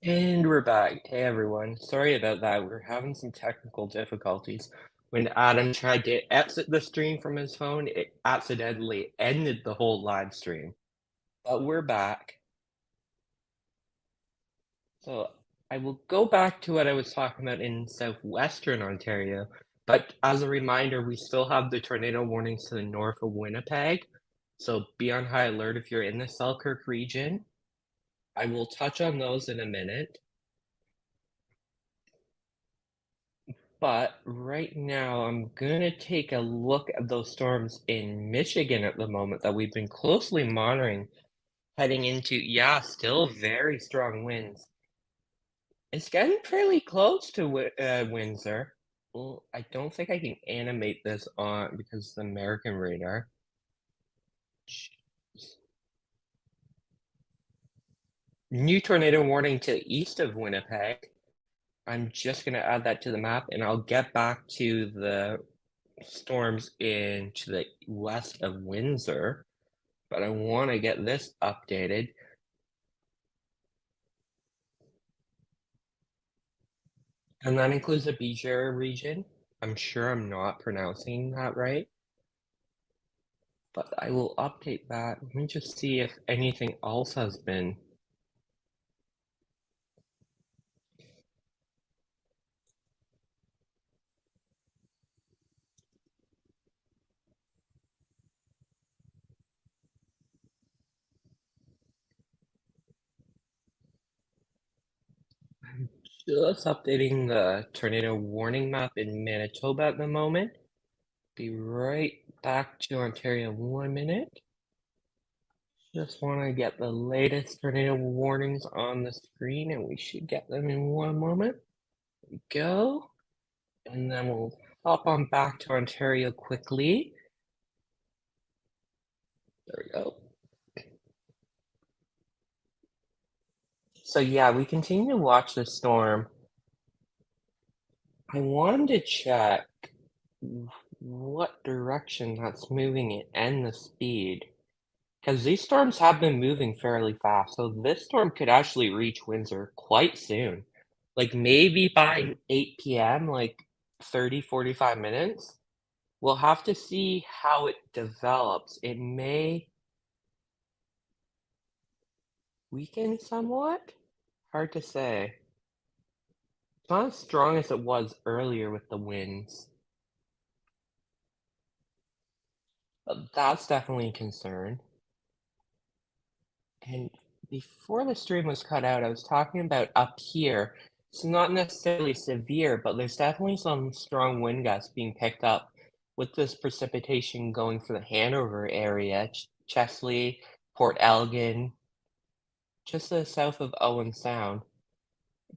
And we're back. Hey everyone. Sorry about that. We're having some technical difficulties. When Adam tried to exit the stream from his phone, it accidentally ended the whole live stream. But we're back. So I will go back to what I was talking about in southwestern Ontario. But as a reminder, we still have the tornado warnings to the north of Winnipeg. So be on high alert if you're in the Selkirk region. I will touch on those in a minute. But right now, I'm gonna take a look at those storms in Michigan at the moment that we've been closely monitoring heading into, yeah, still very strong winds. It's getting fairly close to Windsor. Well, I don't think I can animate this on because it's the American radar. New tornado warning to east of Winnipeg. I'm just gonna add that to the map and I'll get back to the storms to the west of Windsor, but I want to get this updated. And that includes the Bijou region. I'm sure I'm not pronouncing that right, but I will update that. Let me just see if anything else has been. I'm just updating the tornado warning map in Manitoba at the moment. Be right back to Ontario in 1 minute. Just want to get the latest tornado warnings on the screen, and we should get them in 1 moment. There we go. And then we'll hop on back to Ontario quickly. There we go. So yeah, we continue to watch the storm. I wanted to check what direction that's moving it and the speed. Because these storms have been moving fairly fast, so this storm could actually reach Windsor quite soon. Like maybe by 8 p.m., like 30, 45 minutes. We'll have to see how it develops. It may weaken somewhat? Hard to say. It's not as strong as it was earlier with the winds. But that's definitely a concern. And before the stream was cut out, I was talking about up here. It's not necessarily severe, but there's definitely some strong wind gusts being picked up with this precipitation going for the Hanover area, Chesley, Port Elgin, just to the south of Owen Sound.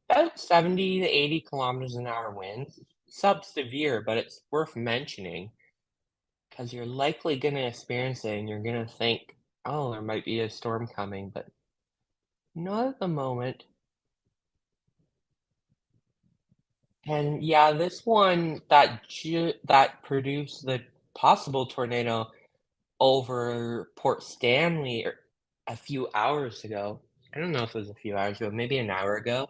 About 70 to 80 kilometers an hour winds. Sub-severe, but it's worth mentioning because you're likely going to experience it and you're going to think, oh, there might be a storm coming, but not at the moment. And yeah, this one that produced the possible tornado over Port Stanley a few hours ago. I don't know if it was a few hours ago, maybe an hour ago,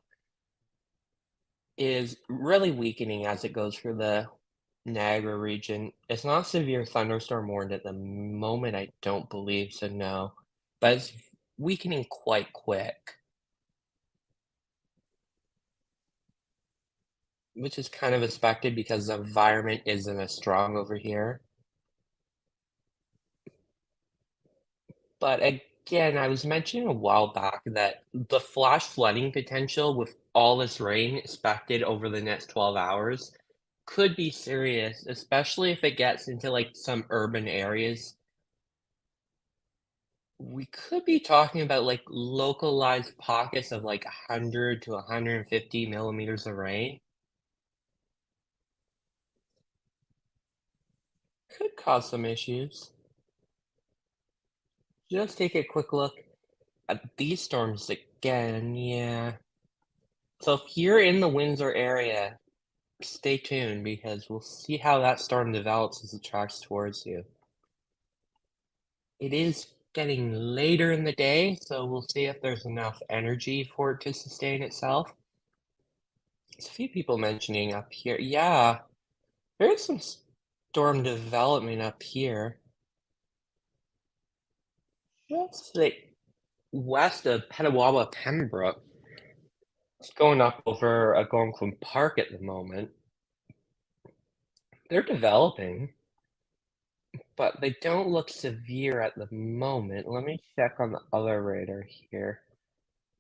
is really weakening as it goes through the Niagara region. It's not severe thunderstorm warned at the moment, I don't believe, so no. But it's weakening quite quick, which is kind of expected because the environment isn't as strong over here. But again, I was mentioning a while back that the flash flooding potential with all this rain expected over the next 12 hours could be serious, especially if it gets into like some urban areas. We could be talking about like localized pockets of like 100 to 150 millimeters of rain. Could cause some issues. Just take a quick look at these storms again. Yeah. So if you're in the Windsor area, stay tuned because we'll see how that storm develops as it tracks towards you. It is getting later in the day, so we'll see if there's enough energy for it to sustain itself. There's a few people mentioning up here. Yeah, there's some storm development up here. Just like west of Petawawa, Pembroke. It's going up over Algonquin Park at the moment. They're developing, but they don't look severe at the moment. Let me check on the other radar here.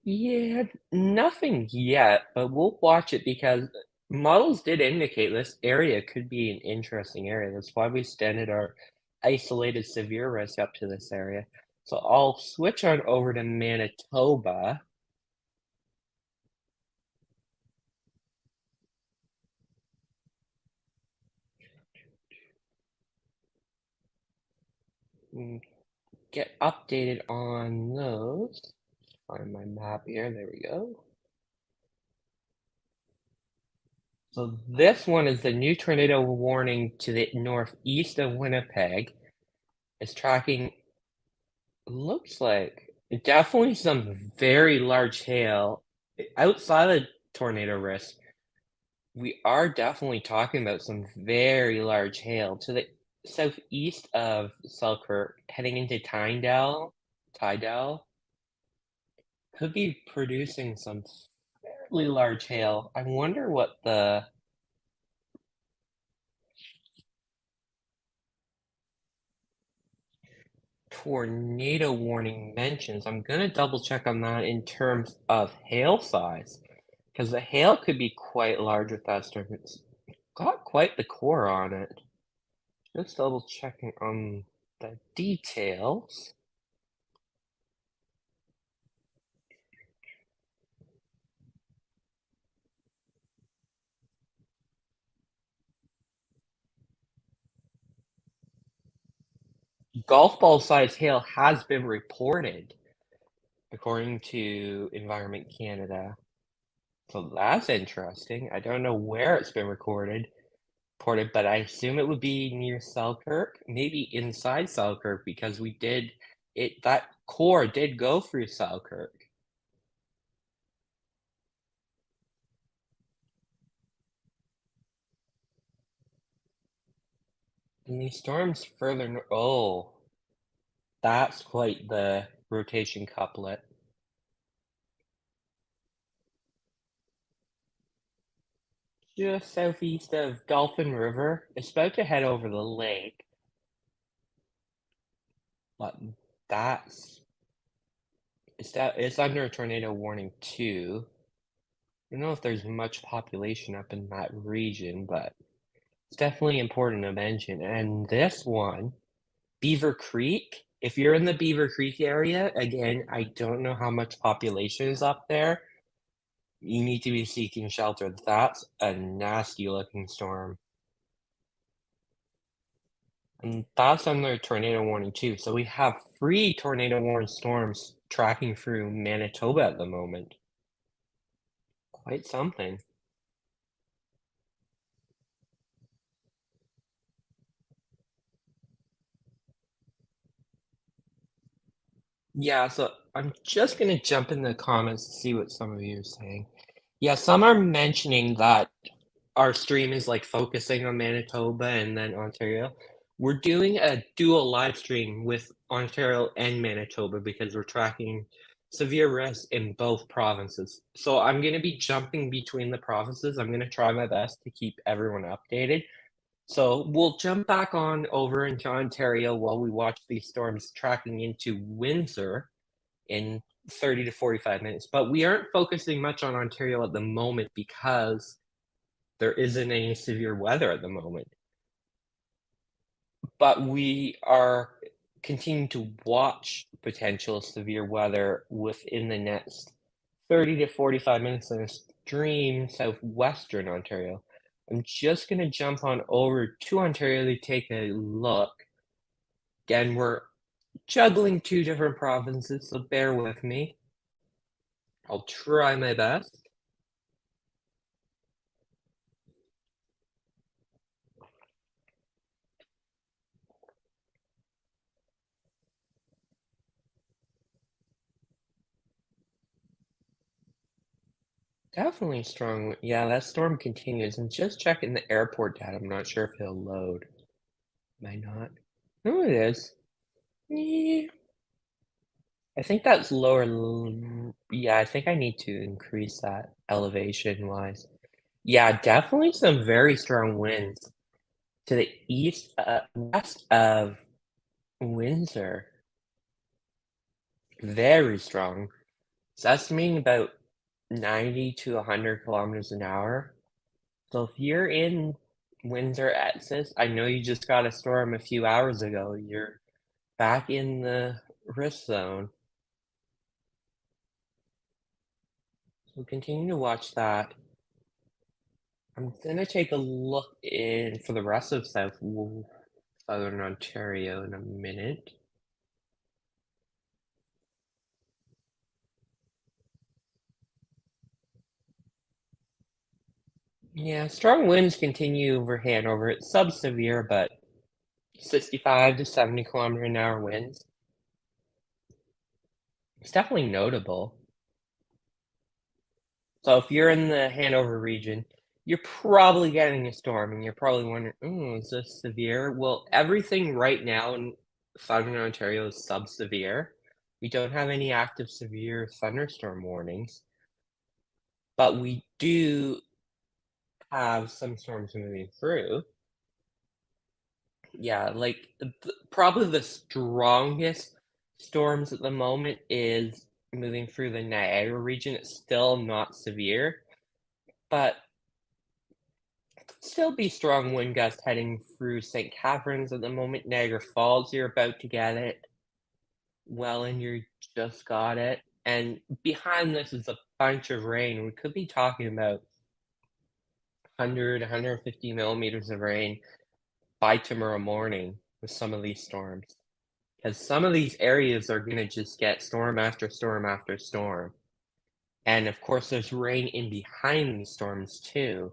Yeah, nothing yet, but we'll watch it because models did indicate this area could be an interesting area. That's why we extended our isolated severe risk up to this area. So I'll switch on over to Manitoba. And get updated on those. Find my map here. There we go. So this one is the new tornado warning to the northeast of Winnipeg. It's tracking, looks like definitely some very large hail. Outside of tornado risk, we are definitely talking about some very large hail to the southeast of Selkirk, heading into Tydal, could be producing some fairly large hail. I wonder what the tornado warning mentions. I'm gonna double check on that in terms of hail size, because the hail could be quite large with that storm. It's got quite the core on it. Just double checking on the details. Golf ball size hail has been reported, according to Environment Canada. So that's interesting. I don't know where it's been reported, but I assume it would be near Selkirk, maybe inside Selkirk, because we did it. That core did go through Selkirk. And these storms further oh, that's quite the rotation couplet. Just southeast of Dolphin River. It's about to head over the lake, but that's it's under a tornado warning too. I don't know if there's much population up in that region, but it's definitely important to mention. And this one, Beaver Creek, if you're in the Beaver Creek area, again, I don't know how much population is up there. You need to be seeking shelter. That's a nasty looking storm. And that's under tornado warning too. So we have 3 tornado warning storms tracking through Manitoba at the moment. Quite something. Yeah, so I'm just gonna jump in the comments to see what some of you are saying. Yeah, some are mentioning that our stream is like focusing on Manitoba and then Ontario. We're doing a dual live stream with Ontario and Manitoba because we're tracking severe risk in both provinces. So I'm going to be jumping between the provinces. I'm going to try my best to keep everyone updated. So we'll jump back on over into Ontario while we watch these storms tracking into Windsor in 30 to 45 minutes. But we aren't focusing much on Ontario at the moment because there isn't any severe weather at the moment. But we are continuing to watch potential severe weather within the next 30 to 45 minutes in extreme southwestern Ontario. I'm just going to jump on over to Ontario to take a look. Again, we're juggling 2 different provinces, so bear with me. I'll try my best. Definitely strong. Yeah, that storm continues. And just checking the airport data. I'm not sure if it'll load. Might not. No, it is. Yeah. I think that's lower. Yeah, I think I need to increase that elevation wise. Yeah, definitely some very strong winds to the east, west of Windsor. Very strong. It's estimating about 90 to 100 kilometers an hour. So if you're in Windsor, Texas, I know you just got a storm a few hours ago. You're back in the risk zone. So continue to watch that. I'm gonna take a look in for the rest of Southern Ontario in a minute. Yeah, strong winds continue over Hanover. It's sub-severe, but 65 to 70 kilometer an hour winds. It's definitely notable. So if you're in the Hanover region, you're probably getting a storm, and you're probably wondering, "Oh, is this severe?" Well, everything right now in Southern Ontario is sub-severe. We don't have any active severe thunderstorm warnings, but we do have some storms moving through. Yeah, like, probably the strongest storms at the moment is moving through the Niagara region. It's still not severe, but still be strong wind gusts heading through St. Catharines at the moment. Niagara Falls, you're about to get it. Welland, you just got it. And behind this is a bunch of rain. We could be talking about 100, 150 millimeters of rain by tomorrow morning with some of these storms. Because some of these areas are going to just get storm after storm after storm. And of course, there's rain in behind these storms too.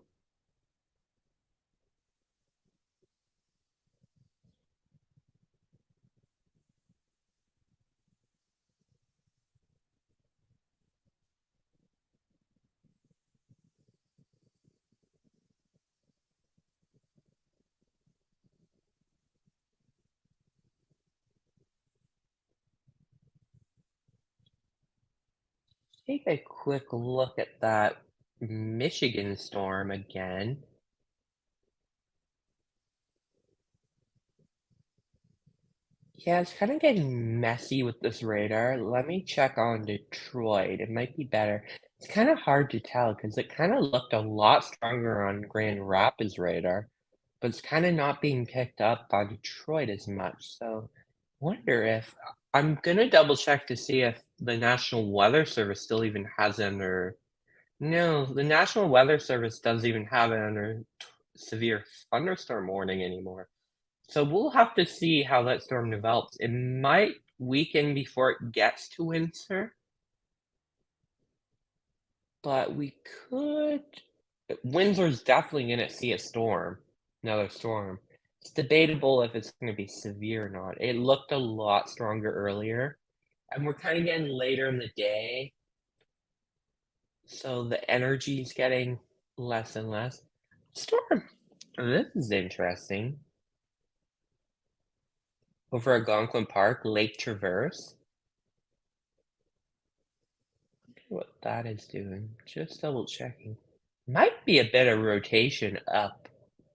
Take a quick look at that Michigan storm again. Yeah, it's kind of getting messy with this radar. Let me check on Detroit. It might be better. It's kind of hard to tell because it kind of looked a lot stronger on Grand Rapids radar, but it's kind of not being picked up on Detroit as much. So, wonder if I'm gonna double check to see if the National Weather Service still even has it under. No, the National Weather Service doesn't even have it under severe thunderstorm warning anymore. So we'll have to see how that storm develops. It might weaken before it gets to Windsor, but we could. Windsor's definitely going to see a storm, another storm. It's debatable if it's going to be severe or not. It looked a lot stronger earlier, and we're kind of getting later in the day, so the energy is getting less and less. Storm. This is interesting. Over Algonquin Park, Lake Traverse. What that is doing. Just double checking. Might be a bit of rotation up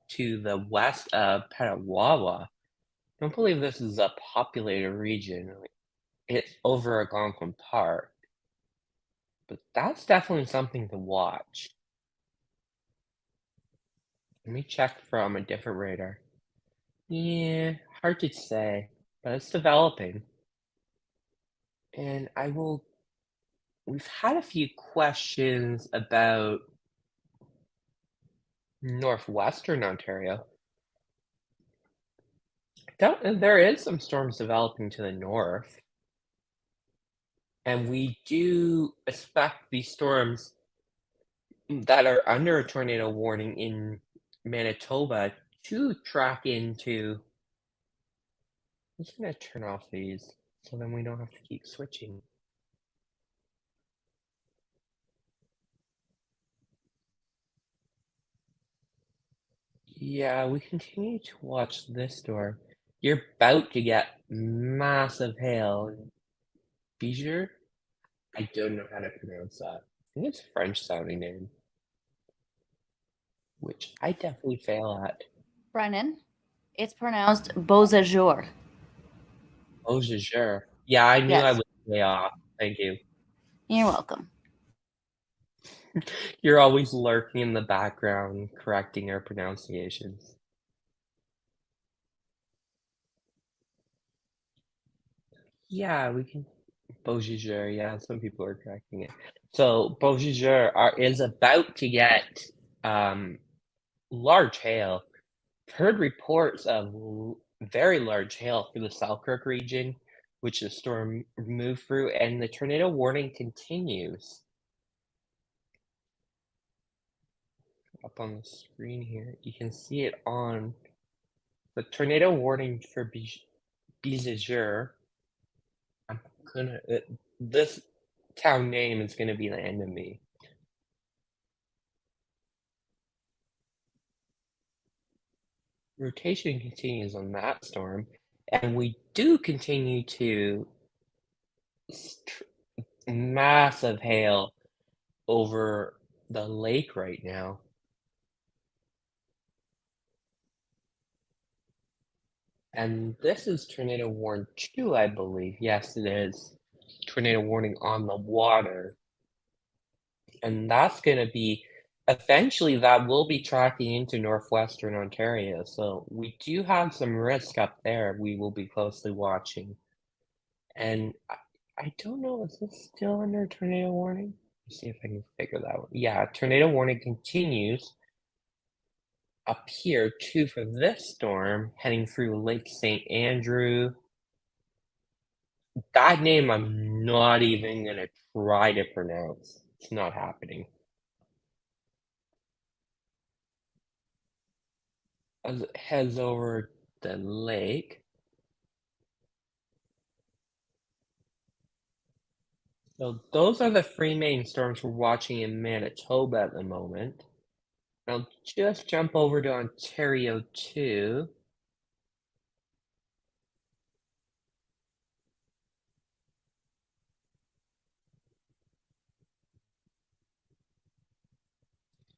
to the west of Petawawa. Don't believe this is a populated region. It's over Algonquin Park, but that's definitely something to watch. Let me check from a different radar. Yeah, hard to say, but it's developing. And we've had a few questions about northwestern Ontario. There is some storms developing to the north, and we do expect these storms that are under a tornado warning in Manitoba to track into. I'm just gonna turn off these so then we don't have to keep switching. Yeah, we continue to watch this storm. You're about to get massive hail in Bijou? I don't know how to pronounce that. I think it's a French sounding name, which I definitely fail at. Brennan, it's pronounced Beausejour. Oh, sure. Yeah, I knew I Yes, was way off. Thank you. you're welcome. You're always lurking in the background, correcting our pronunciations. Yeah, we can. Beaujolais, yeah, some people are correcting it. So Beaujolais is about to get um, large hail. Heard reports of very large hail through the Selkirk region, which the storm moved through, and the tornado warning continues. Up on the screen here, you can see it on the tornado warning for Bijou. I'm gonna this town name is gonna be the end of me. Rotation continues on that storm, and we do continue to massive hail over the lake right now. And this is tornado warning 2, I believe. Yes, it is. Tornado warning on the water. And that's going to be eventually that will be tracking into northwestern Ontario. So we do have some risk up there we will be closely watching. And I don't know, is this still under tornado warning? Let's see if I can figure that one. Yeah, tornado warning continues up here too for this storm heading through Lake St. Andrew. That name I'm not even gonna try to pronounce. It's not happening. As it heads over the lake. So those are the three main storms we're watching in Manitoba at the moment. I'll just jump over to Ontario too.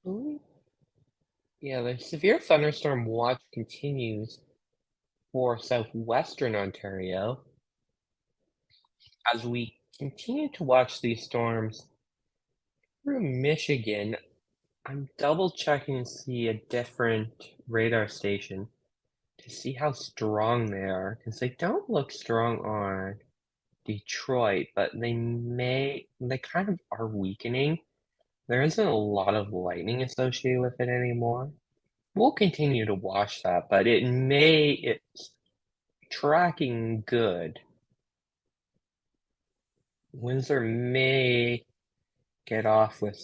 Ooh. Yeah, the severe thunderstorm watch continues for southwestern Ontario as we continue to watch these storms through Michigan. I'm double checking to see a different radar station to see how strong they are because they don't look strong on Detroit, but they kind of are weakening. There isn't a lot of lightning associated with it anymore. We'll continue to watch that, but it's tracking good. Windsor may get off with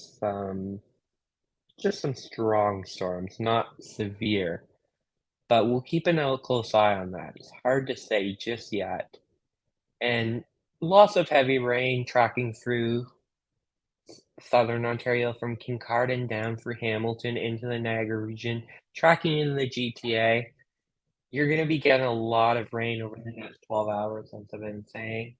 just some strong storms, not severe, but we'll keep a close eye on that. It's hard to say just yet. And lots of heavy rain tracking through southern Ontario from Kincardine down through Hamilton into the Niagara region, tracking into the GTA. You're gonna be getting a lot of rain over the next 12 hours, as I've been saying.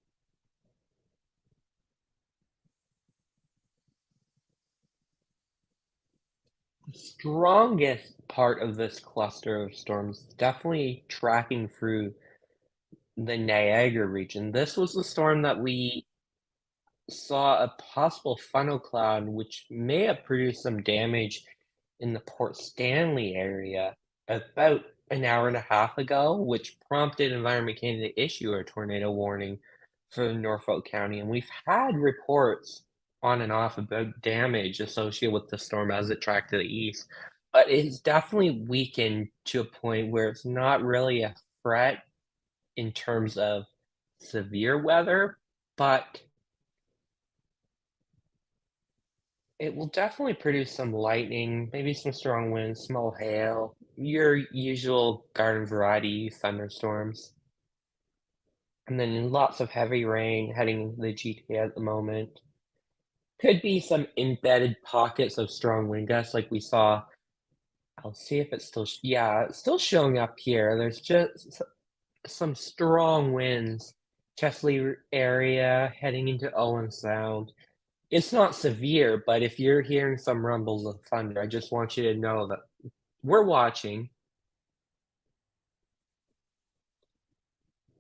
The strongest part of this cluster of storms is definitely tracking through the Niagara region. This was the storm that we saw a possible funnel cloud, which may have produced some damage in the Port Stanley area about an hour and a half ago, which prompted Environment Canada to issue a tornado warning for Norfolk County. And we've had reports on and off about damage associated with the storm as it tracked to the east. But it's definitely weakened to a point where it's not really a threat in terms of severe weather, but it will definitely produce some lightning, maybe some strong winds, small hail, your usual garden variety thunderstorms, and then lots of heavy rain heading into the GTA at the moment. Could be some embedded pockets of strong wind gusts like we saw I'll see if it's still yeah, it's still showing up here. There's just some strong winds. Chesley area heading into Owen Sound. It's not severe, but if you're hearing some rumbles of thunder, I just want you to know that we're watching.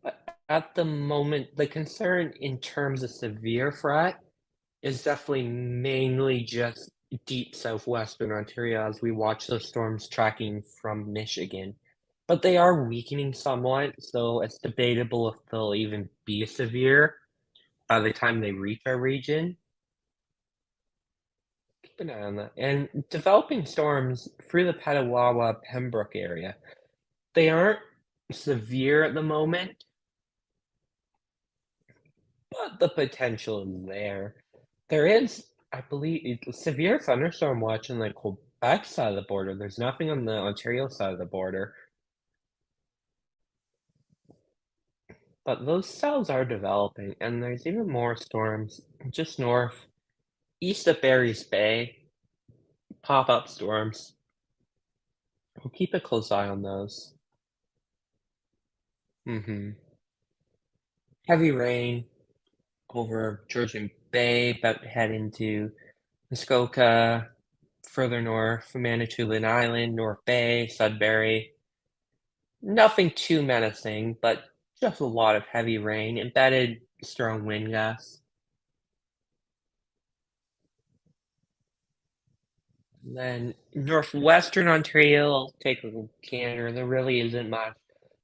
But at the moment, the concern in terms of severe threat is definitely mainly just deep southwestern Ontario as we watch those storms tracking from Michigan. But they are weakening somewhat, so it's debatable if they'll even be severe by the time they reach our region. Keep an eye on that. And developing storms through the Petawawa Pembroke area. They aren't severe at the moment, but the potential is there. There is, I believe, severe thunderstorm watch on the Quebec side of the border. There's nothing on the Ontario side of the border, but those cells are developing, and there's even more storms just north, east of Barry's Bay, pop-up storms. We'll keep a close eye on those. Mhm. Heavy rain over Georgian Bay, about to head into Muskoka, further north, Manitoulin Island, North Bay, Sudbury. Nothing too menacing, but just a lot of heavy rain, embedded strong wind gusts. Then northwestern Ontario, I'll take a little gander. There really isn't much.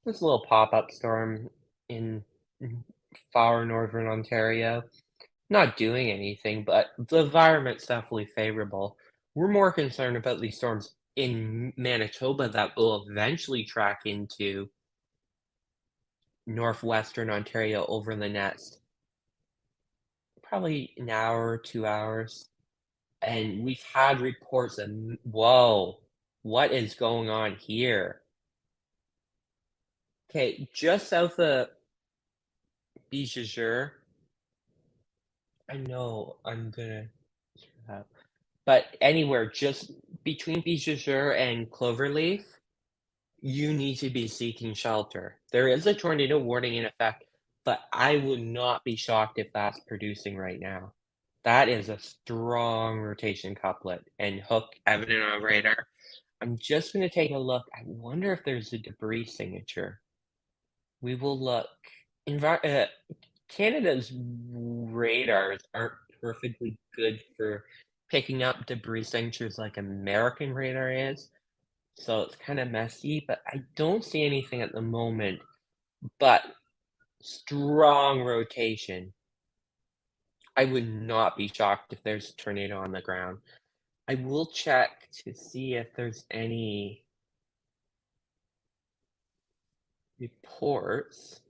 This little pop-up storm in far northern Ontario. Not doing anything, but the environment's definitely favorable. We're more concerned about these storms in Manitoba that will eventually track into northwestern Ontario over the next probably an hour or 2 hours, and we've had reports of "Whoa, what is going on here?" Okay, just south of Bijajur, I know I'm gonna but anywhere just between Bijajur and Cloverleaf, you need to be seeking shelter. There is a tornado warning in effect, but I would not be shocked if that's producing right now. That is a strong rotation couplet and hook evident on radar. I'm just gonna take a look. I wonder if there's a debris signature. We will look. Envi Canada's radars aren't perfectly good for picking up debris signatures like American radar is, so it's kinda messy, but I don't see anything at the moment, but strong rotation. I would not be shocked if there's a tornado on the ground. I will check to see if there's any reports.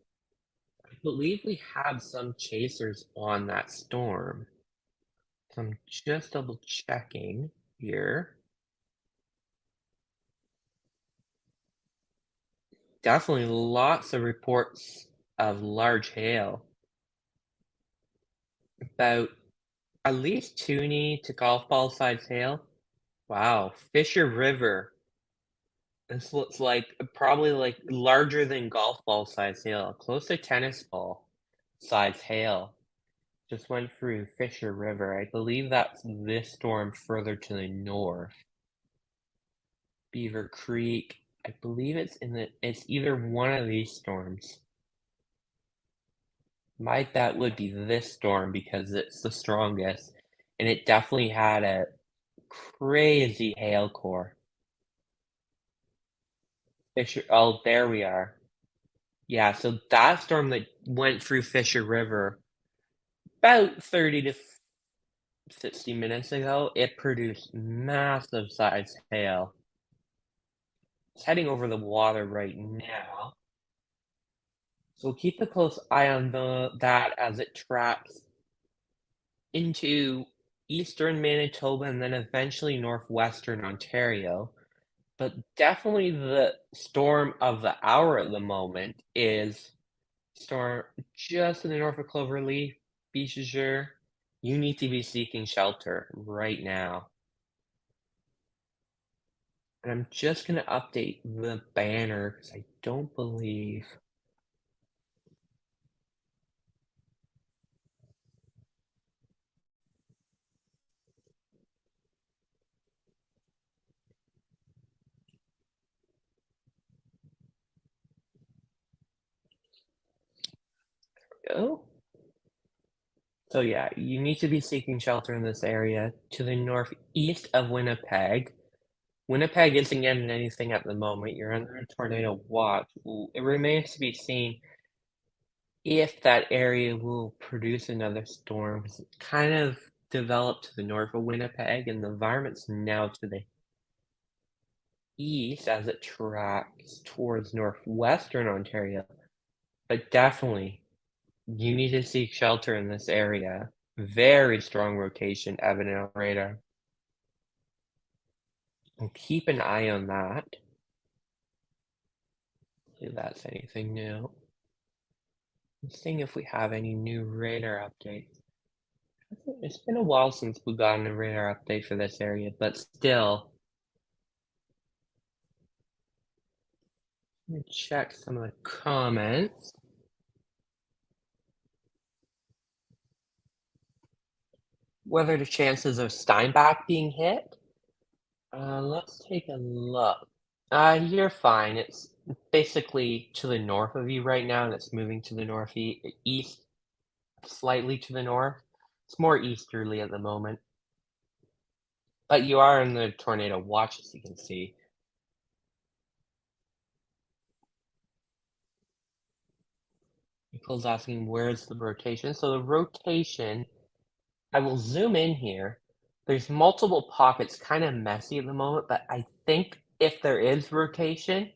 I believe we have some chasers on that storm. So I'm just double checking here. Definitely lots of reports of large hail. About at least toonie to golf ball size hail. Wow, Fisher River. This looks like probably like larger than golf ball size hail, close to tennis ball size hail. Just went through Fisher River. I believe that's this storm further to the north. Beaver Creek. I believe it's either one of these storms. My bet would be this storm because it's the strongest, and it definitely had a crazy hail core. Fisher oh, there we are. Yeah, so that storm that went through Fisher River about 30 to 60 minutes ago, it produced massive size hail. It's heading over the water right now. So keep a close eye on that as it tracks into eastern Manitoba and then eventually northwestern Ontario. But definitely the storm of the hour at the moment is storm just in the north of Cloverleaf, Bijajur. You need to be seeking shelter right now. And I'm just gonna update the banner because I don't believe. Oh. So yeah, you need to be seeking shelter in this area to the northeast of Winnipeg. Winnipeg isn't getting anything at the moment. You're under a tornado watch. It remains to be seen if that area will produce another storm. 'Cause it kind of developed to the north of Winnipeg, and the environment's now to the east as it tracks towards northwestern Ontario. But definitely, you need to seek shelter in this area. Very strong rotation evident on radar. And keep an eye on that. See if that's anything new. I'm seeing if we have any new radar updates. It's been a while since we've gotten a radar update for this area, but still, let me check some of the comments. What are the chances of Steinbach being hit? Let's take a look. You're fine. It's basically to the north of you right now, and it's moving to the northeast, slightly to the north. It's more easterly at the moment. But you are in the tornado watch, as you can see. Nicole's asking, where's the rotation? So the rotation, I will zoom in here. There's multiple pockets, kind of messy at the moment, but I think if there is rotation,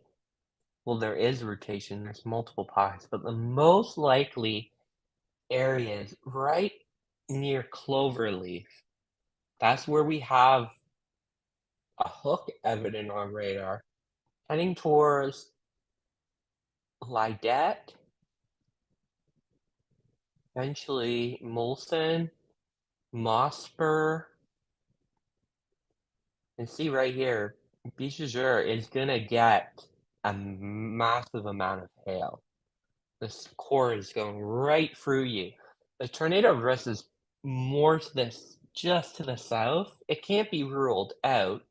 well, there is rotation, there's multiple pockets, but the most likely area is right near Cloverleaf. That's where we have a hook evident on radar, heading towards Lydette, eventually Molson, Mosper, and see right here, Bichageur is gonna get a massive amount of hail. This core is going right through you. The tornado risk is more to this, just to the south. It can't be ruled out,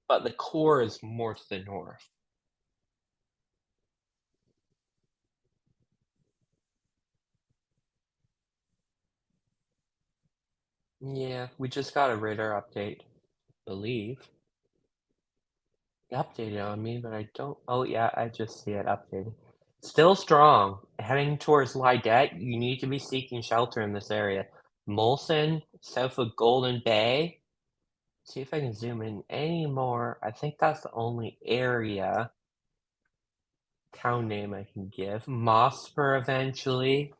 but the core is more to the north. Yeah, we just got a radar update, I believe. It updated on me, but I don't. Oh, yeah, I just see it updated. Still strong. Heading towards Lydette, you need to be seeking shelter in this area. Molson, south of Golden Bay. See if I can zoom in any more. I think that's the only area, town name I can give. Mosper eventually.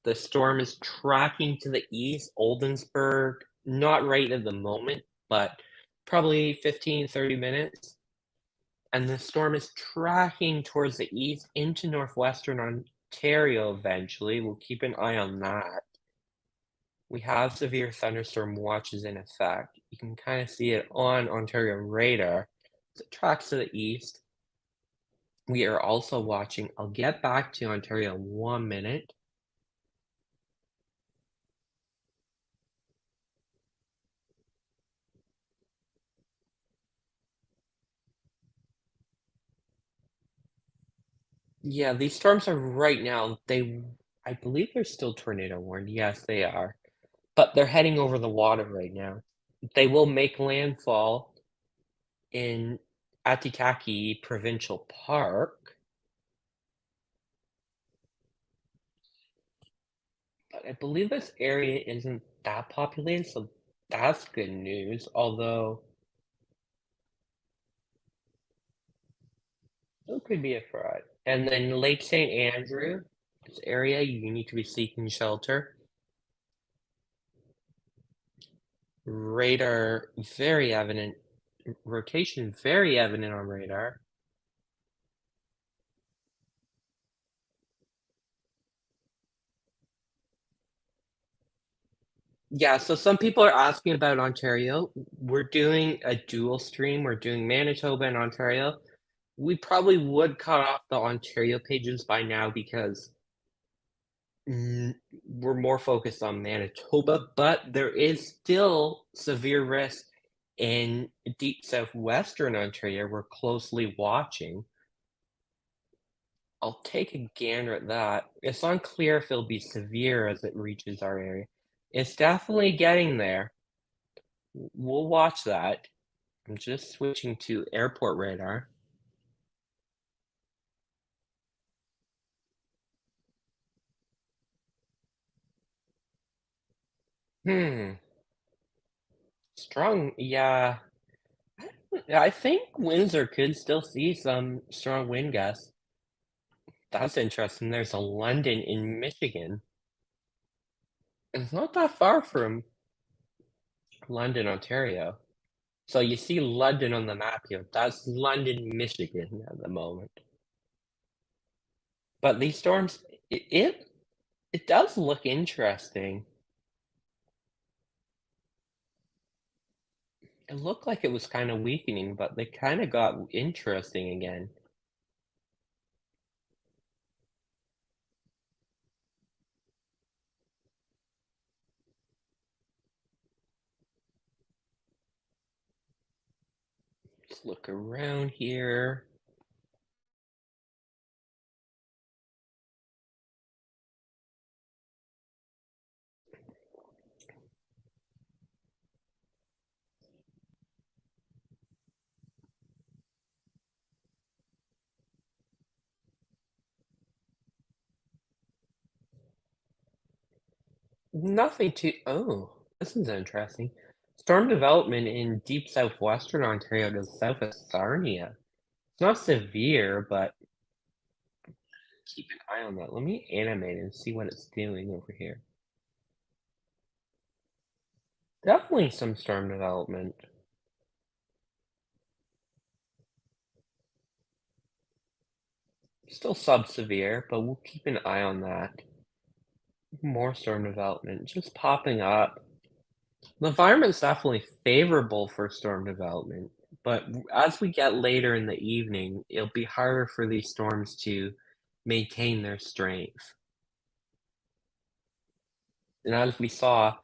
The storm is tracking to the east. Oldensburg, not right at the moment, but probably 15, 30 minutes. And the storm is tracking towards the east into northwestern Ontario eventually. We'll keep an eye on that. We have severe thunderstorm watches in effect. You can kind of see it on Ontario radar as it tracks to the east. We are also watching. I'll get back to Ontario in 1 minute. Yeah, these storms are right now. I believe they're still tornado warned. Yes, they are. But they're heading over the water right now. They will make landfall in Atitaki Provincial Park, but I believe this area isn't that populated, so that's good news, although it could be a fraud. And then Lake St. Andrew, this area, you need to be seeking shelter. Radar, very evident. Rotation, very evident on radar. Yeah, so some people are asking about Ontario. We're doing a dual stream. We're doing Manitoba and Ontario. We probably would cut off the Ontario pages by now because we're more focused on Manitoba, but there is still severe risk in deep southwestern Ontario we're closely watching. I'll take a gander at that. It's unclear if it'll be severe as it reaches our area. It's definitely getting there. We'll watch that. I'm just switching to airport radar. Hmm. Strong, yeah. I think Windsor could still see some strong wind gusts. That's interesting. There's a London in Michigan. It's not that far from London, Ontario. So you see London on the map here. That's London, Michigan at the moment. But these storms, it does look interesting. It looked like it was kind of weakening, but they kind of got interesting again. Let's look around here. Nothing too. Oh, this is interesting. Storm development in deep southwestern Ontario to the south of Sarnia. It's not severe, but keep an eye on that. Let me animate and see what it's doing over here. Definitely some storm development. Still sub-severe, but we'll keep an eye on that. More storm development just popping up. The environment's definitely favorable for storm development, but as we get later in the evening, it'll be harder for these storms to maintain their strength. And as we saw,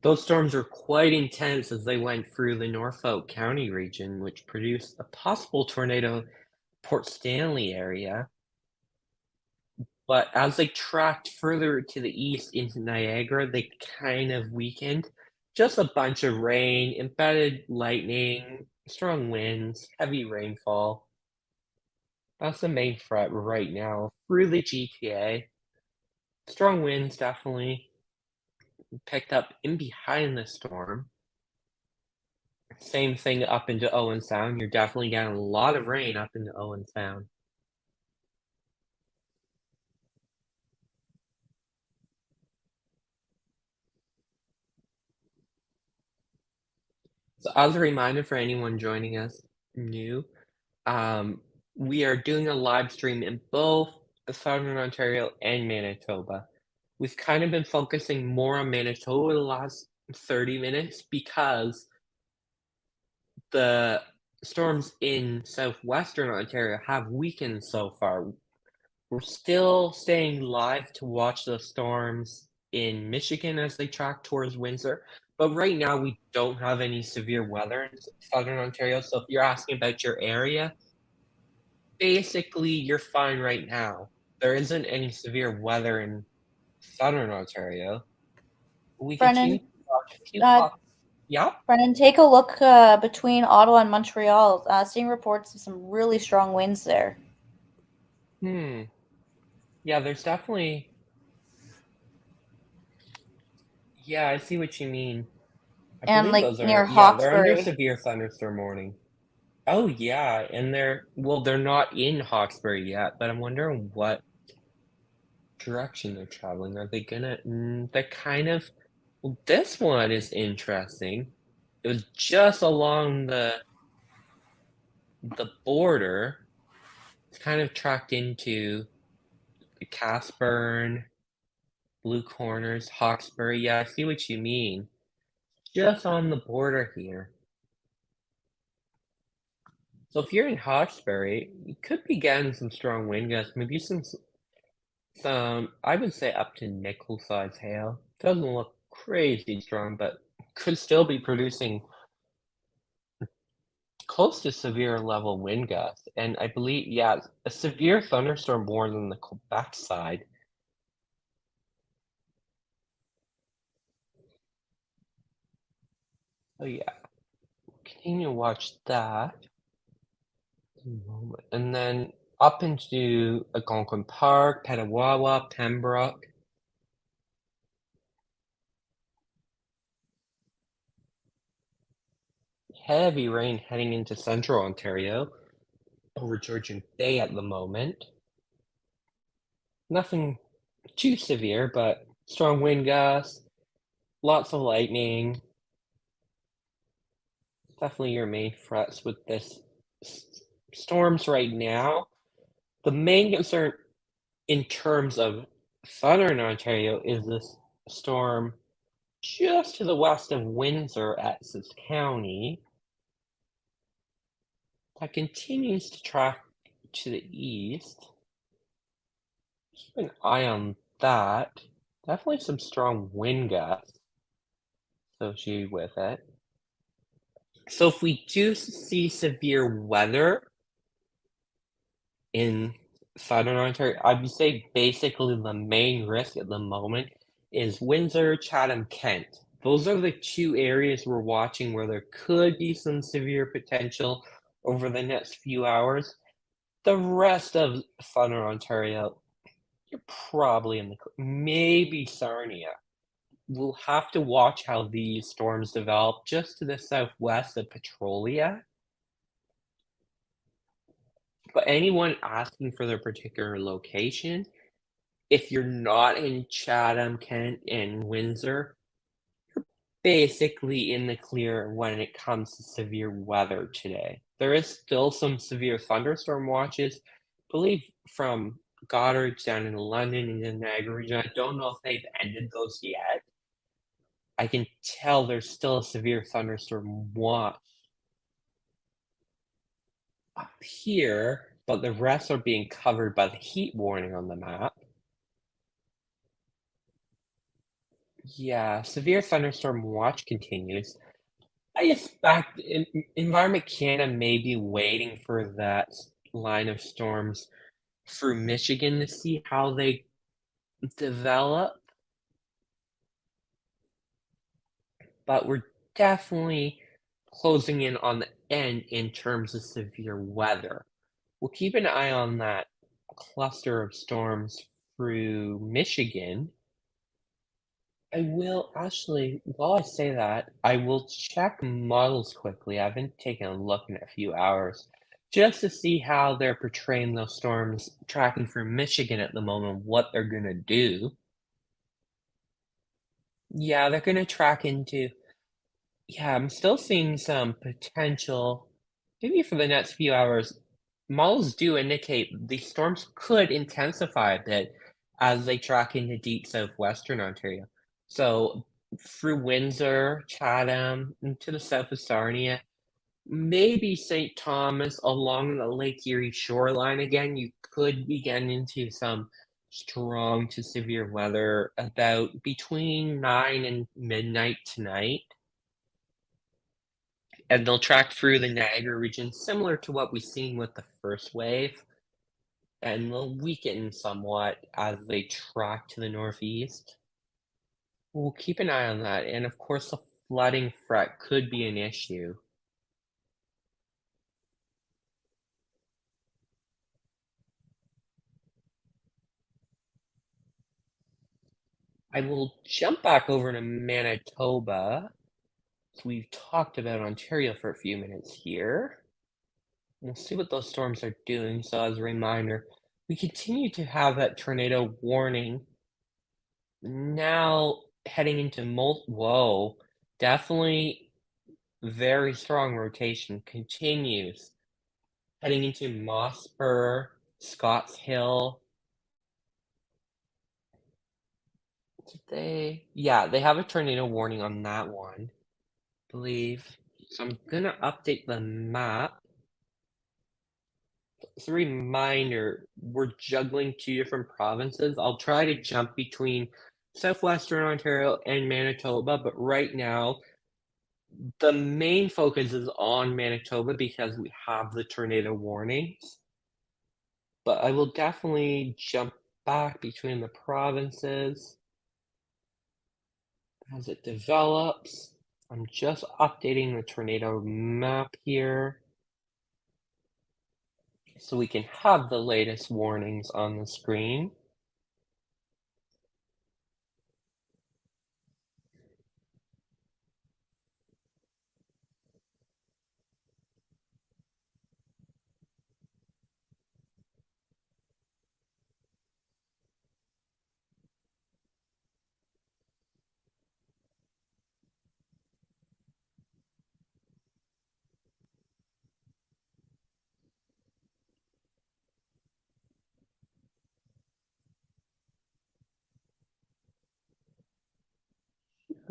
those storms were quite intense as they went through the Norfolk County region, which produced a possible tornado Port Stanley area. But as they tracked further to the east into Niagara, they kind of weakened. Just a bunch of rain, embedded lightning, strong winds, heavy rainfall. That's the main threat right now through the GTA. Strong winds definitely picked up in behind the storm. Same thing up into Owen Sound. You're definitely getting a lot of rain up into Owen Sound. So as a reminder for anyone joining us new, um, we are doing a live stream in both Southern Ontario and Manitoba. We've kind of been focusing more on Manitoba the last 30 minutes because the storms in southwestern Ontario have weakened so far. We're still staying live to watch the storms in Michigan as they track towards Windsor, but right now we don't have any severe weather in southern Ontario, so if you're asking about your area, basically you're fine right now. There isn't any severe weather in southern Ontario. We continue Brennan, to watch a few uh, pop. Yeah. Brennan, take a look between Ottawa and Montreal. Seeing reports of some really strong winds there. Hmm. Yeah, there's definitely. Yeah, I see what you mean. I And believe like those are. near Yeah, they're under Hawkesbury. severe thunderstorm warning. Oh, yeah, and they're not in Hawkesbury yet, but I'm wondering what direction they're traveling. Are they gonna they're kind of well, this one is interesting. It was just along the border. It's kind of tracked into the Casburn. Blue Corners, Hawkesbury. Yeah, I see what you mean. Just on the border here. So if you're in Hawkesbury, you could be getting some strong wind gusts, maybe some I would say up to nickel size hail. Doesn't look crazy strong, but could still be producing close to severe level wind gusts. And I believe, yeah, a severe thunderstorm more than the Quebec side. So yeah, continue to watch that. And then up into Algonquin Park, Petawawa, Pembroke. Heavy rain heading into central Ontario over Georgian Bay at the moment. Nothing too severe, but strong wind gusts, lots of lightning. Definitely your main threats with this storms right now. The main concern in terms of southern Ontario is this storm just to the west of Windsor at Essex County that continues to track to the east. Keep an eye on that. Definitely some strong wind gusts associated with it. So if we do see severe weather in southern Ontario, I would say basically the main risk at the moment is Windsor, Chatham, Kent. Those are the two areas we're watching where there could be some severe potential over the next few hours. The rest of southern Ontario, you're probably in the maybe Sarnia. We'll have to watch how these storms develop just to the southwest of Petrolia. But anyone asking for their particular location, if you're not in Chatham, Kent, and Windsor, basically in the clear when it comes to severe weather today. There is still some severe thunderstorm watches, I believe from Goddard down in London and the Niagara region. I don't know if they've ended those yet. I can tell there's still a severe thunderstorm watch up here, but the rest are being covered by the heat warning on the map. Yeah, severe thunderstorm watch continues. I expect Environment Canada may be waiting for that line of storms through Michigan to see how they develop, but we're definitely closing in on the end in terms of severe weather. We'll keep an eye on that cluster of storms through Michigan. I will actually, while I say that, I will check models quickly. I haven't taken a look in a few hours just to see how they're portraying those storms tracking for Michigan at the moment, what they're gonna do. Yeah, they're gonna track into, yeah, I'm still seeing some potential, maybe for the next few hours. Models do indicate these storms could intensify a bit as they track into deep southwestern Ontario. So through Windsor, Chatham, into the south of Sarnia, maybe St. Thomas along the Lake Erie shoreline again, you could be getting into some strong to severe weather about between 9 and midnight tonight. And they'll track through the Niagara region, similar to what we've seen with the first wave, and they'll weaken somewhat as they track to the northeast. We'll keep an eye on that, and of course, the flooding threat could be an issue. I will jump back over to Manitoba. So we've talked about Ontario for a few minutes here. We'll see what those storms are doing. So as a reminder, we continue to have that tornado warning. Now heading into whoa, definitely very strong rotation continues. Heading into Mossburg, Scotts Hill, Yeah, they have a tornado warning on that one, I believe. So I'm gonna update the map. As a reminder, we're juggling 2 different provinces. I'll try to jump between Southwestern Ontario and Manitoba, but right now, the main focus is on Manitoba because we have the tornado warnings. But I will definitely jump back between the provinces as it develops. I'm just updating the tornado map here so we can have the latest warnings on the screen.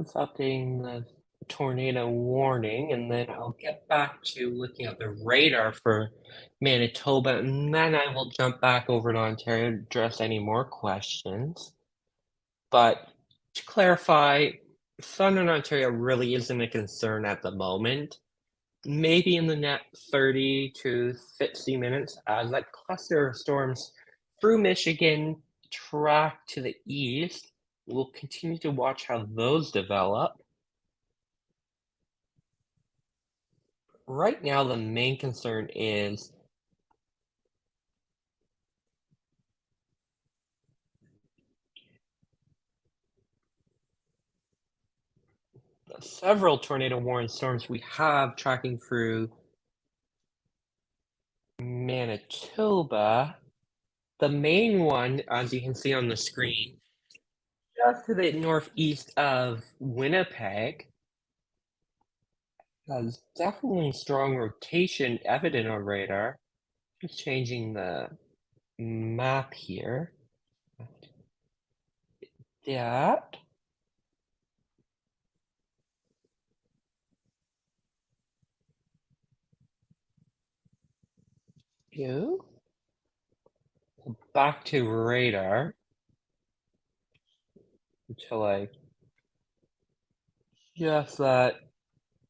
It's updating the tornado warning, and then I'll get back to looking at the radar for Manitoba, and then I will jump back over to Ontario to address any more questions. But to clarify, Southern Ontario really isn't a concern at the moment. Maybe in the next 30 to 60 minutes, as that cluster of storms through Michigan track to the east, we'll continue to watch how those develop. Right now, the main concern is the several tornado warning storms we have tracking through Manitoba. The main one, as you can see on the screen, just to the northeast of Winnipeg, has definitely strong rotation evident on radar. Just changing the map here. That. You. Back to radar until I just that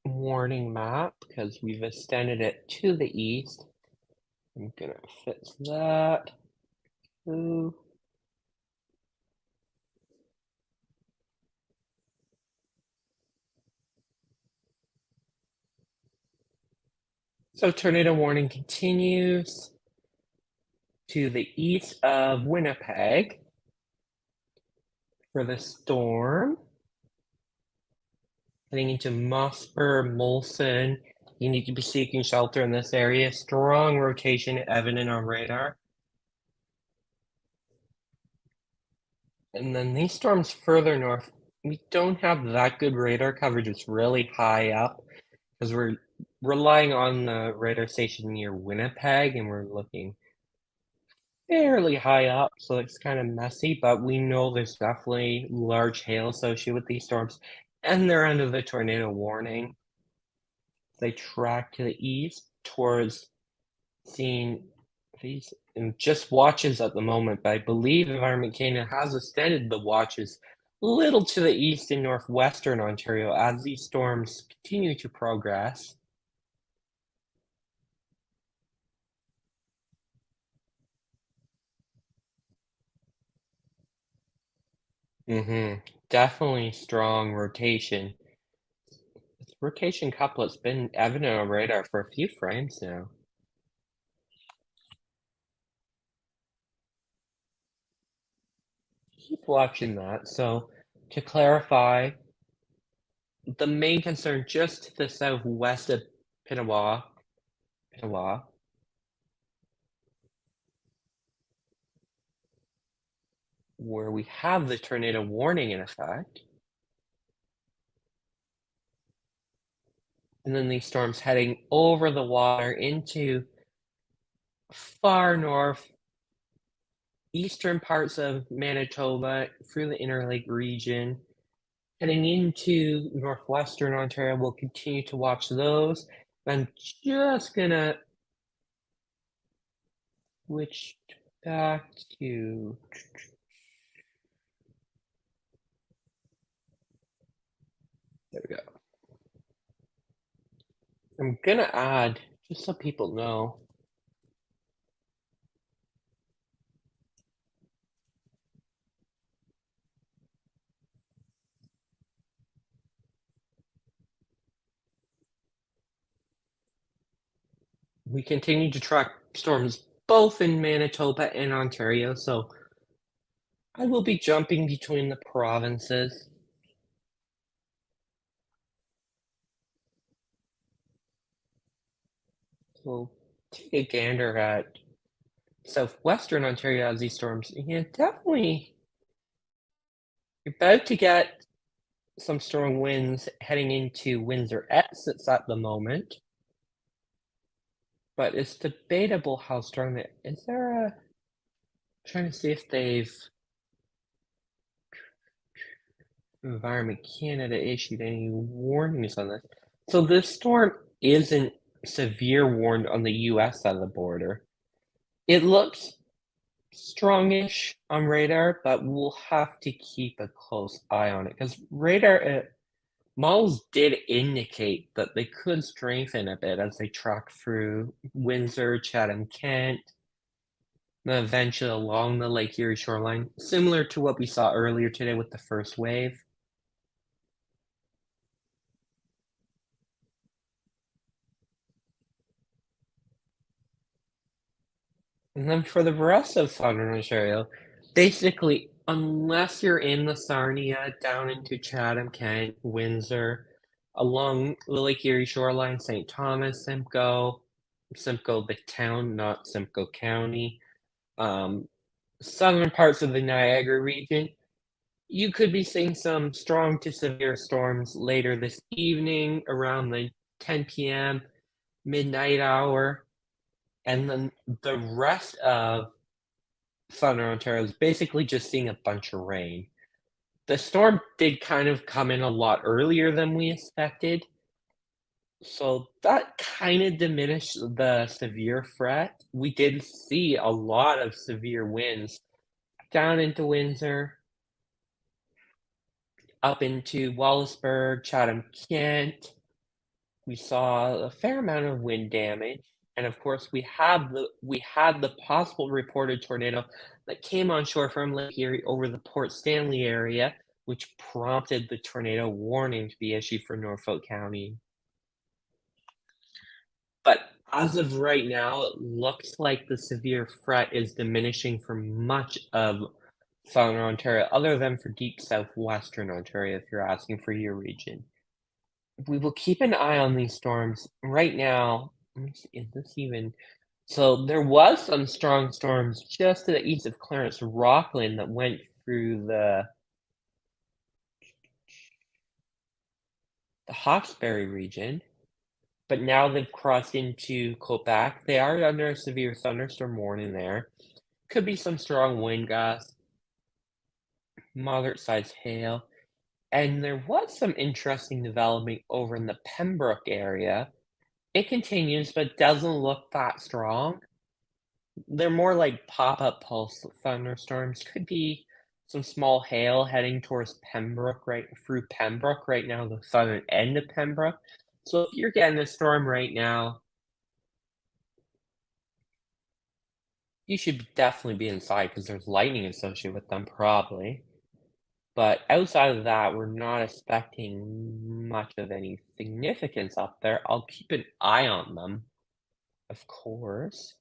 warning map because we've extended it to the east. I'm gonna fix that. Ooh. So tornado warning continues to the east of Winnipeg for the storm. Heading into Mosper, Molson. You need to be seeking shelter in this area. Strong rotation evident on radar. And then these storms further north, we don't have that good radar coverage. It's really high up because we're relying on the radar station near Winnipeg and we're looking fairly high up, so it's kind of messy, but we know there's definitely large hail associated with these storms, and they're under the tornado warning. They track to the east towards seeing these and just watches at the moment, but I believe Environment Canada has extended the watches a little to the east and northwestern Ontario as these storms continue to progress. Definitely strong rotation. This rotation couplet's been evident on radar for a few frames now. Keep watching that. So, to clarify, the main concern just to the southwest of Pinawa, where we have the tornado warning in effect, and then these storms heading over the water into far northeast eastern parts of Manitoba through the Interlake region. Heading into northwestern Ontario, we'll continue to watch those. I'm just gonna switch back to there we go. I'm gonna add, just so people know, we continue to track storms both in Manitoba and Ontario, so I will be jumping between the provinces. So take a gander at southwestern Ontario as these storms. Yeah, definitely. You're about to get some strong winds heading into Windsor Essex at the moment, but it's debatable how strong they is there a trying to see if they've Environment Canada issued any warnings on this. So this storm isn't severe warned on the US side of the border. It looks strongish on radar, but we'll have to keep a close eye on it because radar models did indicate that they could strengthen a bit as they track through Windsor, Chatham, Kent, then eventually along the Lake Erie shoreline, similar to what we saw earlier today with the first wave. And then for the rest of Southern Ontario, basically, unless you're in the Sarnia, down into Chatham, Kent, Windsor, along the Lake Erie shoreline, St. Thomas, Simcoe the town, not Simcoe County, um, southern parts of the Niagara region, you could be seeing some strong to severe storms later this evening around the 10 p.m. midnight hour. And then the rest of Southern Ontario is basically just seeing a bunch of rain. The storm did kind of come in a lot earlier than we expected, so that kind of diminished the severe threat. We did see a lot of severe winds down into Windsor, up into Wallaceburg, Chatham, Kent. We saw a fair amount of wind damage, and of course, we had the possible reported tornado that came on shore from Lake Erie over the Port Stanley area, which prompted the tornado warning to be issued for Norfolk County. But as of right now, it looks like the severe threat is diminishing for much of Southern Ontario, other than for deep southwestern Ontario, if you're asking for your region. We will keep an eye on these storms. Right now, let me see, is this even so there was some strong storms just to the east of Clarence, Rockland, that went through the Hawkesbury region, but now they've crossed into Quebec. They are under a severe thunderstorm warning there. Could be some strong wind gusts, moderate-sized hail, and there was some interesting development over in the Pembroke area. It continues, but doesn't look that strong. They're more like pop-up pulse thunderstorms. Could be some small hail heading towards Pembroke right now, the southern end of Pembroke. So if you're getting a storm right now, you should definitely be inside because there's lightning associated with them probably. But outside of that, we're not expecting much of any significance up there. I'll keep an eye on them, of course.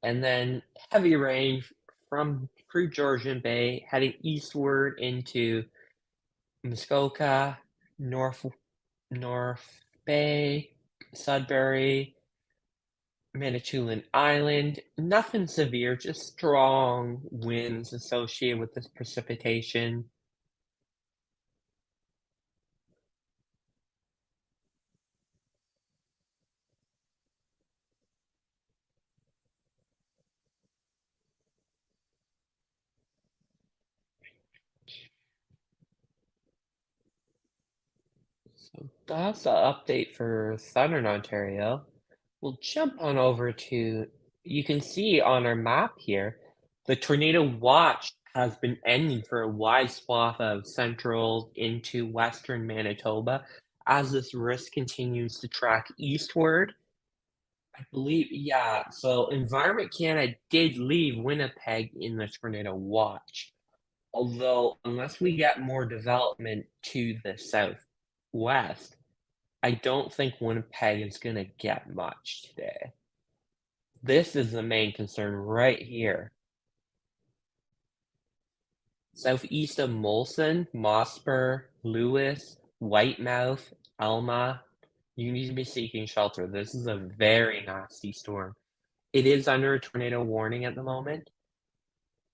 And then heavy rain from through Georgian Bay, heading eastward into Muskoka, North Bay, Sudbury, Manitoulin Island. Nothing severe, just strong winds associated with this precipitation. So that's the update for Southern Ontario. We'll jump on over to, you can see on our map here, the tornado watch has been ending for a wide swath of central into western Manitoba as this risk continues to track eastward. I believe, yeah, so Environment Canada did leave Winnipeg in the tornado watch. Although, unless we get more development to the southwest, I don't think Winnipeg is gonna get much today. This is the main concern right here. Southeast of Molson, Mosper, Lewis, Whitemouth, Alma, you need to be seeking shelter. This is a very nasty storm. It is under a tornado warning at the moment.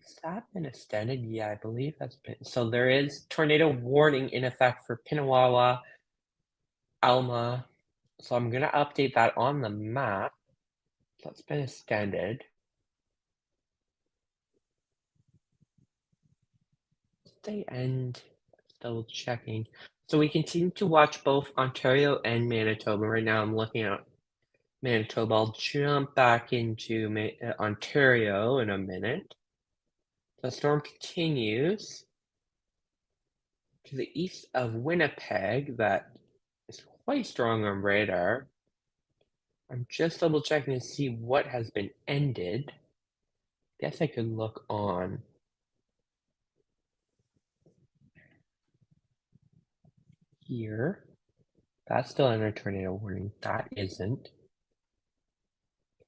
Has that been extended? Yeah, I believe that's been. So there is tornado warning in effect for Pinawawa, Alma. So I'm gonna update that on the map. That's been extended. They end. Double checking. So we continue to watch both Ontario and Manitoba. Right now, I'm looking at Manitoba. I'll jump back into Ontario in a minute. The storm continues to the east of Winnipeg. That is quite strong on radar. I'm just double checking to see what has been ended. Guess I could look on here. That's still under tornado warning. That isn't.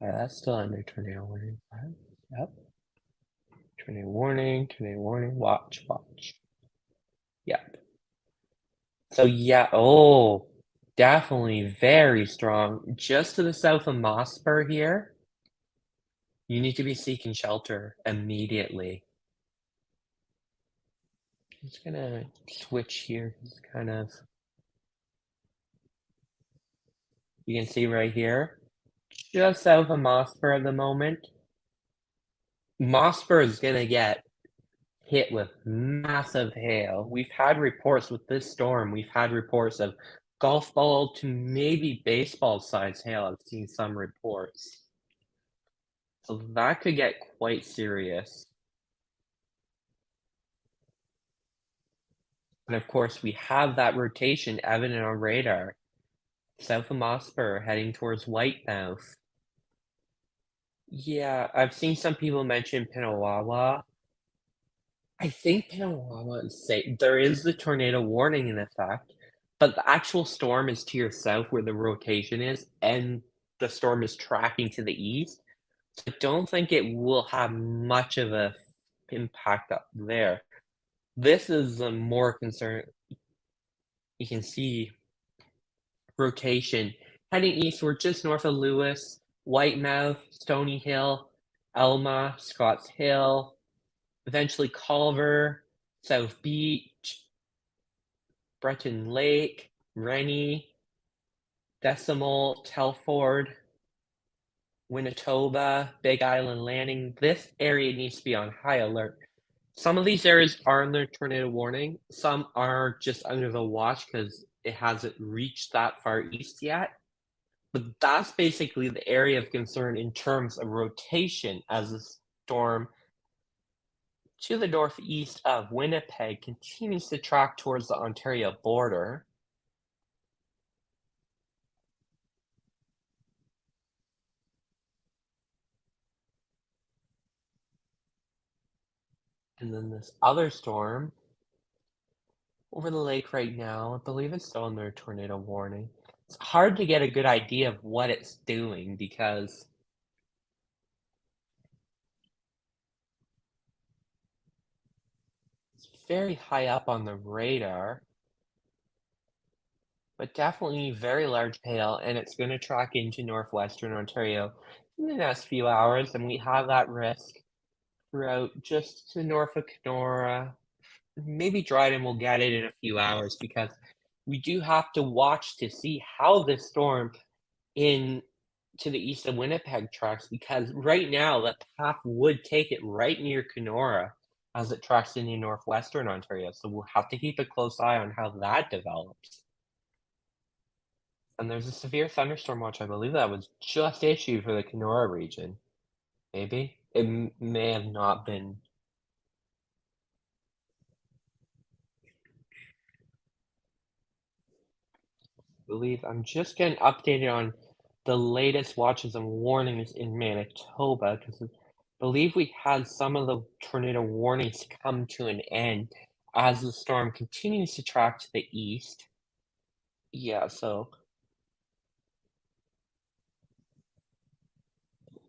Yeah, that's still under tornado warning. Yep. Tornado warning, watch, watch. Yep. So yeah, oh, definitely very strong. Just to the south of Mosper here, you need to be seeking shelter immediately. I'm just gonna switch here. It's kind of, you can see right here, just south of Mosper at the moment. Mosper is gonna get hit with massive hail. We've had reports with this storm, we've had reports of golf ball to maybe baseball size hail. I've seen some reports. So that could get quite serious. And of course, we have that rotation evident on radar. South of Mosper heading towards Whitemouth. Yeah, I've seen some people mention Pinawawa. I think Pinawawa is safe. There is the tornado warning in effect, but the actual storm is to your south where the rotation is, and the storm is tracking to the east. So I don't think it will have much of a impact up there. This is a more concern. You can see rotation heading eastward just north of Lewis, Whitemouth, Stony Hill, Elma, Scotts Hill, eventually Culver, South Beach, Breton Lake, Rennie, Decimal, Telford, Winnetoba, Big Island Landing. This area needs to be on high alert. Some of these areas are under tornado warning. Some are just under the watch because it hasn't reached that far east yet. But that's basically the area of concern in terms of rotation as the storm to the northeast of Winnipeg continues to track towards the Ontario border. And then this other storm over the lake right now, I believe it's still under tornado warning. It's hard to get a good idea of what it's doing because it's very high up on the radar, but definitely very large hail, and it's going to track into northwestern Ontario in the next few hours, and we have that risk throughout just to north of Kenora. Maybe Dryden will get it in a few hours because we do have to watch to see how this storm in to the east of Winnipeg tracks because right now that path would take it right near Kenora as it tracks into northwestern Ontario. So we'll have to keep a close eye on how that develops. And there's a severe thunderstorm watch, I believe that was just issued for the Kenora region. Maybe? It may have not been. I believe I'm just getting updated on the latest watches and warnings in Manitoba because I believe we had some of the tornado warnings come to an end as the storm continues to track to the east. Yeah, so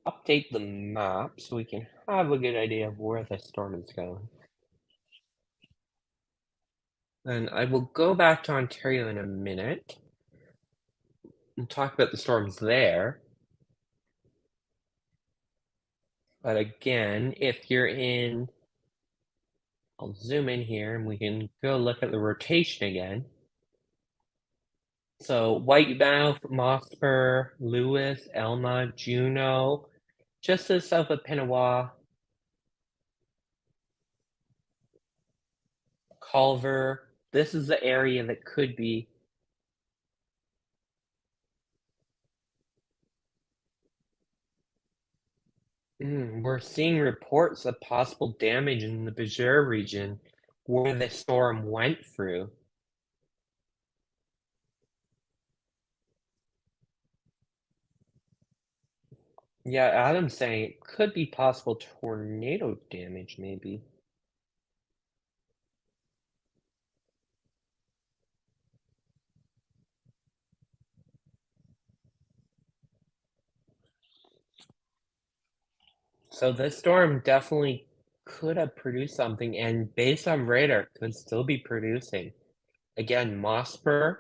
update the map so we can have a good idea of where the storm is going. And I will go back to Ontario in a minute and talk about the storms there. But again, if you're in, I'll zoom in here and we can go look at the rotation again. So Whitemouth, Mossburr, Lewis, Elma, Juneau, just to the south of Pinawa, Culver. This is the area that could be. We're seeing reports of possible damage in the Bajor region where the storm went through. Yeah, Adam's saying it could be possible tornado damage, maybe. So this storm definitely could have produced something, and based on radar, could still be producing. Again, Mossburg,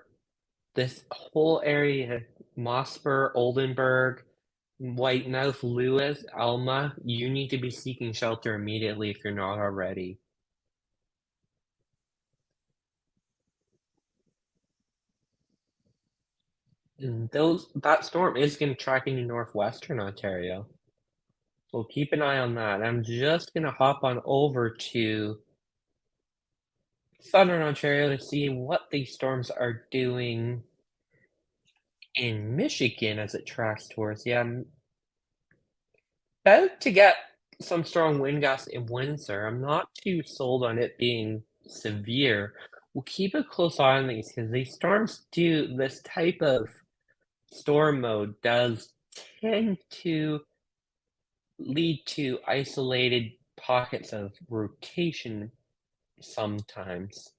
this whole area, Mossburg, Oldenburg, Whitemouth, Lewis, Alma, you need to be seeking shelter immediately if you're not already. And that storm is going to track into northwestern Ontario. So keep an eye on that. I'm just going to hop on over to southern Ontario to see what these storms are doing in Michigan as it tracks towards. Yeah, I'm about to get some strong wind gusts in Windsor. I'm not too sold on it being severe. We'll keep a close eye on these because these storms do, this type of storm mode does tend to lead to isolated pockets of rotation sometimes.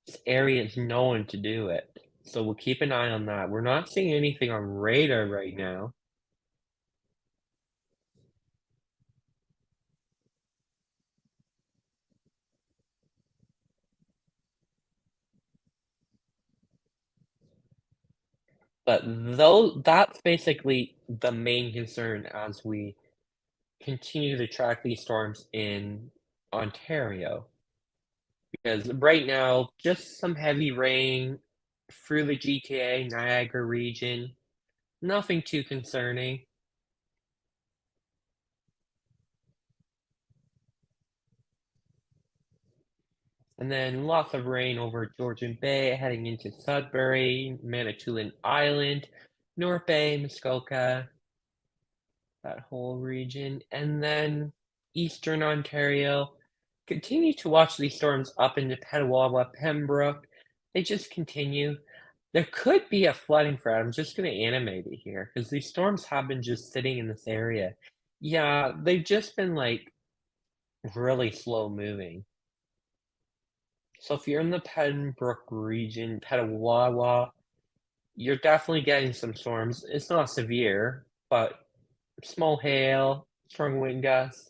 This area is known to do it. So we'll keep an eye on that. We're not seeing anything on radar right now. But though that's basically the main concern as we continue to track these storms in Ontario. Because right now, just some heavy rain through the GTA, Niagara region, nothing too concerning. And then lots of rain over Georgian Bay, heading into Sudbury, Manitoulin Island, North Bay, Muskoka, that whole region. And then eastern Ontario. Continue to watch these storms up into Petawawa, Pembroke. They just continue. There could be a flooding threat. I'm just going to animate it here because these storms have been just sitting in this area. Yeah, they've just been like really slow moving. So if you're in the Pembroke region, Petawawa, you're definitely getting some storms. It's not severe, but small hail, strong wind gusts.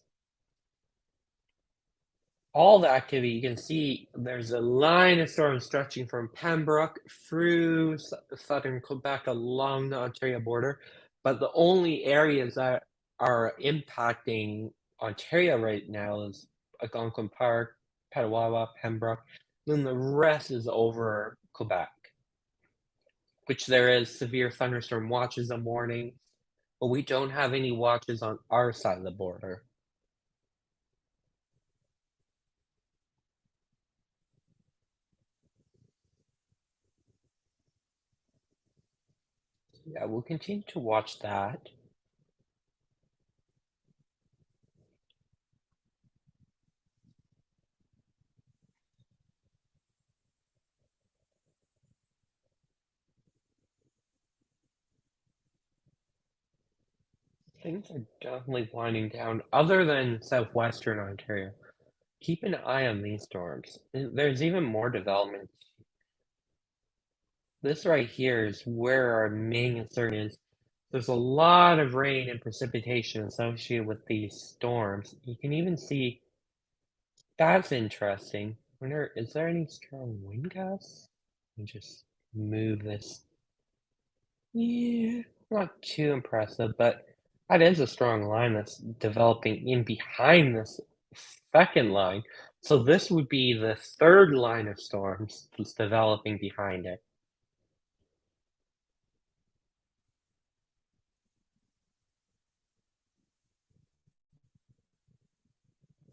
All the activity, you can see there's a line of storms stretching from Pembroke through southern Quebec along the Ontario border, but the only areas that are impacting Ontario right now is Algonquin Park, Petawawa, Pembroke, then the rest is over Quebec, which there is severe thunderstorm watches and warnings, but we don't have any watches on our side of the border. Yeah, we'll continue to watch that. Things are definitely winding down, other than southwestern Ontario. Keep an eye on these storms. There's even more development. This right here is where our main concern is. There's a lot of rain and precipitation associated with these storms. You can even see that's interesting. Wonder, is there any strong wind gusts? Let me just move this. Yeah, not too impressive, but that is a strong line that's developing in behind this second line. So this would be the third line of storms that's developing behind it.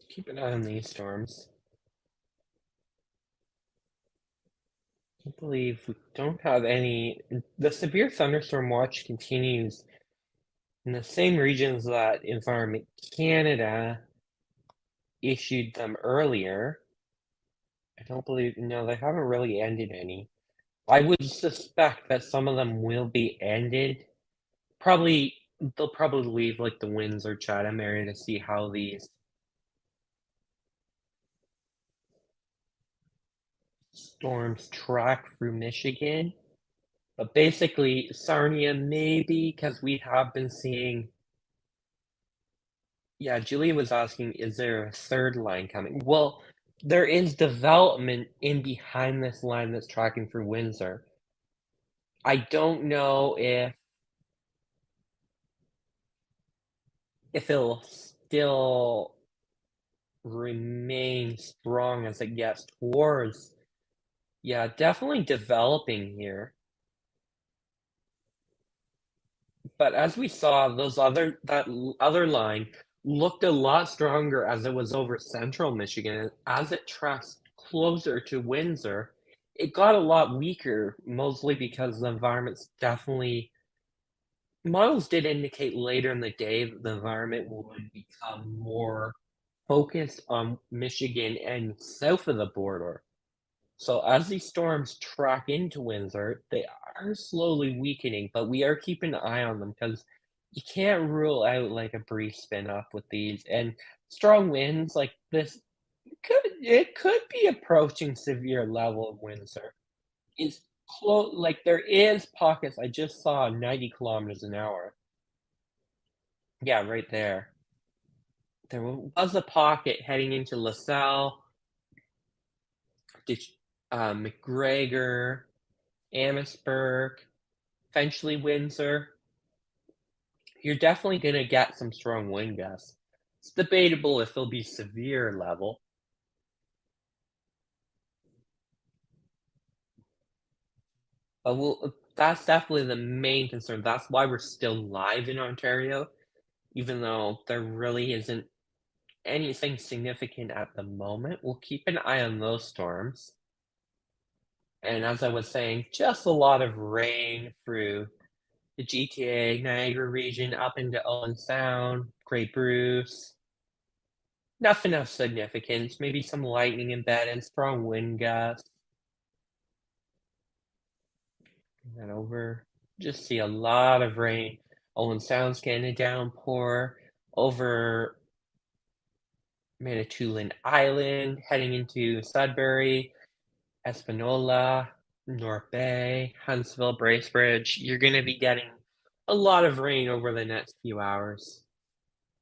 Keep an eye on these storms. I believe we don't have any. The severe thunderstorm watch continues in the same regions that Environment Canada issued them earlier. I don't believe, no, they haven't really ended any. I would suspect that some of them will be ended. Probably, they'll probably leave like the Windsor Chatham area to see how these storms track through Michigan. But basically, Sarnia maybe, because we have been seeing. Yeah, Julia was asking, is there a third line coming? Well, there is development in behind this line that's tracking through Windsor. I don't know if it'll still remain strong as it gets towards. Yeah, definitely developing here. But as we saw, other line looked a lot stronger as it was over central Michigan. As it tracks closer to Windsor, it got a lot weaker, mostly because the environment's definitely. Models did indicate later in the day that the environment would become more focused on Michigan and south of the border. So as these storms track into Windsor, they are slowly weakening, but we are keeping an eye on them because you can't rule out like a brief spin up with these. And strong winds like this could be approaching severe level of Windsor. It's close, like there is pockets. I just saw 90 kilometers an hour. Yeah, right there. There was a pocket heading into LaSalle, McGregor, Amherstburg, eventually Windsor. You're definitely gonna get some strong wind gusts. It's debatable if they'll be severe level, but that's definitely the main concern. That's why we're still live in Ontario, even though there really isn't anything significant at the moment. We'll keep an eye on those storms. And as I was saying, just a lot of rain through the GTA, Niagara region, up into Owen Sound, Great Bruce. Nothing of significance, maybe some lightning embedded, strong wind gusts. And over, just see a lot of rain. Owen Sound's getting a downpour over Manitoulin Island, heading into Sudbury, Espanola, North Bay, Huntsville, Bracebridge. You're going to be getting a lot of rain over the next few hours.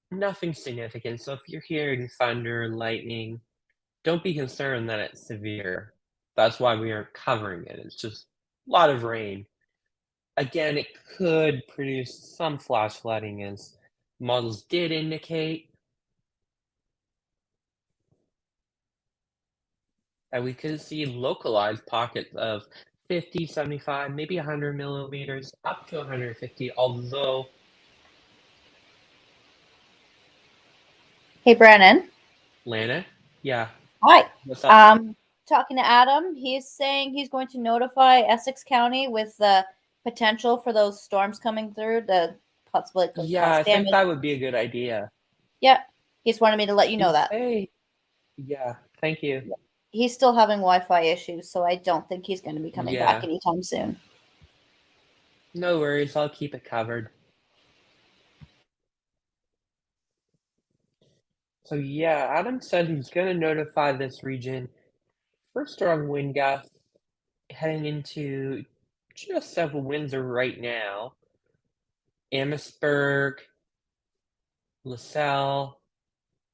Nothing significant. So if you're hearing thunder, lightning, don't be concerned that it's severe. That's why we aren't covering it. It's just a lot of rain. Again, it could produce some flash flooding as models did indicate. And we could see localized pockets of 50, 75, maybe 100 millimeters, up to 150, although. Hey, Brennan. Lana? Yeah, Hi. what's up? Talking to Adam. He's saying he's going to notify Essex County with the potential for those storms coming through to possibly could Yeah, cause I think damage. that would be a good idea. Yeah, he just wanted me to let you know You that. say, yeah, thank you. Yeah. He's still having Wi-Fi issues, so I don't think he's going to be coming back Yeah, anytime soon. no worries, I'll keep it covered. So yeah, Adam said he's gonna notify this region for strong wind gusts heading into just south of Windsor right now. Amherstburg, LaSalle,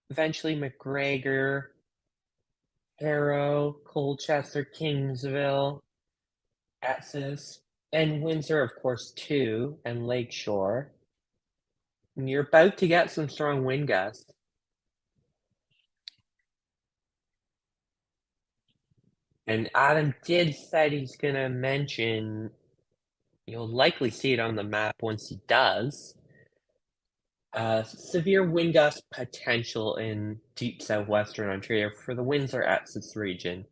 eventually McGregor, Harrow, Colchester, Kingsville, Essex, and Windsor, of course, too, and Lakeshore. And you're about to get some strong wind gusts. And Adam did said he's gonna mention, you'll likely see it on the map once he does, severe wind gust potential in deep southwestern Ontario for the Windsor-Essex region.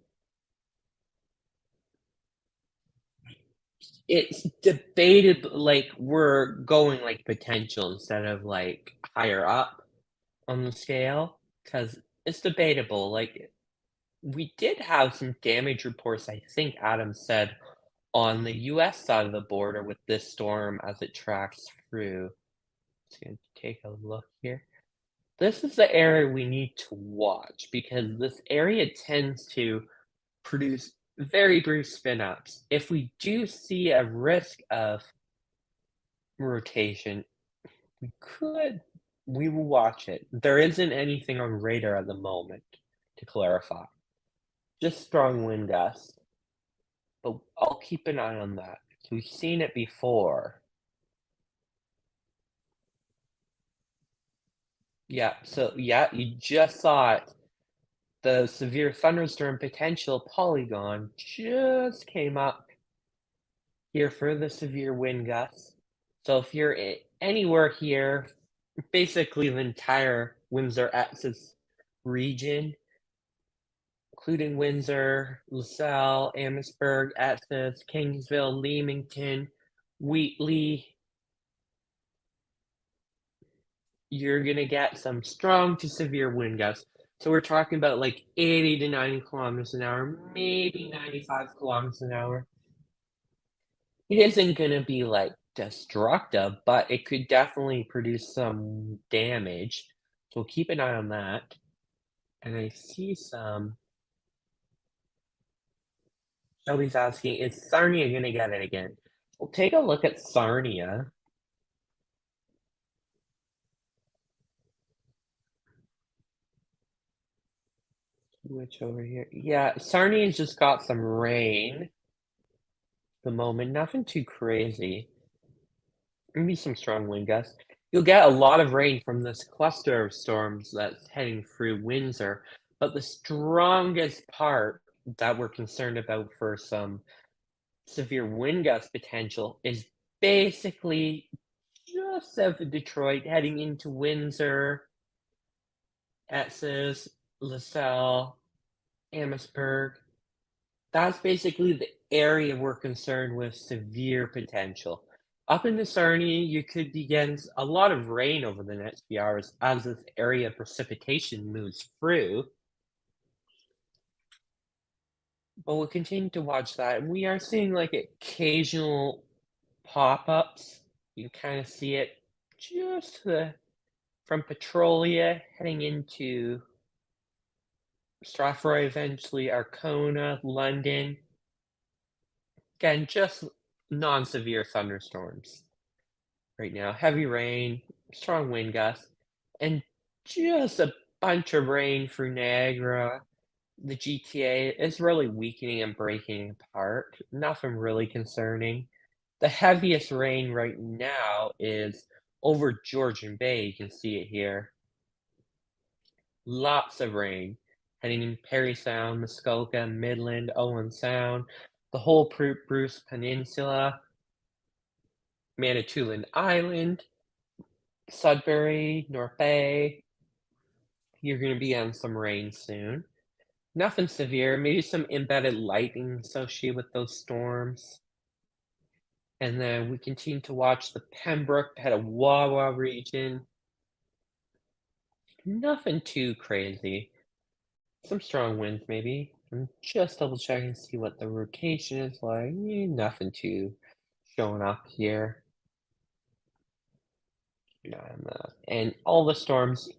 It's debated, like, we're going, like, potential instead of, like, higher up on the scale, because it's debatable, like, we did have some damage reports, I think Adam said, on the US side of the border with this storm as it tracks through. Just gonna take a look here. This is the area we need to watch because this area tends to produce very brief spin-ups. If we do see a risk of rotation, we will watch it. There isn't anything on radar at the moment, to clarify. Just strong wind gusts, but I'll keep an eye on that. We've seen it before. Yeah, so yeah, you just saw it. The severe thunderstorm potential polygon just came up here for the severe wind gusts. So if you're anywhere here, basically the entire Windsor-Essex region, including Windsor, LaSalle, Amherstburg, Essex, Kingsville, Leamington, Wheatley, you're gonna get some strong to severe wind gusts. So we're talking about like 80 to 90 kilometers an hour, maybe 95 kilometers an hour. It isn't gonna be like destructive, but it could definitely produce some damage. So keep an eye on that. And I see some. Shelby's asking, is Sarnia gonna get it again? We'll take a look at Sarnia. Switch over here. Yeah, Sarnia's just got some rain. At the moment, nothing too crazy. Maybe some strong wind gusts. You'll get a lot of rain from this cluster of storms that's heading through Windsor, but the strongest part that we're concerned about for some severe wind gust potential is basically just south of Detroit, heading into Windsor, Essex, LaSalle, Amherstburg. That's basically the area we're concerned with severe potential. Up in the Sarnia, you could begin a lot of rain over the next few hours as this area of precipitation moves through. But we'll continue to watch that. And we are seeing like occasional pop-ups. You kind of see it just from Petrolia heading into Strathroy, eventually Arcona, London. Again, just non-severe thunderstorms right now. Heavy rain, strong wind gusts, and just a bunch of rain through Niagara. The GTA is really weakening and breaking apart. Nothing really concerning. The heaviest rain right now is over Georgian Bay. You can see it here. Lots of rain heading in Parry Sound, Muskoka, Midland, Owen Sound, the whole Bruce Peninsula, Manitoulin Island, Sudbury, North Bay. You're going to be on some rain soon. Nothing severe, maybe some embedded lightning associated with those storms. And then we continue to watch the Pembroke, Petawawa region. Nothing too crazy. Some strong winds maybe. I'm just double checking to see what the rotation is like. Nothing too showing up here. And all the storms,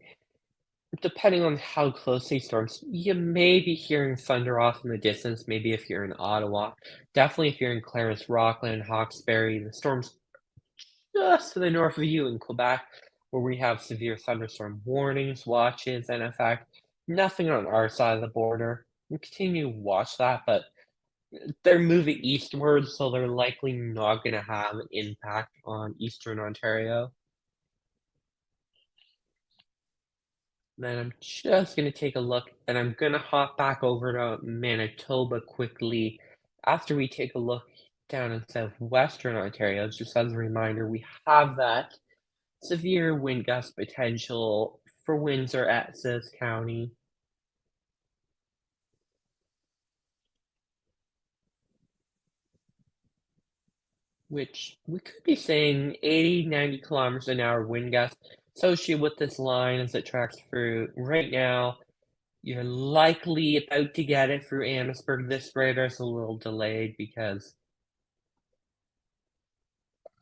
depending on how close these storms, you may be hearing thunder off in the distance, maybe if you're in Ottawa. Definitely if you're in Claris, Rockland, Hawkesbury, the storms just to the north of you in Quebec, where we have severe thunderstorm warnings, watches, and in fact, nothing on our side of the border. We continue to watch that, but they're moving eastward, so they're likely not gonna have an impact on Eastern Ontario. Then I'm just gonna take a look, and I'm gonna hop back over to Manitoba quickly after we take a look down in southwestern Ontario. Just as a reminder, we have that severe wind gust potential for Windsor, Essex County. Which we could be saying 80, 90 kilometers an hour wind gusts associated with this line as it tracks through. Right now, you're likely about to get it through Amherstburg. This radar's a little delayed because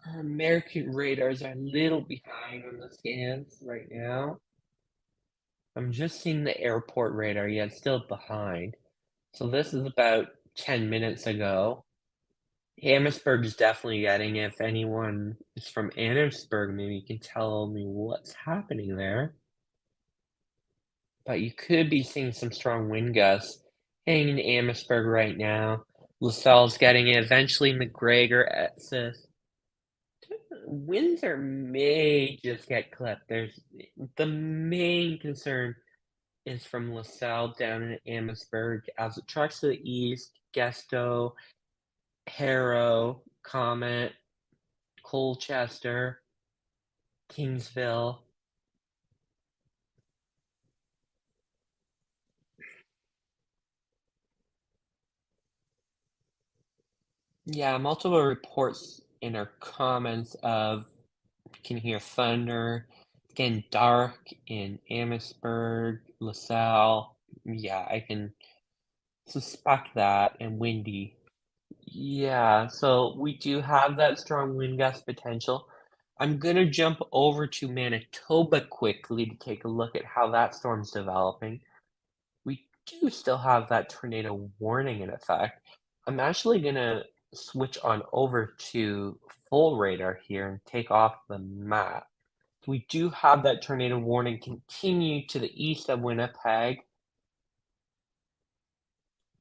our American radars are a little behind on the scans right now. I'm just seeing the airport radar. Yeah, it's still behind. So this is about 10 minutes ago. Amherstburg is definitely getting it. If anyone is from Amherstburg, maybe you can tell me what's happening there. But you could be seeing some strong wind gusts hanging in Amherstburg right now. LaSalle's getting it. Eventually, McGregor, Essex. Windsor may just get clipped. The main concern is from LaSalle down in Amherstburg as it tracks to the east. Gesto, Harrow, Comet, Colchester, Kingsville. Yeah, multiple reports in our comments of you can hear thunder. It's getting dark in Amherstburg, LaSalle. Yeah, I can suspect that, and windy. Yeah, so we do have that strong wind gust potential. I'm gonna jump over to Manitoba quickly to take a look at how that storm's developing. We do still have that tornado warning in effect. I'm actually gonna switch on over to full radar here and take off the map. We do have that tornado warning continue to the east of Winnipeg.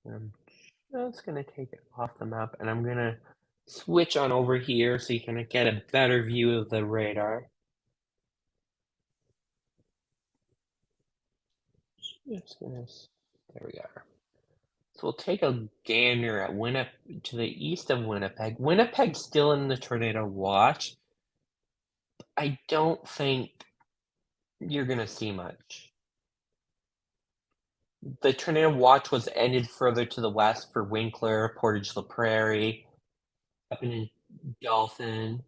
I'm just gonna take it off the map and I'm gonna switch on over here so you can get a better view of the radar. There we are. So we'll take a gander at to the east of Winnipeg. Winnipeg's still in the tornado watch. I don't think you're gonna see much. The tornado watch was ended further to the west for Winkler, Portage la Prairie, up in Dolphin.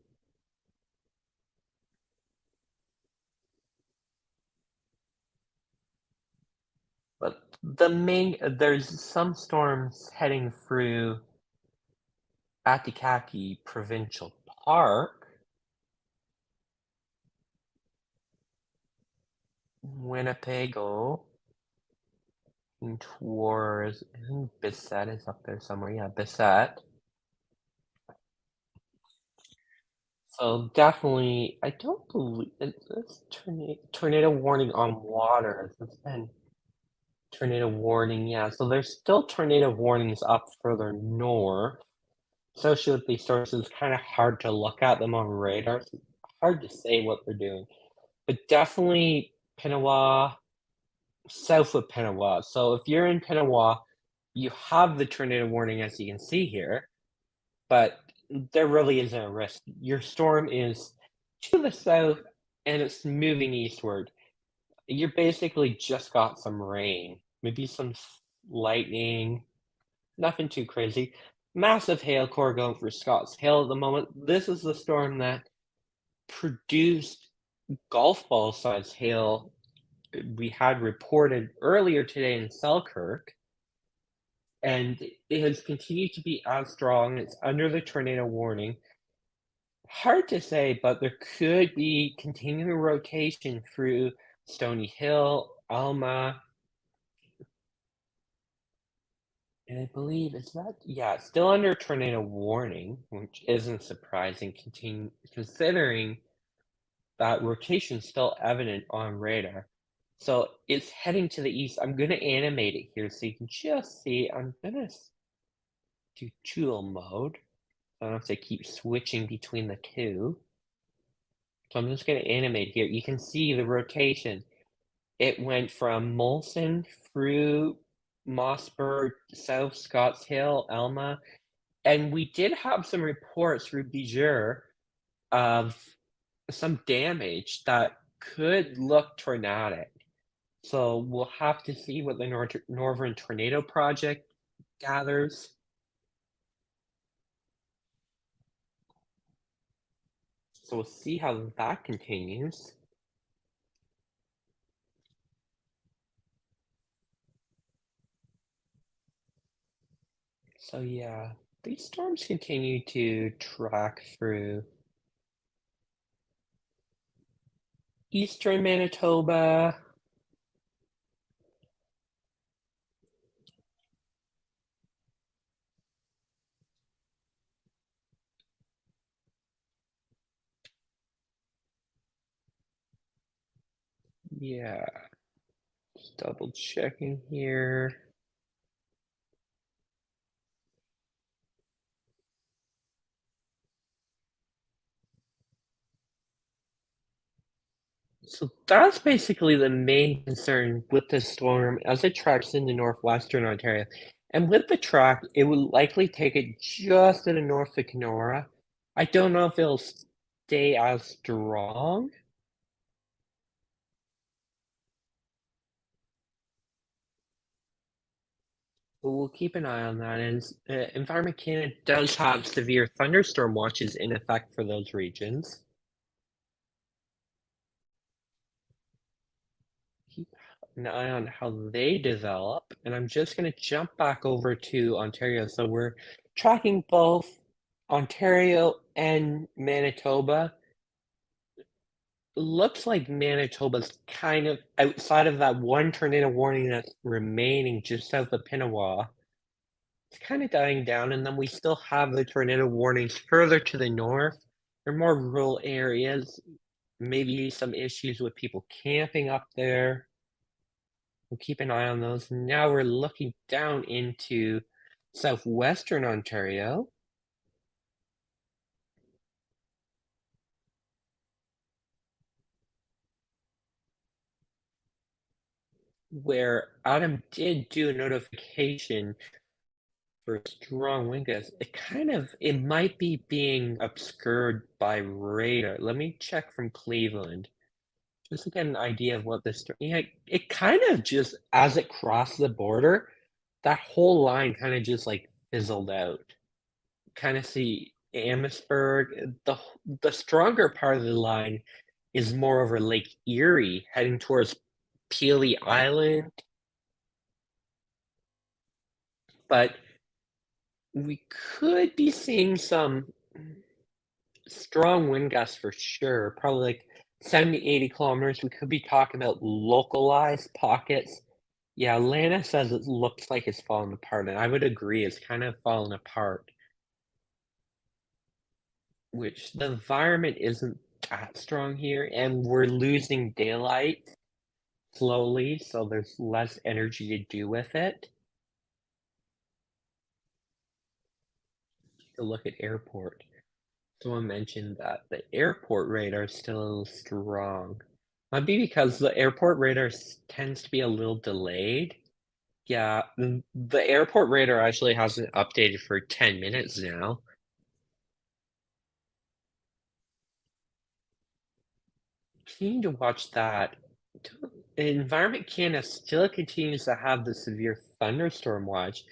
But there's some storms heading through Atikaki Provincial Park, Winnebago, and towards, I think Bissett is up there somewhere. Yeah, Bissett. So definitely, I don't believe it's tornado warning on water. It's been tornado warning, yeah. So there's still tornado warnings up further north. Associated with these sources, it's kind of hard to look at them on radar. It's hard to say what they're doing, but definitely Pinawa, south of Pinawa. So if you're in Pinawa, you have the tornado warning as you can see here, but there really isn't a risk. Your storm is to the south and it's moving eastward. You basically just got some rain, maybe some lightning, nothing too crazy. massive hail core going for Scott's Hill at the moment. This is the storm that produced golf ball size hail we had reported earlier today in Selkirk, and it has continued to be as strong. It's under the tornado warning. Hard to say, but there could be continuing rotation through Stony Hill, Alma, and I believe is that yeah, it's still under tornado warning, which isn't surprising considering that rotation's still evident on radar. So it's heading to the east. I'm gonna animate it here so you can just see. I'm gonna do tool mode. I don't have to keep switching between the two. So I'm just gonna animate here. You can see the rotation. It went from Molson through Mossburg, South Scotts Hill, Alma, and we did have some reports through Bijur of some damage that could look tornadic. So we'll have to see what the Northern Tornado Project gathers. So we'll see how that continues. So yeah, these storms continue to track through eastern Manitoba. Yeah, just double checking here. So that's basically the main concern with this storm as it tracks into northwestern Ontario. And with the track, it will likely take it just to the north of Kenora. I don't know if it'll stay as strong, but we'll keep an eye on that. And Environment Canada does have severe thunderstorm watches in effect for those regions. Keep an eye on how they develop. And I'm just going to jump back over to Ontario. So we're tracking both Ontario and Manitoba. Looks like Manitoba's kind of outside of that one tornado warning that's remaining just south of Pinawa. It's kind of dying down, and then we still have the tornado warnings further to the north. They're more rural areas, maybe some issues with people camping up there. We'll keep an eye on those. Now we're looking down into southwestern Ontario, where Adam did do a notification for strong wind gusts. It might be being obscured by radar. Let me check from Cleveland just to get an idea of what this. Yeah, it kind of just as it crossed the border, that whole line kind of just like fizzled out. Kind of see Amherstburg. The stronger part of the line is more over Lake Erie, heading towards Peely Island. But we could be seeing some strong wind gusts for sure, probably like 70, 80 kilometers. We could be talking about localized pockets. Yeah, Lana says it looks like it's falling apart, and I would agree, it's kind of falling apart. Which the environment isn't that strong here, and we're losing daylight slowly, so there's less energy to do with it. Take a look at airport. Someone mentioned that the airport radar is still a little strong. Might be because the airport radar tends to be a little delayed. Yeah, the airport radar actually hasn't updated for 10 minutes now. Continue to watch that. Environment Canada still continues to have the severe thunderstorm watch.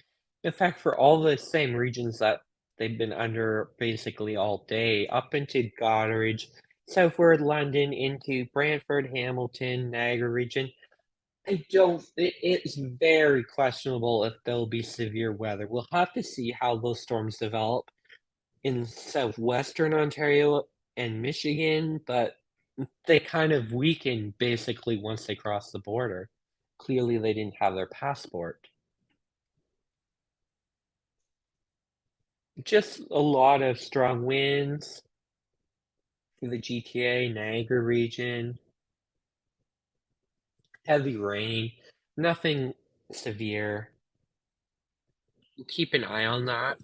In fact, for all the same regions that they've been under basically all day, up into Goderich, southward London, into Brantford, Hamilton, Niagara region, it's very questionable if there'll be severe weather. We'll have to see how those storms develop in southwestern Ontario and Michigan, but they kind of weaken basically once they cross the border. Clearly, they didn't have their passport. Just a lot of strong winds through the GTA, Niagara region, heavy rain, nothing severe. Keep an eye on that.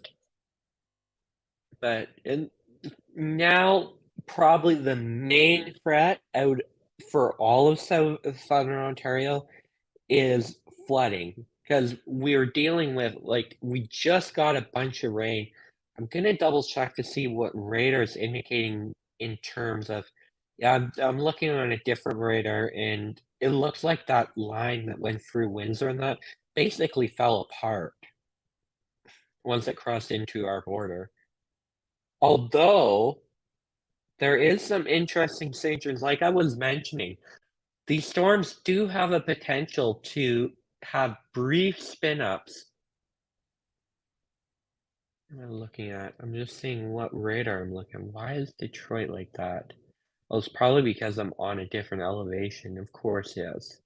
But now, probably the main threat out for all of Southern Ontario is flooding, because we're dealing with like, we just got a bunch of rain. I'm gonna double check to see what radar is indicating in terms of. Yeah, I'm looking on a different radar, and it looks like that line that went through Windsor and that basically fell apart once it crossed into our border. Although there is some interesting signatures, like I was mentioning, these storms do have a potential to have brief spin-ups. What am I looking at? I'm just seeing what radar I'm looking. Why is Detroit like that? Well, it's probably because I'm on a different elevation. Of course, yes.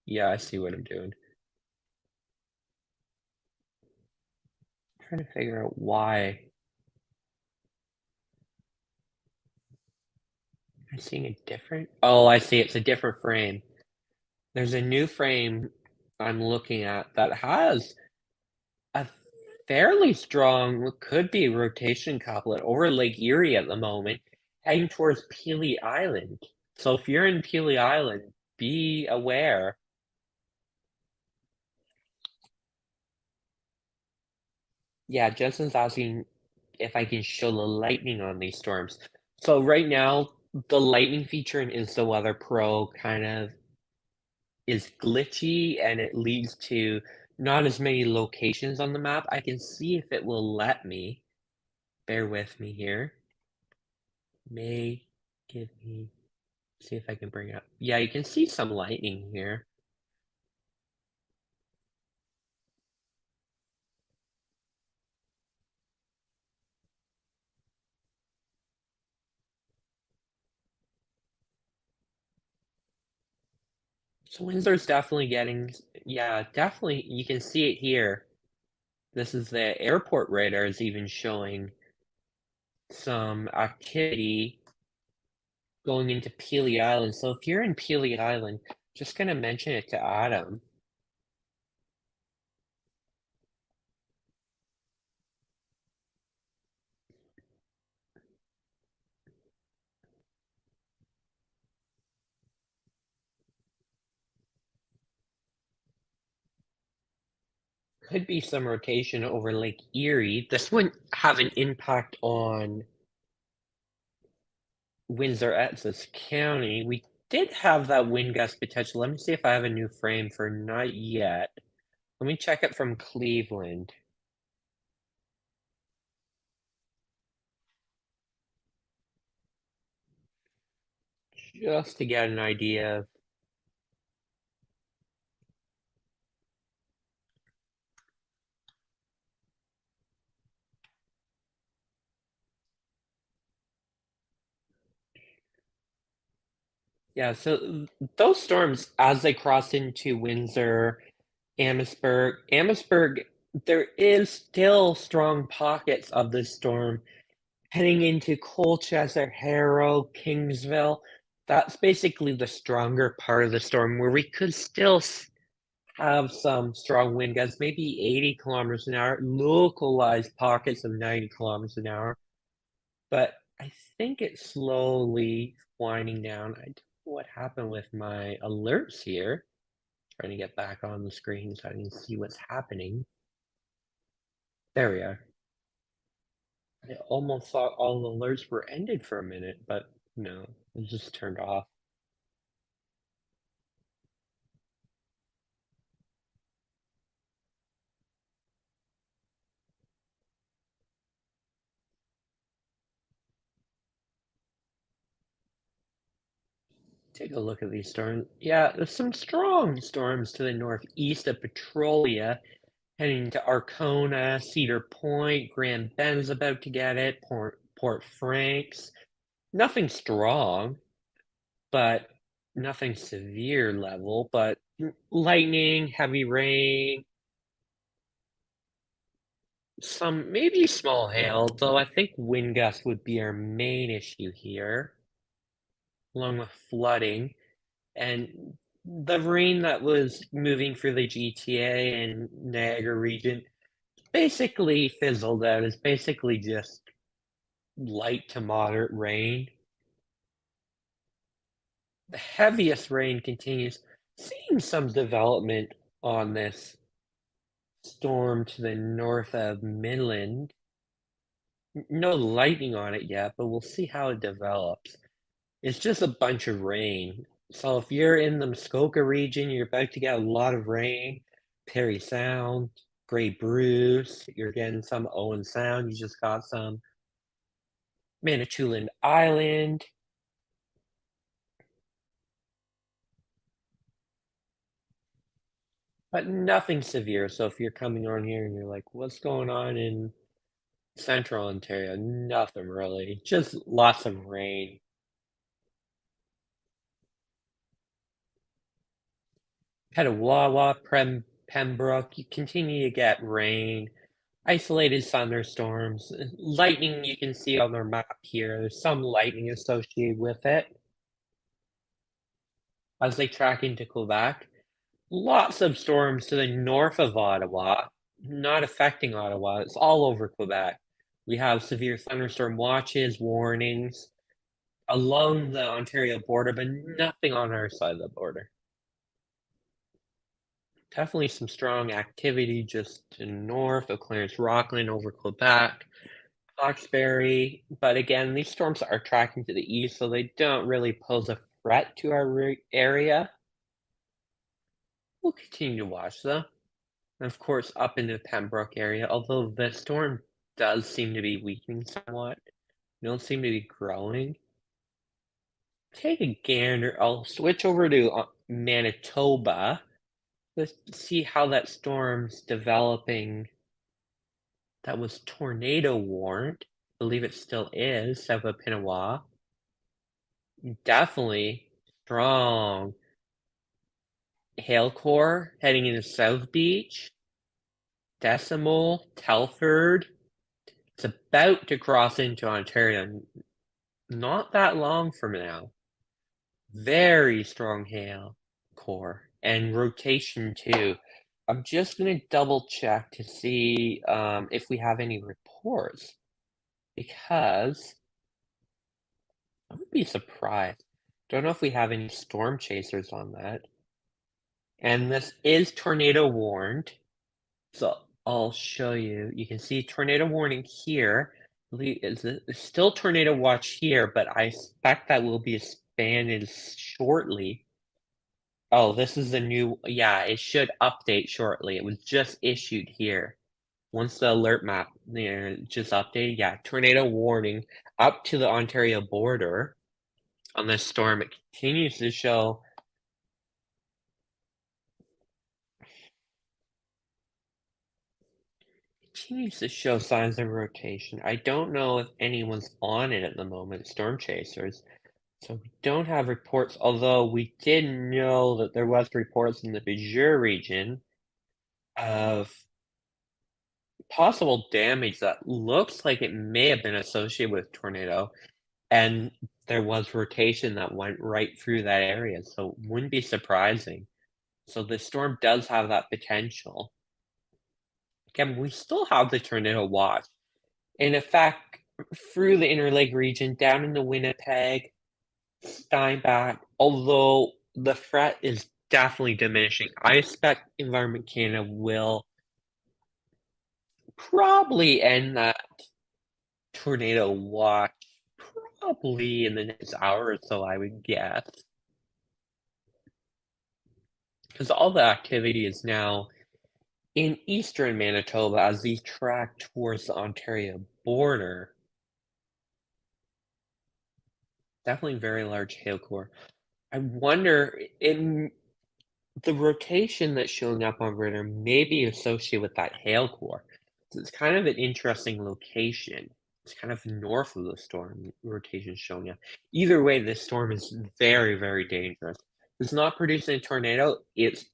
Yeah, I see what I'm doing. I'm trying to figure out why. Am I seeing a different? Oh, I see. It's a different frame. There's a new frame I'm looking at that has a fairly strong, what could be rotation couplet over Lake Erie at the moment, heading towards Pelee Island. So if you're in Pelee Island, be aware. Yeah, Justin's asking if I can show the lightning on these storms. So right now, the lightning feature in Insta Weather Pro kind of is glitchy, and it leads to not as many locations on the map. I can see if it will let me. Bear with me here. May give me, see if I can bring up. Yeah, you can see some lightning here. So Windsor's definitely getting, yeah, definitely, you can see it here. This is the airport radar is even showing some activity going into Pelee Island. So if you're in Pelee Island, just gonna mention it to Adam. Could be some rotation over Lake Erie. This wouldn't have an impact on Windsor Essex County. We did have that wind gust potential. Let me see if I have a new frame for not yet. Let me check it from Cleveland. Just to get an idea of. Yeah, so those storms, as they cross into Windsor, Amherstburg, there is still strong pockets of this storm heading into Colchester, Harrow, Kingsville. That's basically the stronger part of the storm where we could still have some strong wind gusts, maybe 80 kilometers an hour, localized pockets of 90 kilometers an hour. But I think it's slowly winding down. I don't know what happened with my alerts here. Trying to get back on the screen so I can see what's happening. There we are. I almost thought all the alerts were ended for a minute, but no, it just turned off. Take a look at these storms. Yeah, there's some strong storms to the northeast of Petrolia, heading to Arcona, Cedar Point, Grand Bend's about to get it, Port Franks. Nothing strong, but nothing severe level, but lightning, heavy rain, some maybe small hail, though I think wind gusts would be our main issue here, along with flooding. And the rain that was moving through the GTA and Niagara region basically fizzled out. It's basically just light to moderate rain. The heaviest rain continues. Seeing some development on this storm to the north of Midland. No lightning on it yet, but we'll see how it develops. It's just a bunch of rain. So if you're in the Muskoka region, you're about to get a lot of rain. Perry Sound, Grey Bruce, you're getting some Owen Sound, you just got some. Manitoulin Island. But nothing severe. So if you're coming on here and you're like, what's going on in Central Ontario? Nothing really. Just lots of rain. Petawawa, Pembroke, you continue to get rain. Isolated thunderstorms. Lightning you can see on their map here. There's some lightning associated with it. As they track into Quebec. Lots of storms to the north of Ottawa, not affecting Ottawa. It's all over Quebec. We have severe thunderstorm watches, warnings along the Ontario border, but nothing on our side of the border. Definitely some strong activity just to north of Clarence Rockland over Quebec, Hawkesbury. But again, these storms are tracking to the east, so they don't really pose a threat to our area. We'll continue to watch them. And of course, up into the Pembroke area, although the storm does seem to be weakening somewhat. They don't seem to be growing. Take a gander. I'll switch over to Manitoba. Let's see how that storm's developing. That was tornado warned. I believe it still is, south of Pinawa. Definitely strong hail core heading into South Beach. Decimal, Telford. It's about to cross into Ontario. Not that long from now. Very strong hail core and rotation too. I'm just gonna double check to see if we have any reports because I would be surprised. Don't know if we have any storm chasers on that. And this is tornado warned. So I'll show you. You can see tornado warning here. It's still tornado watch here, but I expect that will be expanded shortly. Oh, this is the new, yeah, it should update shortly. It was just issued here. Once the alert map there just updated, yeah, tornado warning up to the Ontario border on this storm. It continues to show signs of rotation. I don't know if anyone's on it at the moment, storm chasers. So we don't have reports, although we did know that there was reports in the Bijou region of possible damage that looks like it may have been associated with tornado, and there was rotation that went right through that area, so it wouldn't be surprising. So the storm does have that potential. Again, we still have the tornado watch. In effect, through the Interlake region, down into Winnipeg, Steinbach, although the threat is definitely diminishing. I expect Environment Canada will probably end that tornado watch probably in the next hour or so, I would guess. Because all the activity is now in eastern Manitoba as they track towards the Ontario border. Definitely very large hail core. I wonder in the rotation that's showing up on radar may be associated with that hail core. So it's kind of an interesting location. It's kind of north of the storm rotation showing up. Either way, this storm is very, very dangerous. It's not producing a tornado, it's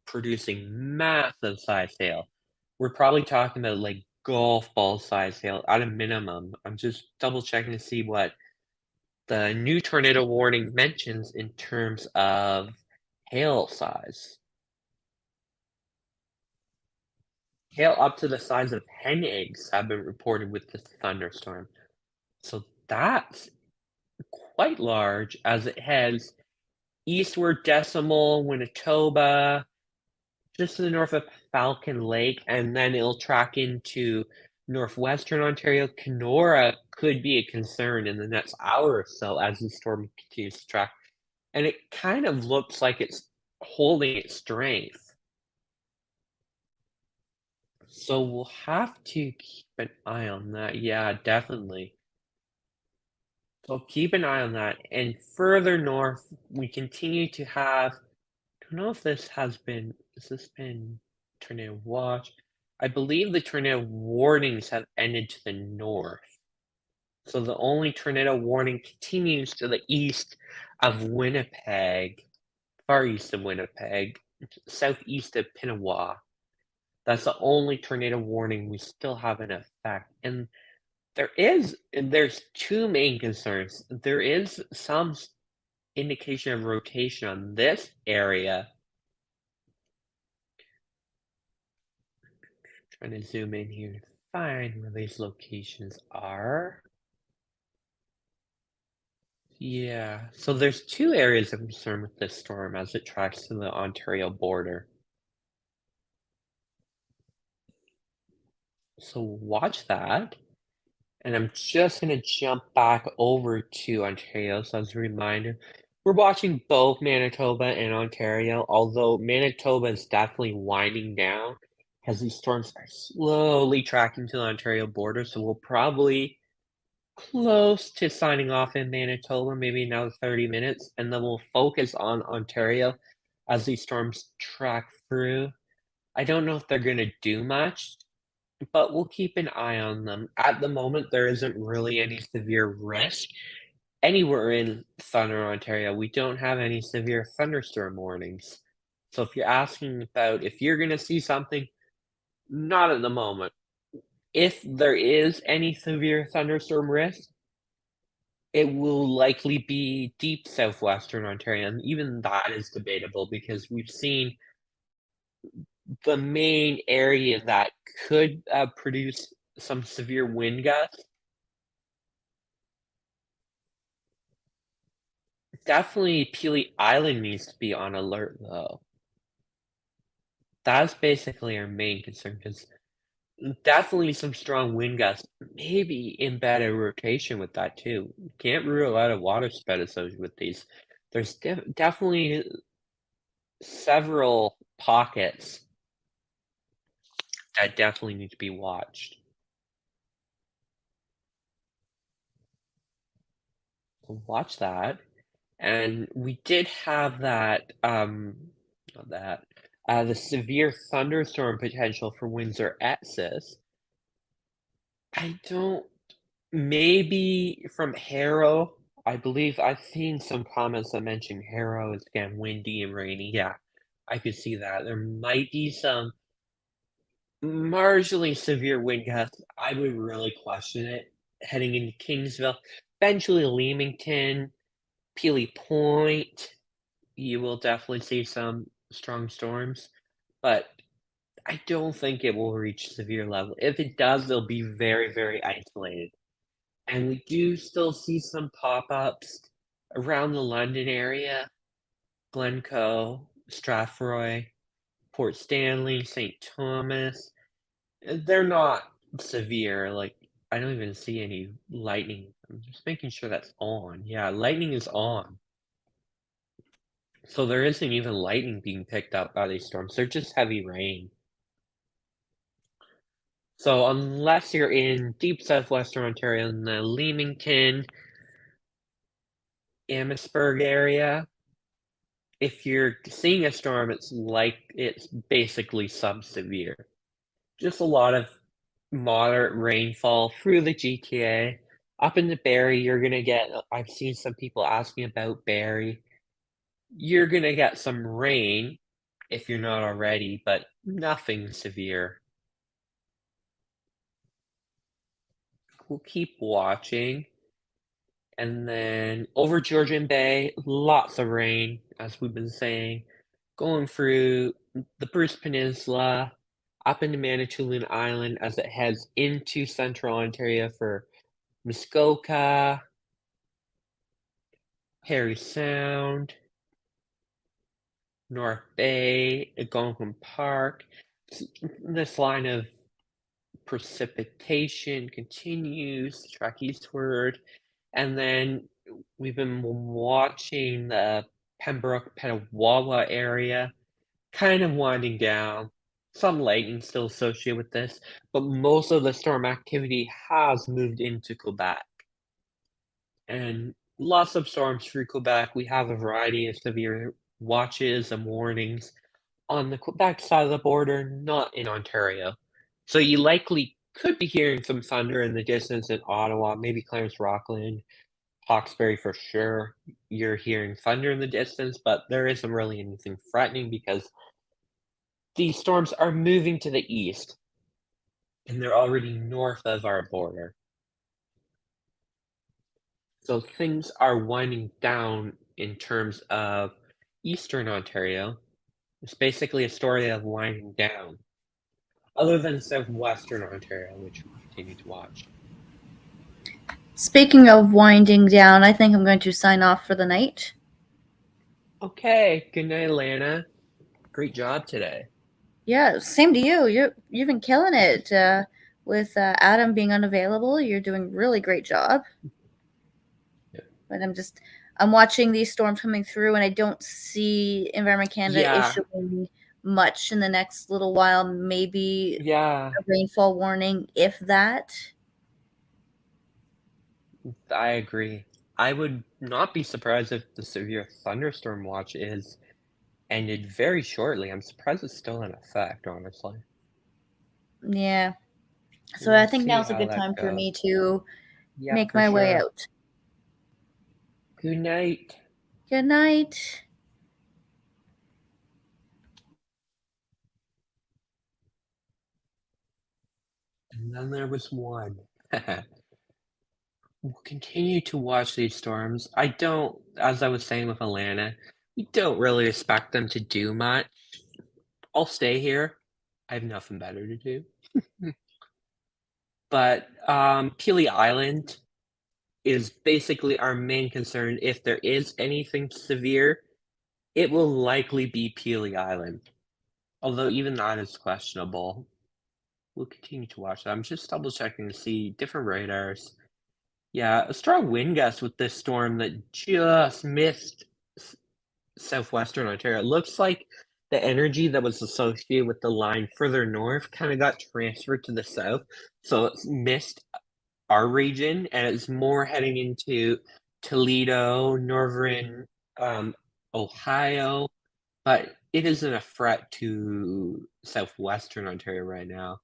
producing massive size hail. We're probably talking about like golf ball size hail at a minimum. I'm just double checking to see what the new tornado warning mentions in terms of hail size. Hail up to the size of hen eggs have been reported with this thunderstorm. So that's quite large as it heads eastward Decimal, Winnetoba, just to the north of Falcon Lake, and then it'll track into northwestern Ontario. Kenora could be a concern in the next hour or so as the storm continues to track. And it kind of looks like it's holding its strength. So we'll have to keep an eye on that. Yeah, definitely. So keep an eye on that. And further north, we continue to have, I don't know if has this been tornado watch? I believe the tornado warnings have ended to the north. So the only tornado warning continues to the east of Winnipeg, far east of Winnipeg, southeast of Pinawa. That's the only tornado warning we still have in effect. And there's two main concerns. There is some indication of rotation on this area. Trying to zoom in here to find where these locations are. Yeah, so there's two areas of concern with this storm as it tracks to the Ontario border. So watch that. And I'm just gonna jump back over to Ontario, so as a reminder, we're watching both Manitoba and Ontario, although Manitoba is definitely winding down as these storms are slowly tracking to the Ontario border, so we'll probably close to signing off in Manitoba, maybe another 30 minutes, and then we'll focus on Ontario as these storms track through. I don't know if they're gonna do much, but we'll keep an eye on them. At the moment, there isn't really any severe risk anywhere in Thunder, Ontario. We don't have any severe thunderstorm warnings. So if you're asking about if you're gonna see something, not at the moment. If there is any severe thunderstorm risk, it will likely be deep southwestern Ontario, and even that is debatable because we've seen the main area that could, produce some severe wind gusts. Definitely Pelee Island needs to be on alert, though. That's basically our main concern, because definitely some strong wind gusts, maybe embedded rotation with that too. Can't rule out a water spread associated with these. There's definitely several pockets that definitely need to be watched. So watch that. And we did have that, not that, the severe thunderstorm potential for Windsor Essex. I don't maybe from Harrow. I believe I've seen some comments that mention Harrow is again windy and rainy. Yeah, I could see that. There might be some marginally severe wind gusts. I would really question it heading into Kingsville. Eventually Leamington, Peely Point, you will definitely see some strong storms, but I don't think it will reach severe level. If it does, they'll be very, very isolated. And we do still see some pop-ups around the London area, Glencoe, Strathroy, Port Stanley, St. Thomas. They're not severe, like, I don't even see any lightning. I'm just making sure that's on. Yeah, lightning is on. So there isn't even lightning being picked up by these storms, they're just heavy rain. So unless you're in deep southwestern Ontario in the Leamington, Amherstburg area, if you're seeing a storm, it's basically sub-severe. Just a lot of moderate rainfall through the GTA. Up in the Barrie, you're gonna get I've seen some people asking about Barrie. You're gonna get some rain if you're not already, but nothing severe. We'll keep watching. And then over Georgian Bay, lots of rain, as we've been saying, going through the Bruce Peninsula, up into Manitoulin Island as it heads into central Ontario for Muskoka, Parry Sound, North Bay, Algonquin Park. This line of precipitation continues to track eastward, and then we've been watching the Pembroke Petawawa area kind of winding down. Some lightning still associated with this, but most of the storm activity has moved into Quebec. And lots of storms through Quebec. We have a variety of severe watches and warnings on the Quebec side of the border, not in Ontario. So you likely could be hearing some thunder in the distance in Ottawa, maybe Clarence Rockland, Hawkesbury for sure. You're hearing thunder in the distance, but there isn't really anything threatening because these storms are moving to the east and they're already north of our border. So things are winding down in terms of eastern Ontario. It's basically a story of winding down, other than southwestern Ontario, which we'll continue to watch. Speaking of winding down, I think I'm going to sign off for the night. Okay, good night, Alana. Great job today. Yeah, same to you. You've been killing it with Adam being unavailable. You're doing really great job. Yeah. But I'm watching these storms coming through, and I don't see Environment Canada Yeah, issuing much in the next little while. Maybe yeah, a rainfall warning, if that. I agree. I would not be surprised if the severe thunderstorm watch is ended very shortly. I'm surprised it's still in effect, honestly. Yeah. So We'll I think see now's a how good that time for goes. me to Yeah, make for my way sure. out. Good night. Good night. And then there was one. We'll continue to watch these storms. I don't, as I was saying with Alana, we don't really expect them to do much. I'll stay here. I have nothing better to do. But Peely Island is basically our main concern. If there is anything severe, it will likely be Peely Island. Although even that is questionable. We'll continue to watch that. I'm just double checking to see different radars. Yeah, a strong wind gust with this storm that just missed southwestern Ontario. It looks like the energy that was associated with the line further north kind of got transferred to the south. So it's missed our region and it's more heading into Toledo, northern Ohio, but it isn't a threat to southwestern Ontario right now.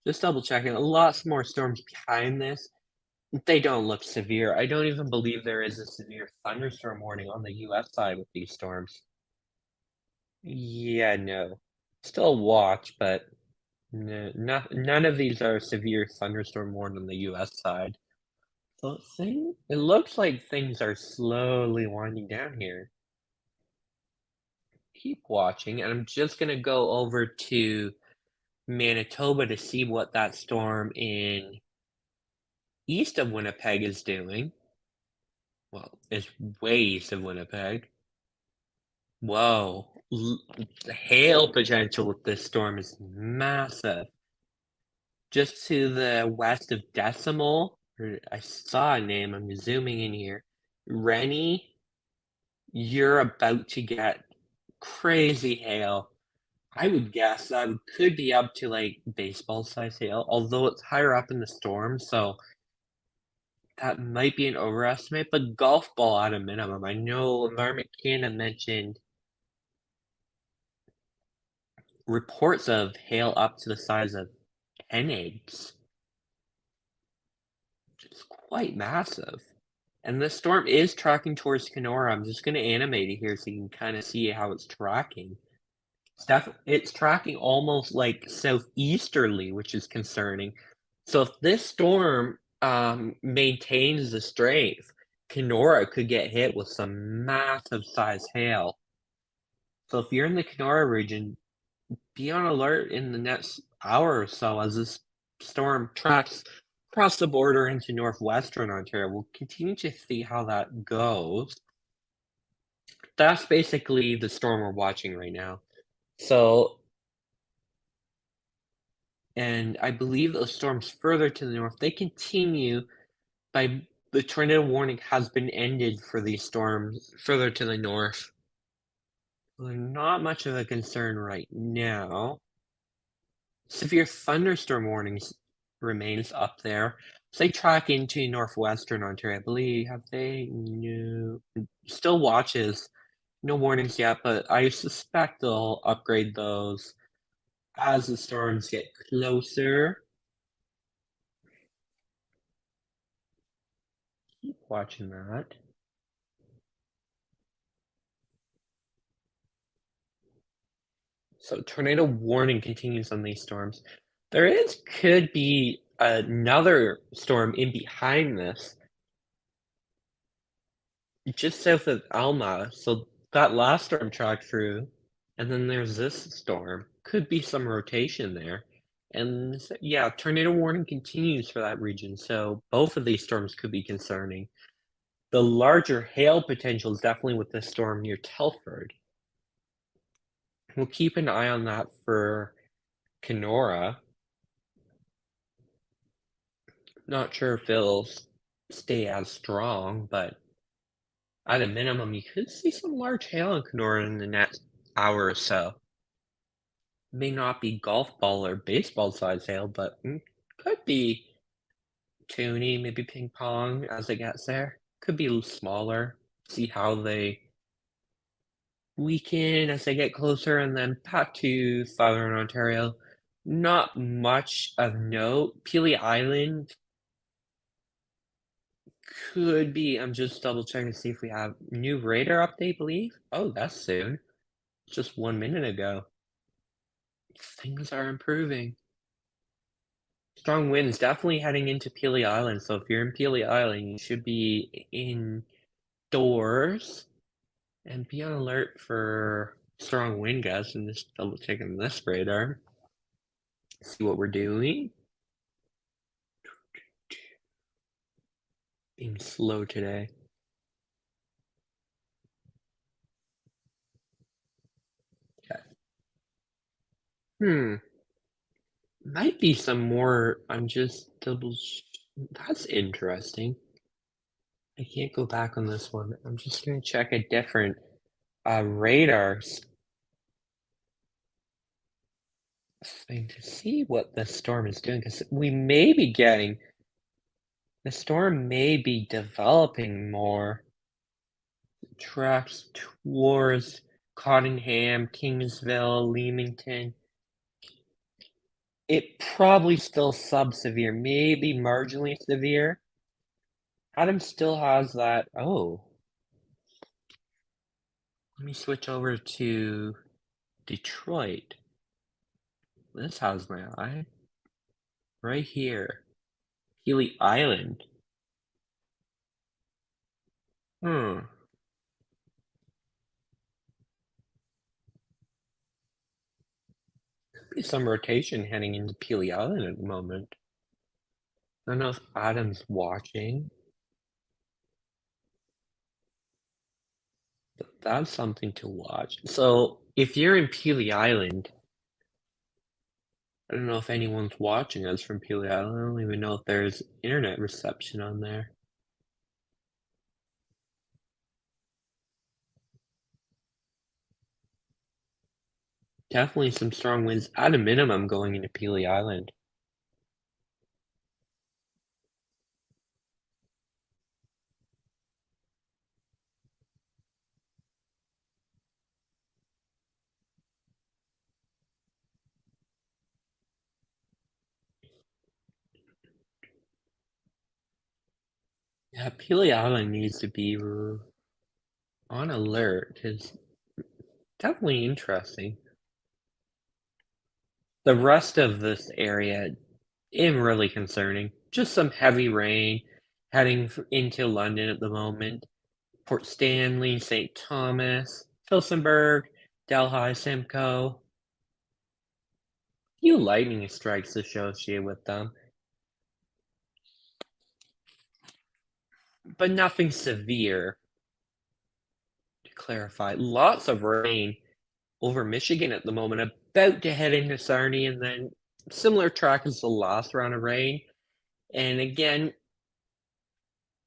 Just double checking. Lots more storms behind this. They don't look severe. I don't even believe there is a severe thunderstorm warning on the US side with these storms. Yeah, no. Still watch, but none of these are severe thunderstorm warned on the US side. So it looks like things are slowly winding down here. Keep watching, and I'm just gonna go over to Manitoba to see what that storm in east of Winnipeg is doing. Well, it's way east of Winnipeg. Whoa. The hail potential with this storm is massive. Just to the west of Decimal, or I saw a name, I'm zooming in here. Rennie, you're about to get crazy hail. I would guess that could be up to like baseball size hail, although it's higher up in the storm, so that might be an overestimate, but golf ball at a minimum. I know Environment Canada mentioned reports of hail up to the size of hen eggs, which is quite massive. And this storm is tracking towards Kenora. I'm just gonna animate it here so you can kinda see how it's tracking. It's tracking almost, like, southeasterly, which is concerning. So if this storm, maintains the strength, Kenora could get hit with some massive size hail. So if you're in the Kenora region, be on alert in the next hour or so as this storm tracks across the border into northwestern Ontario. We'll continue to see how that goes. That's basically the storm we're watching right now. So, and I believe those storms further to the north, they continue by the tornado warning has been ended for these storms further to the north. They're not much of a concern right now. Severe thunderstorm warnings remains up there. So they track into northwestern Ontario, I believe. Have they? No. Still watches. No warnings yet, but I suspect they'll upgrade those as the storms get closer. Keep watching that. So tornado warning continues on these storms. Could be another storm in behind this, just south of Alma. So that last storm tracked through, and then there's this storm. Could be some rotation there. And yeah, tornado warning continues for that region. So both of these storms could be concerning. The larger hail potential is definitely with this storm near Telford. We'll keep an eye on that for Kenora. Not sure if it'll stay as strong, but at a minimum, you could see some large hail in Kenora in the next hour or so. May not be golf ball or baseball size hail, but could be toonie, maybe ping pong as it gets there. Could be a little smaller. See how they weaken as they get closer, and then back to Southern Ontario. Not much of note. Peely Island could be. I'm just double checking to see if we have new radar update, believe. Oh, that's soon. Just 1 minute ago. Things are improving. Strong winds definitely heading into Peely Island. So if you're in Peely Island, you should be indoors and be on alert for strong wind gusts. And just double checking this radar. See what we're doing. Being slow today. Okay. Might be some more. I'm just that's interesting. I can't go back on this one. I'm just gonna check a different radars thing to see what the storm is doing because we may be getting the storm may be developing more tracks towards Cottingham, Kingsville, Leamington. It probably still sub-severe, maybe marginally severe. Adam still has that. Oh, let me switch over to Detroit. This has my eye. Right here. Healy Island. Hmm. Could be some rotation heading into Peely Island at the moment. I don't know if Adam's watching, but that's something to watch. So if you're in Peely Island, I don't know if anyone's watching us from Peely Island. I don't even know if there's internet reception on there. Definitely some strong winds at a minimum going into Peely Island. Yeah, Peely Island needs to be on alert because definitely interesting. The rest of this area isn't really concerning. Just some heavy rain heading into London at the moment. Port Stanley, St. Thomas, Tilsonburg, Delhi, Simcoe. Few lightning strikes associated with them, but nothing severe. To clarify, lots of rain over Michigan at the moment, about to head into Sarnia, and then similar track as the last round of rain. And again,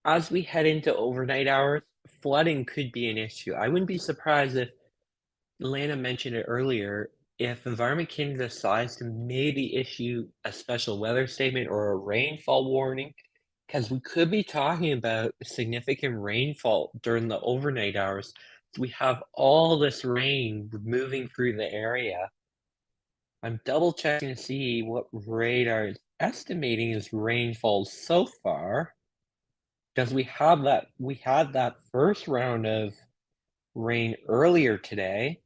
as we head into overnight hours, flooding could be an issue. I wouldn't be surprised if Lana mentioned it earlier, if Environment Canada decides to maybe issue a special weather statement or a rainfall warning, because we could be talking about significant rainfall during the overnight hours. We have all this rain moving through the area. I'm double checking to see what radar is estimating as rainfall so far. Because we had that first round of rain earlier today,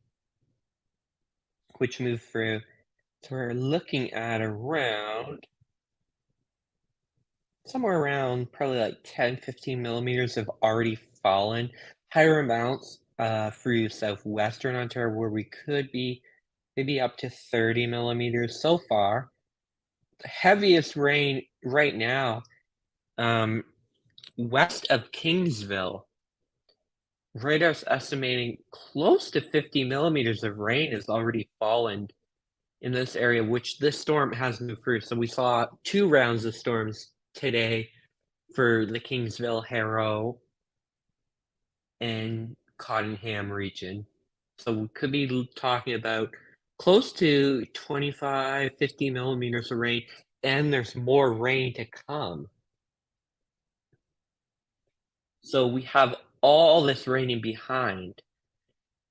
which moved through. So we're looking at around somewhere around probably like 10, 15 millimeters have already fallen. Higher amounts through southwestern Ontario where we could be maybe up to 30 millimeters so far. The heaviest rain right now, um, west of Kingsville. Radar's estimating close to 50 millimeters of rain has already fallen in this area, which this storm has moved through. So we saw 2 rounds of storms today for the Kingsville, Harrow, and Cottenham region. So we could be talking about close to 25, 50 millimeters of rain, and there's more rain to come. So we have all this raining behind.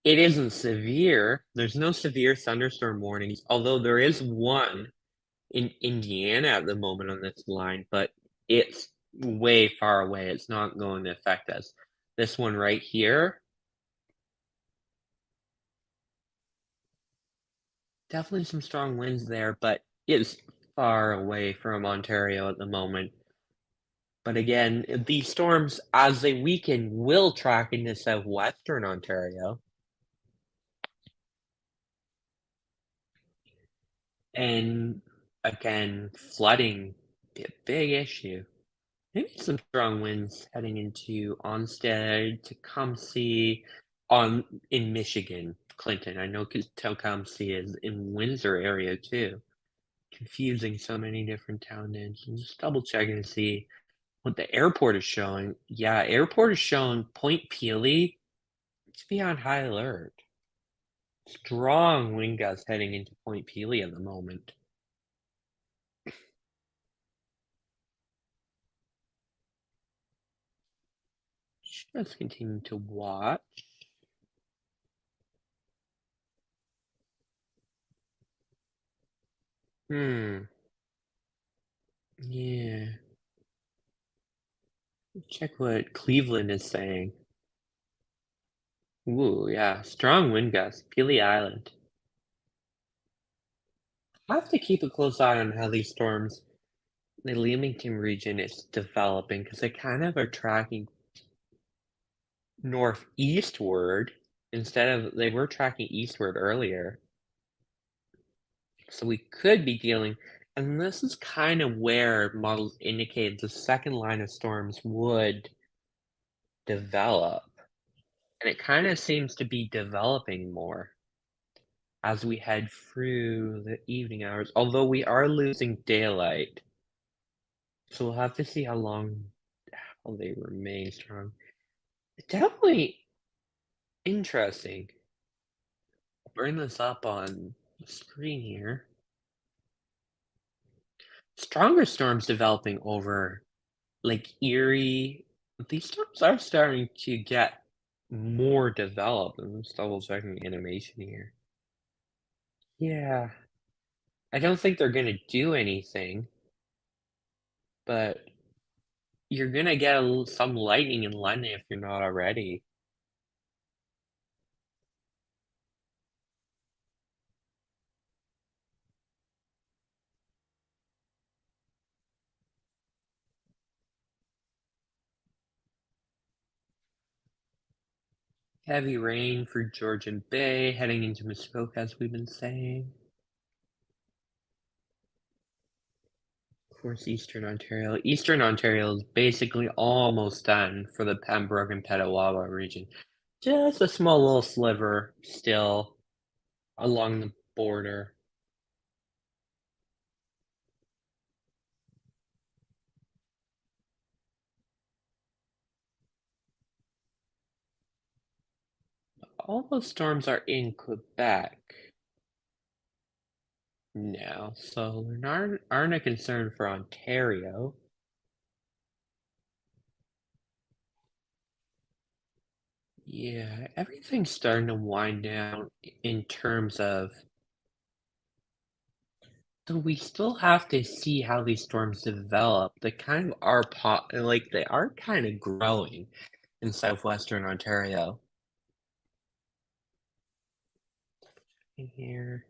It isn't severe. There's no severe thunderstorm warnings, although there is one in Indiana at the moment on this line, but it's way far away. It's not going to affect us. This one right here, definitely some strong winds there, but it's far away from Ontario at the moment. But again, these storms, as they weaken, will track into southwestern Ontario. And again, flooding, be a big issue. Maybe some strong winds heading into Onstead, Tecumseh, on in Michigan, Clinton. I know Tecumseh is in Windsor area too. Confusing so many different town names. I'm just double checking to see what the airport is showing. Yeah, airport is showing Point Peely to be on high alert. Strong wind gusts heading into Point Peely at the moment. Just continue to watch. Hmm. Yeah. Check what Cleveland is saying. Ooh, yeah. Strong wind gusts. Peely Island. I have to keep a close eye on how these storms in the Leamington region is developing because they kind of are tracking northeastward instead of they were tracking eastward earlier. So we could be dealing, and this is kind of where models indicate the second line of storms would develop. And it kind of seems to be developing more as we head through the evening hours, although we are losing daylight. So we'll have to see how they remain strong. Definitely interesting. I'll bring this up on the screen here. Stronger storms developing over Lake Erie. These storms are starting to get more developed. I'm just double checking animation here. Yeah, I don't think they're gonna do anything, but you're gonna get some lightning in London if you're not already. Heavy rain for Georgian Bay, heading into Muskoka, as we've been saying. Of course, Eastern Ontario. Eastern Ontario is basically almost done for the Pembroke and Petawawa region. Just a small little sliver still along the border. All those storms are in Quebec now, so they're aren't a concern for Ontario. Yeah, everything's starting to wind down in terms of, so we still have to see how these storms develop. They kind of are like they are kind of growing in southwestern Ontario. In here,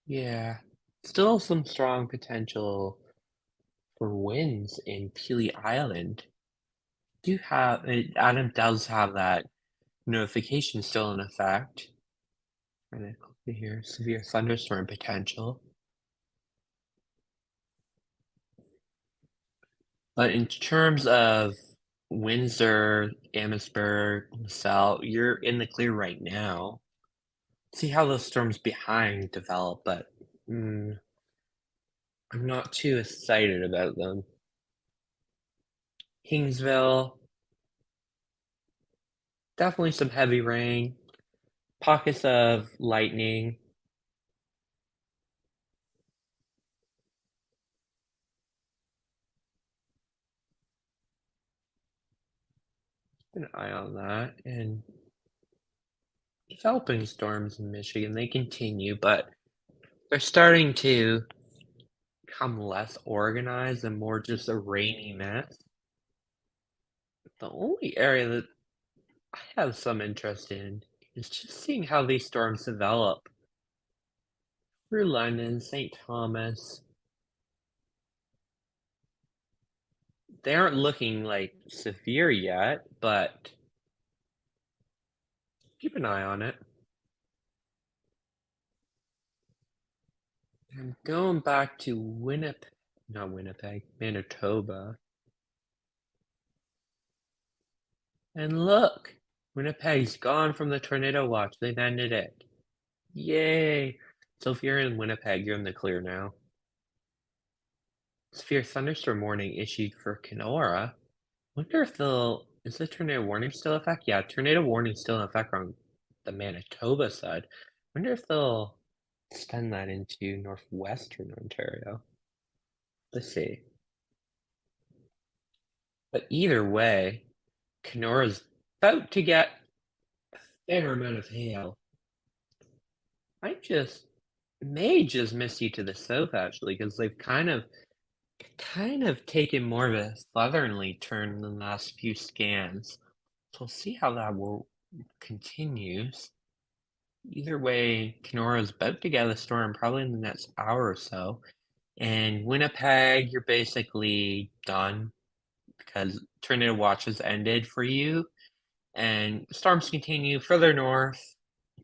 yeah, still some strong potential for winds in Pelee Island. Do have Adam does have that notification still in effect. Trying to quickly here, severe thunderstorm potential. But in terms of Windsor, Amherstburg, LaSalle, you're in the clear right now. See how those storms behind develop, but I'm not too excited about them. Kingsville, definitely some heavy rain, pockets of lightning. Keep an eye on that. And developing storms in Michigan, they continue, but they're starting to become less organized and more just a rainy mess. The only area that I have some interest in is just seeing how these storms develop through London, St. Thomas. They aren't looking like severe yet, but keep an eye on it. I'm going back to not Winnipeg, Manitoba. And look, Winnipeg's gone from the tornado watch. They've ended it. Yay! So if you're in Winnipeg, you're in the clear now. Severe thunderstorm warning issued for Kenora. Wonder if is the tornado warning still in effect? Yeah, tornado warning still in effect on the Manitoba side. Wonder if they'll extend that into northwestern Ontario. Let's see. But either way, Kenora's about to get a fair amount of hail. I just may just miss you to the south actually, because they've kind of taken more of a southerly turn in the last few scans. So we'll see how that will continues. Either way, Kenora is about to get a storm probably in the next hour or so. And Winnipeg, you're basically done because tornado watch has ended for you. And storms continue further north,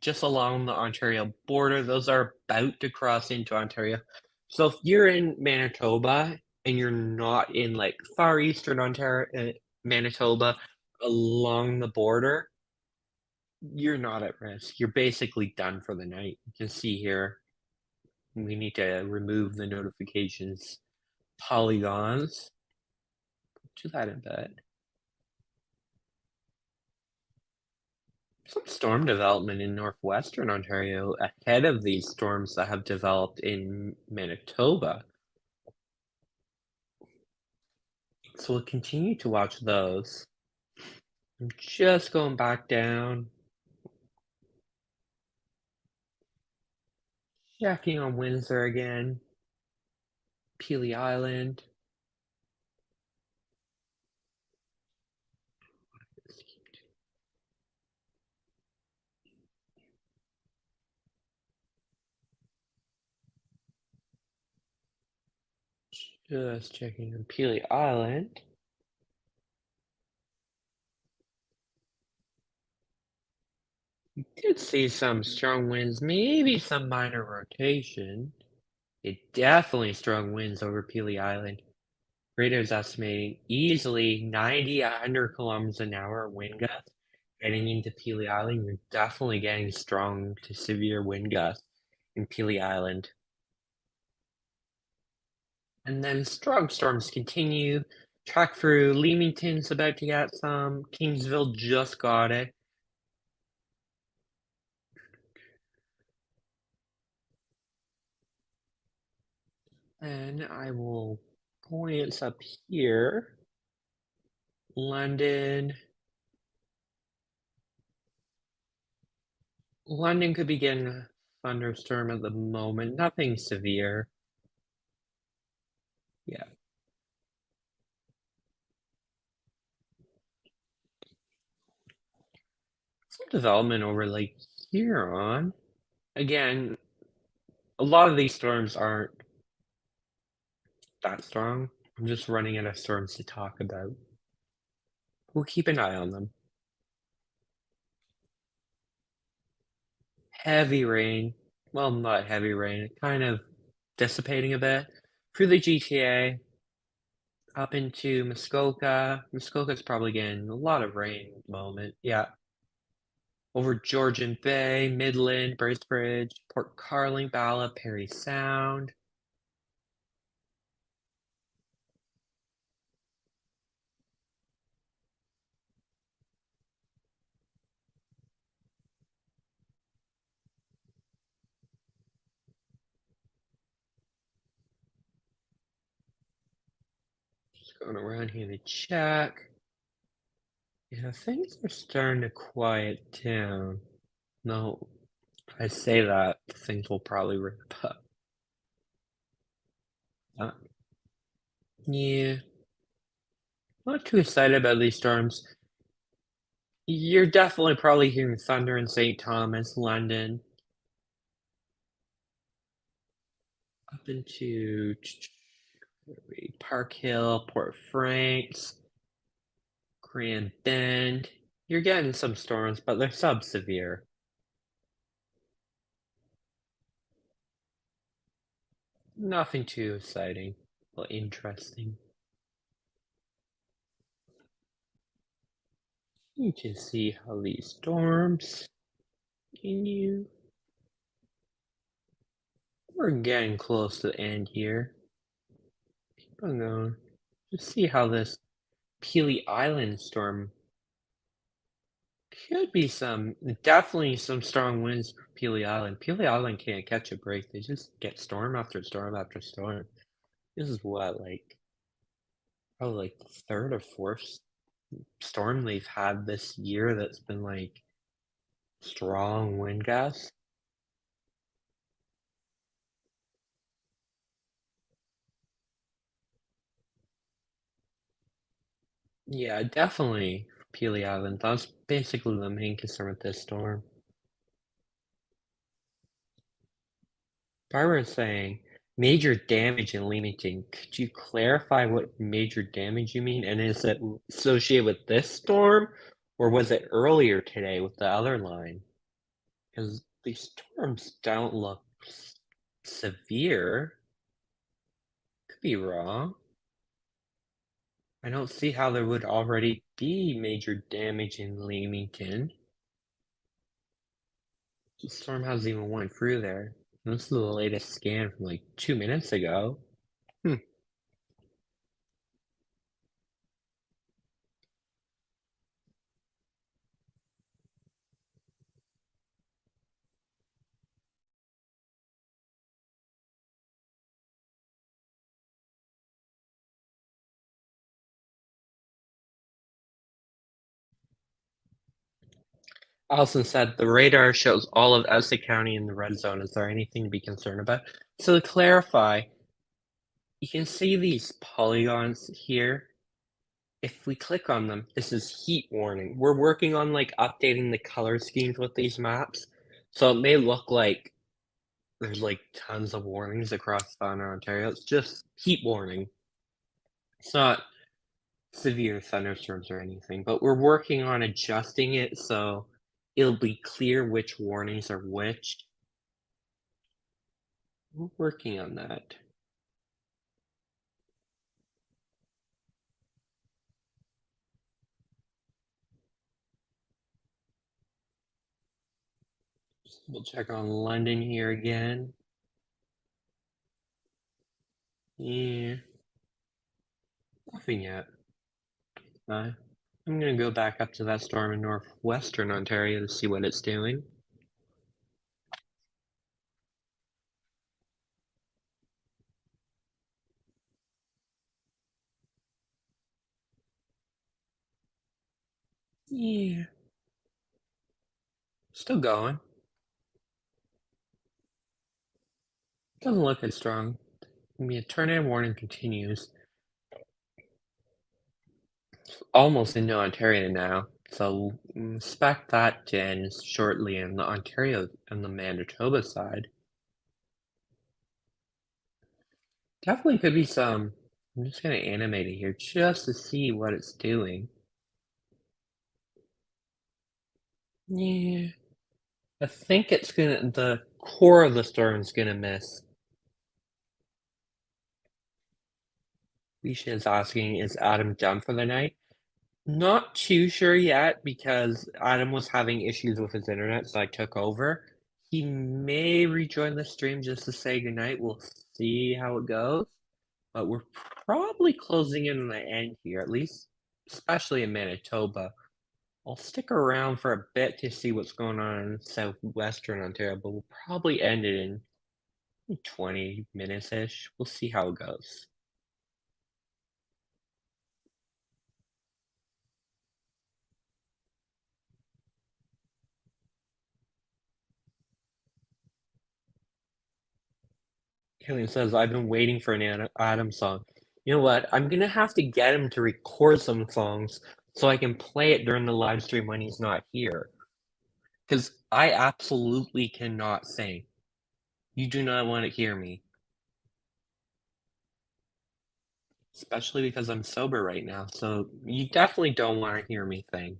just along the Ontario border. Those are about to cross into Ontario. So if you're in Manitoba and you're not in like far eastern Ontario, Manitoba, along the border, you're not at risk. You're basically done for the night. You can see here, we need to remove the notifications polygons. Do that in bed. Some storm development in northwestern Ontario ahead of these storms that have developed in Manitoba. So we'll continue to watch those. I'm just going back down, checking on Windsor again, Pelee Island. Just checking on Peely Island. Did see some strong winds, maybe some minor rotation. It definitely strong winds over Peely Island. Radars estimating easily 90, 100 kilometers an hour wind gusts. Heading into Peely Island, you're definitely getting strong to severe wind gusts in Peely Island. And then strong storms continue. Track through Leamington's about to get some. Kingsville just got it. And I will glance up here. London. London could be getting a thunderstorm at the moment. Nothing severe. Yeah. Some development over Lake Huron. Again, a lot of these storms aren't that strong. I'm just running out of storms to talk about. We'll keep an eye on them. Heavy rain. Well, not heavy rain, kind of dissipating a bit through the GTA up into Muskoka. Muskoka's probably getting a lot of rain at the moment. Yeah. Over Georgian Bay, Midland, Bracebridge, Port Carling, Bala, Perry Sound. Just going around here to check. Yeah, things are starting to quiet down. No, if I say that, things will probably rip up. Uh, yeah, not too excited about these storms. You're definitely probably hearing thunder in St. Thomas, London, up into Park Hill, Port Franks, Grand Bend. You're getting some storms, but they're sub-severe. Nothing too exciting or interesting. You can see how these storms continue. We're getting close to the end here. Keep on going. Just see how this Peely Island storm could be definitely some strong winds for Peely Island. Peely Island can't catch a break. They just get storm after storm after storm. This is what, like, probably like the third or fourth storm they've had this year that's been like strong wind gusts. Yeah, definitely Peely Island. That's basically the main concern with this storm. Barbara is saying major damage in Leamington. Could you clarify what major damage you mean? And is it associated with this storm, or was it earlier today with the other line? Because these storms don't look severe. Could be wrong. I don't see how there would already be major damage in Leamington. The storm hasn't even went through there. This is the latest scan from like 2 minutes ago. Allison said the radar shows all of Essex County in the red zone. Is there anything to be concerned about? So to clarify, you can see these polygons here. If we click on them, this is heat warning. We're working on like updating the color schemes with these maps. So it may look like there's like tons of warnings across Southern Ontario. It's just heat warning. It's not severe thunderstorms or anything, but we're working on adjusting it so it'll be clear which warnings are which. We're working on that. We'll check on London here again. Yeah, nothing yet. I'm gonna go back up to that storm in northwestern Ontario to see what it's doing. Yeah, still going. Doesn't look as strong. I mean, a tornado warning continues. Almost into Ontario now, so expect that to end shortly in the Ontario and the Manitoba side. Definitely could be some. I'm just gonna animate it here just to see what it's doing. Yeah, I think it's gonna. The core of the storm's gonna miss. Leisha is asking, is Adam done for the night? Not too sure yet because Adam was having issues with his internet, so I took over. He may rejoin the stream just to say goodnight. We'll see how it goes. But we're probably closing in on the end here, at least, especially in Manitoba. I'll stick around for a bit to see what's going on in southwestern Ontario, but we'll probably end it in 20 minutes-ish. We'll see how it goes. Killian says, I've been waiting for an Adam song. You know what? I'm gonna have to get him to record some songs so I can play it during the live stream when he's not here. Because I absolutely cannot sing. You do not want to hear me. Especially because I'm sober right now, so you definitely don't want to hear me sing.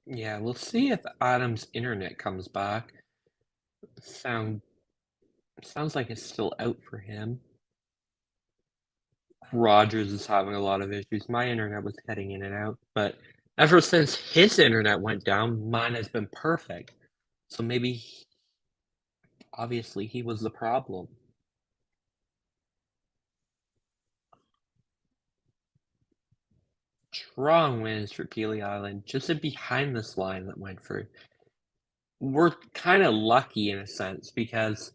Yeah, we'll see if Adam's internet comes back. Sound sounds like it's still out for him. Rogers is having a lot of issues. My internet was cutting in and out, but ever since his internet went down, mine has been perfect. So maybe, obviously, he was the problem. Strong winds for Peely Island, just behind this line that went through. We're kind of lucky in a sense because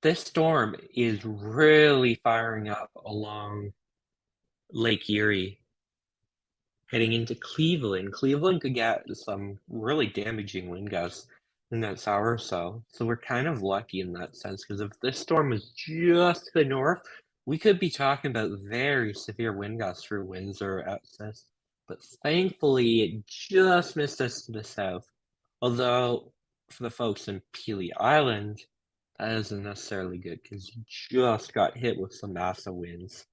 this storm is really firing up along Lake Erie, heading into Cleveland. Cleveland could get some really damaging wind gusts in the next hour or so. So we're kind of lucky in that sense because if this storm was just to the north, we could be talking about very severe wind gusts through Windsor access. But thankfully, it just missed us to the south. Although, for the folks in Peely Island, that isn't necessarily good because you just got hit with some massive winds.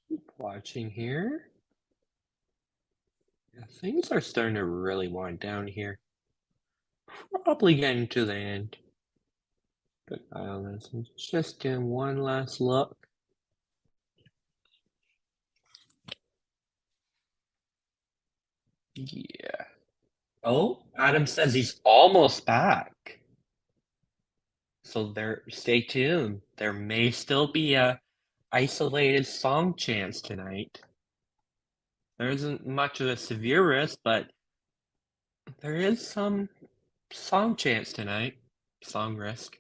Keep watching here. Yeah, things are starting to really wind down here. Probably getting to the end. Good eye on this. I'm just doing one last look. Yeah. Oh, Adam says he's almost back. So stay tuned. There may still be a isolated song chance tonight. There isn't much of a severe risk, but there is some song chance tonight. Song risk.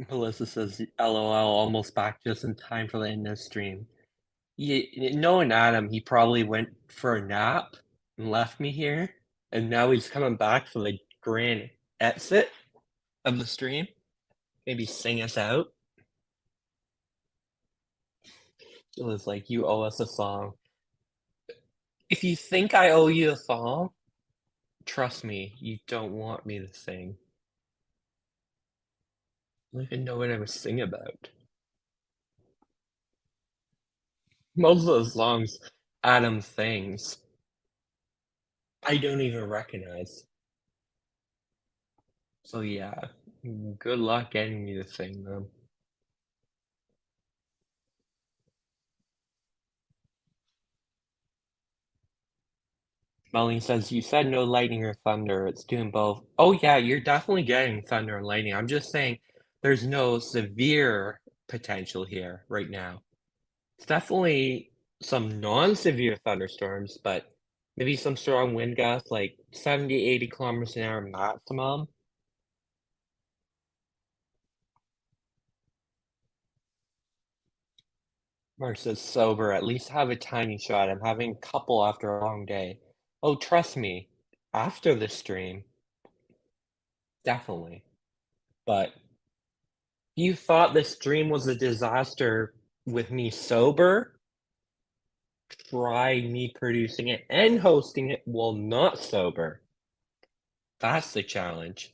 Melissa says, LOL, almost back just in time for the end of the stream. Knowing Adam, he probably went for a nap and left me here, and now he's coming back for the grand exit of the stream. Maybe sing us out. It was like, you owe us a song. If you think I owe you a song, trust me, you don't want me to sing. I don't even know what I was singing about. Most of those songs Adam sings, I don't even recognize. So yeah, good luck getting me to sing them. Melanie says, you said no lightning or thunder. It's doing both. Oh yeah, you're definitely getting thunder and lightning. I'm just saying there's no severe potential here right now. It's definitely some non-severe thunderstorms, but maybe some strong wind gusts, like 70, 80 kilometers an hour maximum. Mark says, sober, at least have a tiny shot. I'm having a couple after a long day. Oh, trust me, after the stream, definitely. But you thought the stream was a disaster with me sober? Try me producing it and hosting it while not sober. That's the challenge.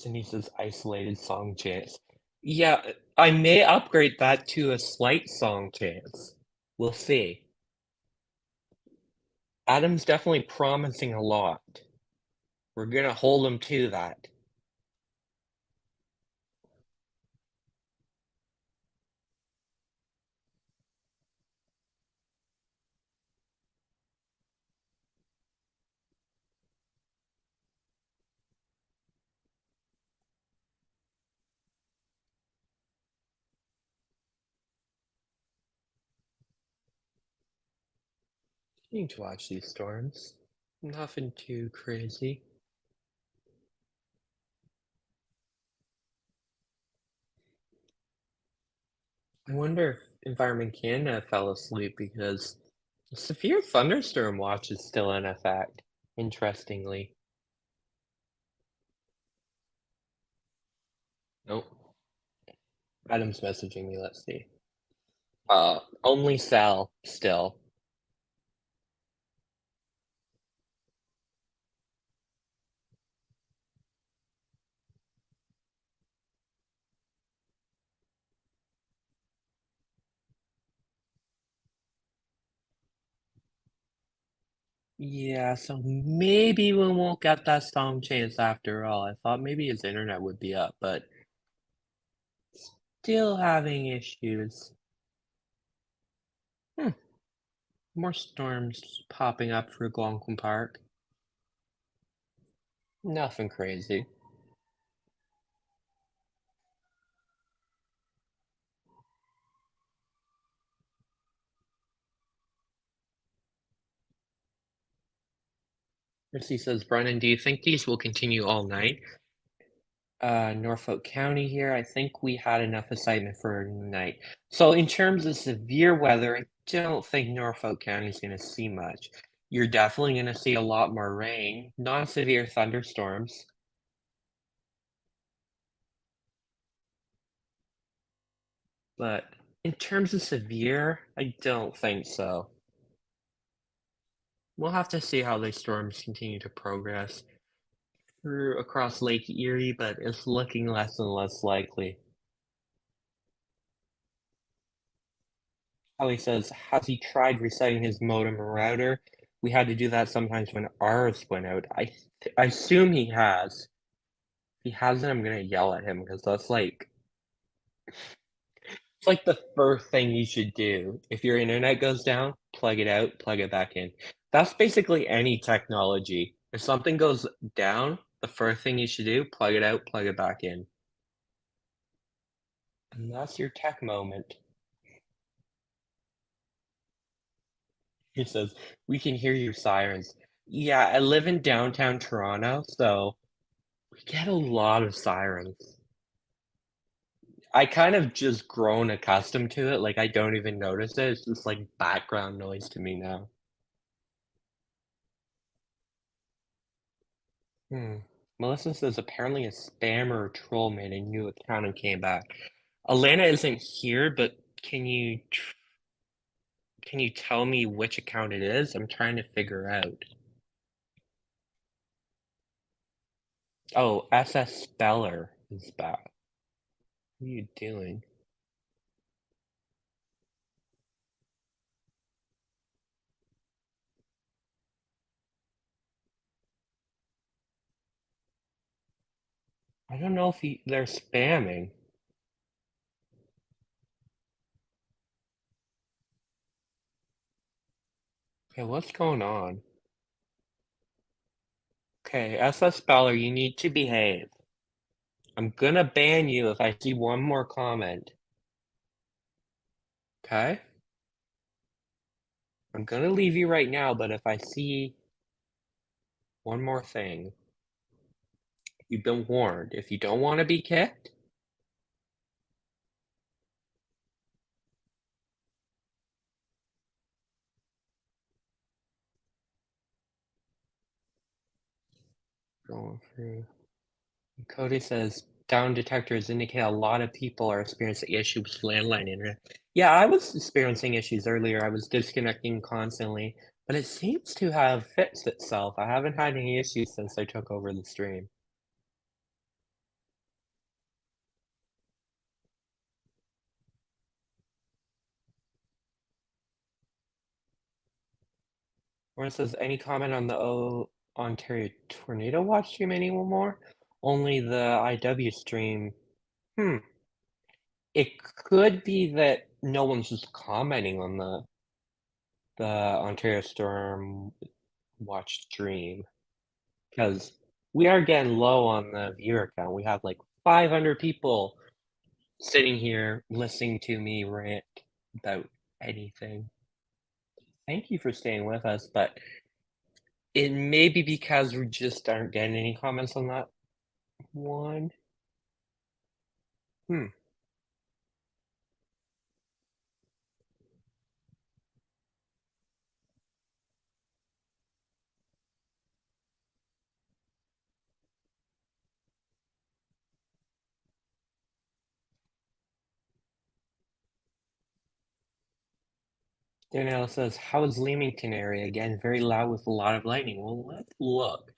Denise's isolated song chance. Yeah, I may upgrade that to a slight song chance. We'll see. Adam's definitely promising a lot. We're gonna hold him to that. You need to watch these storms. Nothing too crazy. I wonder if Environment Canada fell asleep because a severe thunderstorm watch is still in effect, interestingly. Nope. Adam's messaging me, let's see. Only sell, still. Yeah, so maybe we won't get that song chance after all. I thought maybe his internet would be up, but still having issues. Hmm, more storms popping up for Algonquin Park. Nothing crazy. Chrissy says, Brennan, do you think these will continue all night? Norfolk County here, I think we had enough excitement for tonight. So in terms of severe weather, I don't think Norfolk County is going to see much. You're definitely going to see a lot more rain, non-severe thunderstorms. But in terms of severe, I don't think so. We'll have to see how these storms continue to progress through across Lake Erie, but it's looking less and less likely. Ellie says, has he tried resetting his modem or router? We had to do that sometimes when ours went out. I assume he has. If he hasn't, I'm gonna yell at him because that's like it's like the first thing you should do. If your internet goes down, plug it out, plug it back in. That's basically any technology. If something goes down, the first thing you should do, plug it out, plug it back in. And that's your tech moment. He says, "We can hear your sirens." Yeah, I live in downtown Toronto, so we get a lot of sirens. I kind of just grown accustomed to it, like, I don't even notice it, it's just, like, background noise to me now. Hmm. Melissa says, "Apparently a spam or a troll made a new account and came back." Alana isn't here, but can you tell me which account it is? I'm trying to figure out. Oh, SS Speller is back. What are you doing? I don't know if they're spamming. Okay, what's going on? Okay, SS Speller, you need to behave. I'm gonna ban you if I see one more comment. Okay? I'm gonna leave you right now, but if I see one more thing, you've been warned. If you don't want to be kicked, going through. Cody says down detectors indicate a lot of people are experiencing issues with landline internet. Yeah, I was experiencing issues earlier. I was disconnecting constantly, but it seems to have fixed itself. I haven't had any issues since I took over the stream. Or it says any comment on the Ontario Tornado Watch stream anymore? Only the IW stream. Hmm. It could be that no one's just commenting on the Ontario Storm Watch stream because we are getting low on the viewer count. We have like 500 people sitting here listening to me rant about anything. Thank you for staying with us, but it may be because we just aren't getting any comments on that one. Hmm. Danielle says, "How is Leamington area?" Again, very loud with a lot of lightning. Well, let's look.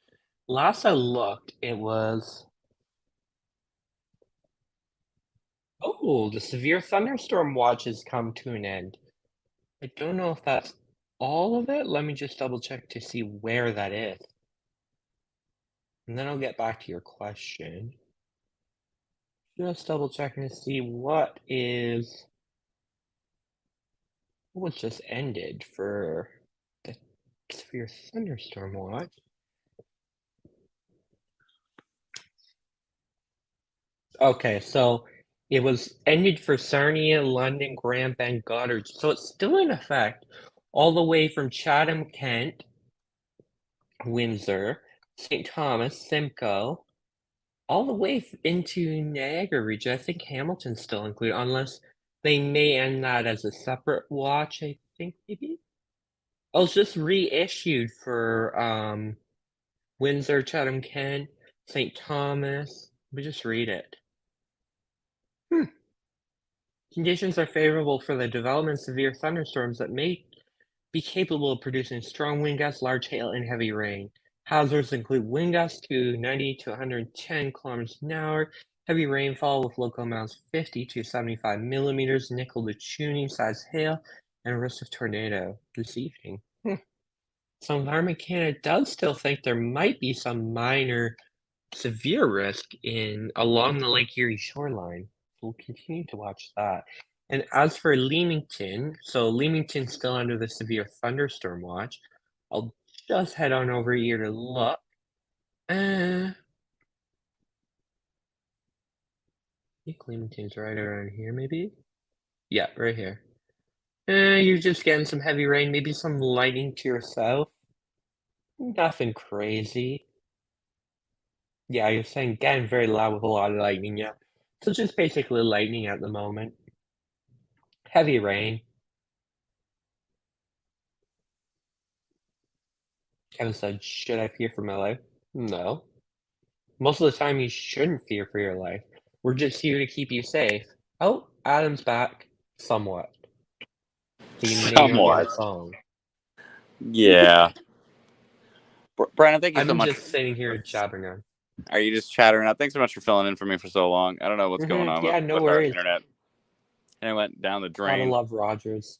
Last I looked, it was. Oh, the severe thunderstorm watch has come to an end. I don't know if that's all of it. Let me just double check to see where that is. And then I'll get back to your question. Just double checking to see what was just ended for the severe thunderstorm watch. Okay, so it was ended for Sarnia, London, Grand Bend, Goddard. So it's still in effect all the way from Chatham, Kent, Windsor, St. Thomas, Simcoe, all the way into Niagara region. I think Hamilton's still included, unless they may end that as a separate watch, I think maybe. Oh, it's just reissued for Windsor, Chatham, Kent, St. Thomas. Let me just read it. Hmm. Conditions are favorable for the development of severe thunderstorms that may be capable of producing strong wind gusts, large hail, and heavy rain. Hazards include wind gusts to 90 to 110 kilometers an hour, heavy rainfall with local amounts 50 to 75 millimeters, nickel to tuning size hail, and a risk of tornado this evening. So Environment Canada does still think there might be some minor severe risk in along the Lake Erie shoreline. We'll continue to watch that. And as for Leamington, so Leamington's still under the severe thunderstorm watch. I'll just head on over here to look. Uh, think Leamington's right around here, maybe? Yeah, right here. You're just getting some heavy rain, maybe some lightning to your south. Nothing crazy. Yeah, you're saying getting very loud with a lot of lightning, yeah. So just basically lightning at the moment. Heavy rain. Kevin said, should I fear for my life? No. Most of the time, you shouldn't fear for your life. We're just here to keep you safe. Oh, Adam's back. Somewhat. He may not get a Somewhat. song. Yeah. Brandon, thank you so I'm much. just sitting here jabbering on. Are you just chattering out? Thanks so much for filling in for me for so long. I don't know what's going on Yeah, no with our worries. internet. And it went down the Gotta drain. love Rogers.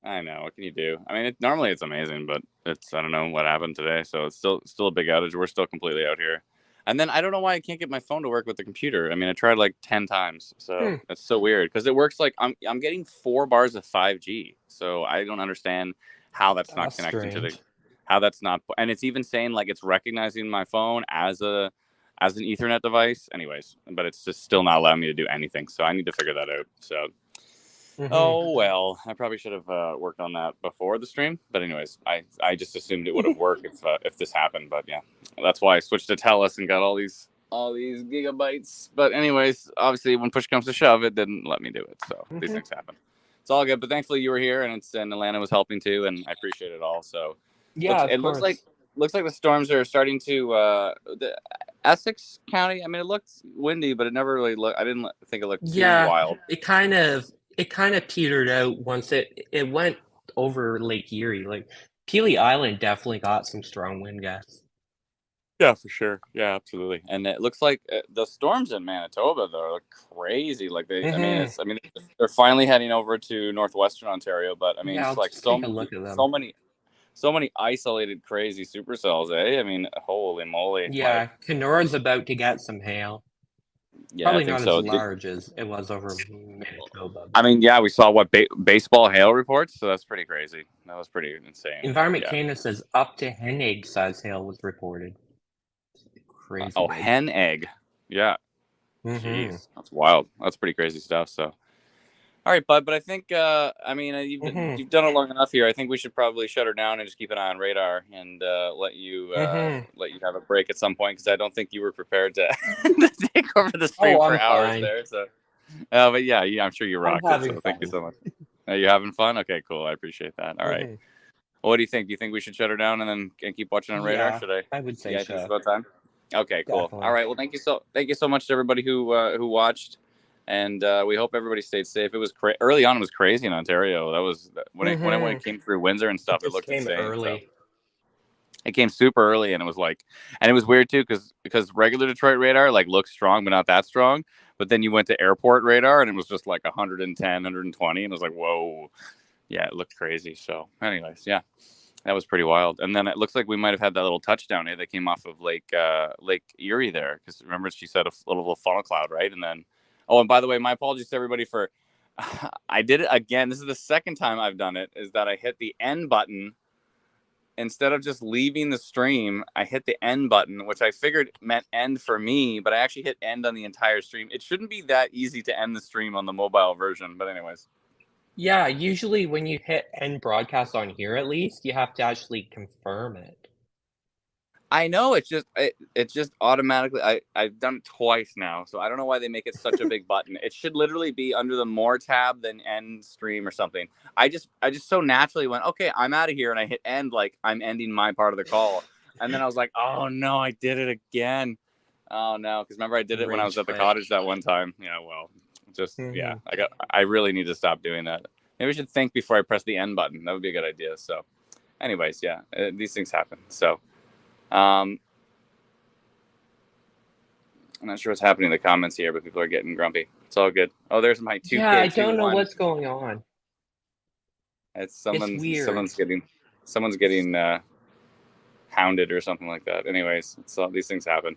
I know. What can you do? I mean, normally it's amazing, but I don't know what happened today. So it's still a big outage. We're still completely out here. And then I don't know why I can't get my phone to work with the computer. I mean, I tried like 10 times. So Hmm, that's so weird because it works like I'm getting 4 bars of 5G. So I don't understand how that's not that's connecting to the strange. how that's not, and it's even saying like it's recognizing my phone as an Ethernet device anyways, but it's just still not allowing me to do anything. So I need to figure that out. So Mhm. oh well, I probably should have worked on that before the stream. But anyways, I just assumed it would have worked if this happened. But yeah, that's why I switched to Telus and got all these gigabytes. But anyways, obviously when push comes to shove, it didn't let me do it. So these Mhm. things happen. It's all good. But thankfully you were here, and Atlanta was helping too, and I appreciate it all. So Yeah, of it course. looks like the storms are starting to the Essex County. I mean, it looked windy, but it never really looked. I didn't think it looked too Yeah, wild. it kind of petered out once it went over Lake Erie. Like Pelee Island definitely got some strong wind gusts. Yeah, for sure. Yeah, absolutely. And it looks like the storms in Manitoba though are crazy. Like Mhm. I mean, they're finally heading over to northwestern Ontario, but I mean, Yeah, just I'll like just take a look at them. so many isolated crazy supercells, eh? I mean, holy moly! Like, Yeah, Kenora's about to get some hail. yeah, I Probably think not as so. large as it was over Manitoba, I but mean, yeah, we saw what baseball hail reports, so that's pretty crazy. That was pretty insane. Environment Yeah. Canada says up to hen egg size hail was reported. Crazy Oh, big. hen egg. Yeah. Mhm. Jeez, that's wild. That's pretty crazy stuff. So. All right, bud. But I think, I mean, Mhm. you've done it long enough here. I think we should probably shut her down and just keep an eye on radar and Mhm. let you have a break at some point because I don't think you were prepared to, to take over the stream Oh, for I'm hours fine. there. So, but yeah, I'm sure you I'm rocked it. having So thank you fun. so much. Are you having fun? Okay, cool. I appreciate that. All right. Mhm. Well, what do you think? Do you think we should shut her down and keep watching on radar? Yeah, Should I? I would say Yeah, I think it's so. about time. Okay, cool. All Definitely. right. Well, thank you so much to everybody who watched, and we hope everybody stayed safe. It was early on. It was crazy in Ontario. That was when it Mhm. came through Windsor and It stuff. It just looked came insane. So early. it came super early, and it was like, and it was weird too because regular Detroit radar like looks strong but not that strong. But then you went to airport radar, and it was just like 110, 120, and it was like, whoa, yeah, it looked crazy. So, anyways, yeah. That was pretty wild. And then it looks like we might have had that little touchdown that came off of Lake Erie there. Because remember, she said a little funnel cloud, right? And then, oh, and by the way, my apologies to everybody for I did it again. This is the second time I've done it. Is that I hit the end button instead of just leaving the stream. I hit the end button, which I figured meant end for me, but I actually hit end on the entire stream. It shouldn't be that easy to end the stream on the mobile version, but anyways. Yeah, usually when you hit end broadcast on here at least, you have to actually confirm it. I know it's just automatically. I've done it twice now, so I don't know why they make it such a big button. It should literally be under the more tab than end stream or something. I just so naturally went, okay, I'm out of here, and I hit end like I'm ending my part of the call, and then I was like, oh no, I did it again. Oh no, because remember I did it when I was Rage at the quit. cottage that one time. Yeah, well, just yeah, Mhm. I really need to stop doing that. Maybe I should think before I press the end button. That would be a good idea. So, anyways, yeah, these things happen. So. Um, I'm not sure what's happening in the comments here, but people are getting grumpy. It's all good. Oh, there's my Yeah, I don't know 2K21. what's going on. It's It's weird. someone's getting hounded or something like that. Anyways, it's all these things happen.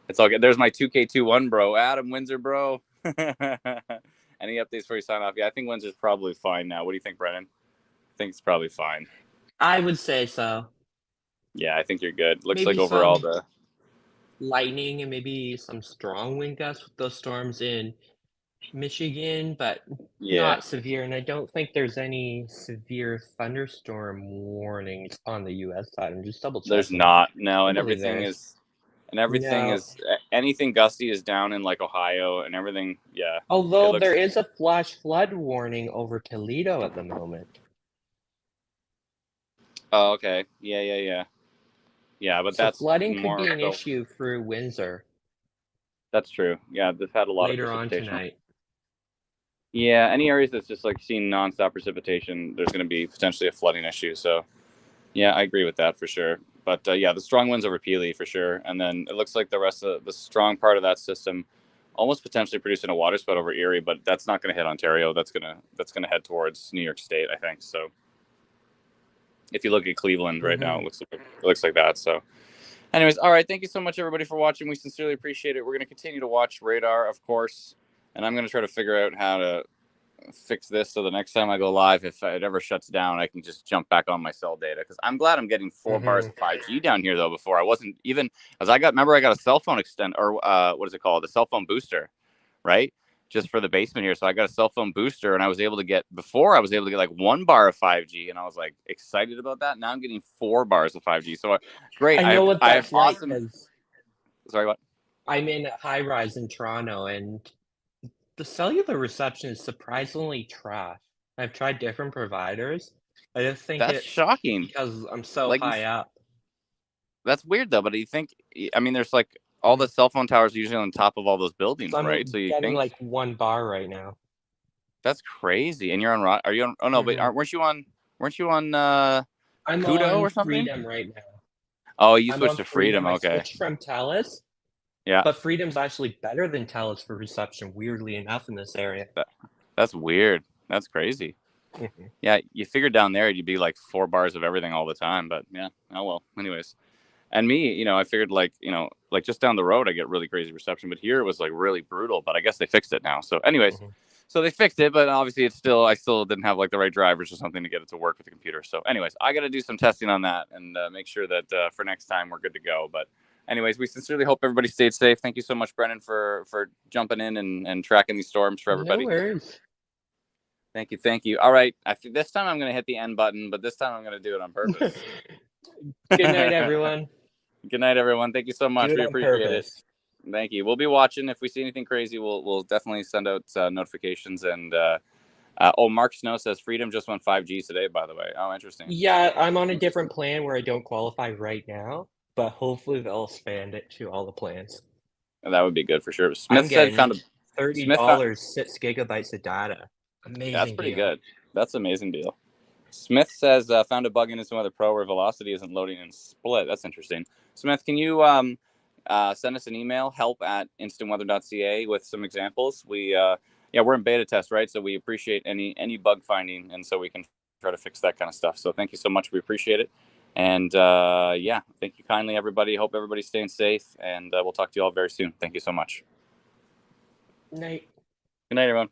It's all good. There's my 2K21 bro, Adam Windsor bro. Any updates before you sign off? Yeah, I think Windsor's probably fine now. What do you think, Brennan? I think it's probably fine. I would say so. Yeah, I think you're good. Looks like Maybe overall some the lightning and maybe some strong wind gusts with those storms in Michigan, but Yeah, not severe. And I don't think there's any severe thunderstorm warnings on the U.S. side. I'm just double there's checking. not. No, I and believe there everything is. is, No. anything gusty is down in like Ohio and everything. Yeah, it Although looks. there is a flash flood warning over Toledo at the moment. Oh, okay. Yeah, but So that's flooding could more be an so. issue through Windsor That's true. Yeah, they've had a lot of later on precipitation. tonight. Yeah, any areas that's just like seeing nonstop precipitation, there's going to be potentially a flooding issue. So, yeah, I agree with that for sure. But yeah, the strong winds over Peely for sure, and then it looks like the rest of the strong part of that system, almost potentially producing a water spout over Erie, but that's not going to hit Ontario. That's gonna head towards New York State, I think. So, if you look at Cleveland right now, it looks like that. So, anyways, all right. Thank you so much, everybody, for watching. We sincerely appreciate it. We're going to continue to watch radar, of course, and I'm going to try to figure out how to fix this so the next time I go live, if it ever shuts down, I can just jump back on my cell data. Because I'm glad I'm getting 4 bars of 5G down here, though. Before I wasn't even, as I got a cell phone extend, or what is it called, a cell phone booster, right? Just for the basement here. So I got a cell phone booster, and I was able to get like 1 bar of 5G, and I was like excited about that. Now I'm getting 4 bars of 5G. So great. I know what I have that's like awesome. because Sorry, what? I'm in a high rise in Toronto, and the cellular reception is surprisingly trash. I've tried different providers. I just think That's it's shocking. because I'm so Like, high up. that's weird though. But you think? I mean, there's like all the cell phone towers are usually on top of all those buildings, So right? I'm So you getting think like 1 bar right now. that's crazy. And you're on? Are you on? Oh no, but weren't you on? Weren't you on I'm Kudo on or something? Freedom right now. Oh, you I'm switched on to Freedom. Freedom. I Okay. switched from TELUS, Yeah. but Freedom's actually better than TELUS for reception, weirdly enough, in this area. That's weird. That's crazy. Yeah, you figured down there you'd be like 4 bars of everything all the time, but yeah. Oh well. Anyways. And me, I figured like just down the road I get really crazy reception, but here it was like really brutal. But I guess they fixed it now. So, anyways, so they fixed it, but obviously I still didn't have like the right drivers or something to get it to work with the computer. So, anyways, I got to do some testing on that and make sure that for next time we're good to go. But, anyways, we sincerely hope everybody stayed safe. Thank you so much, Brennan, for jumping in and tracking these storms for everybody. No worries. Thank you. All right, this time I'm going to hit the end button, but this time I'm going to do it on purpose. Good night, everyone. Good night, everyone. Thank you so much. Do it We on appreciate purpose. it. Thank you. We'll be watching. If we see anything crazy, we'll definitely send out notifications. And Mark Snow says Freedom just went 5G today. By the way, oh, interesting. Yeah, I'm on a different plan where I don't qualify right now, but hopefully they'll expand it to all the plans. That would be good for sure. I'm getting $30, 6 gigabytes of data. Amazing. That's pretty good. That's an amazing deal. Smith says found a bug in his Weather Pro where velocity isn't loading in split. That's interesting. Smith, can you send us an email, help@instantweather.ca, with some examples? We're in beta test, right? So we appreciate any bug finding, and so we can try to fix that kind of stuff. So thank you so much. We appreciate it. And thank you kindly, everybody. Hope everybody's staying safe, and we'll talk to you all very soon. Thank you so much. Night. Good night, everyone.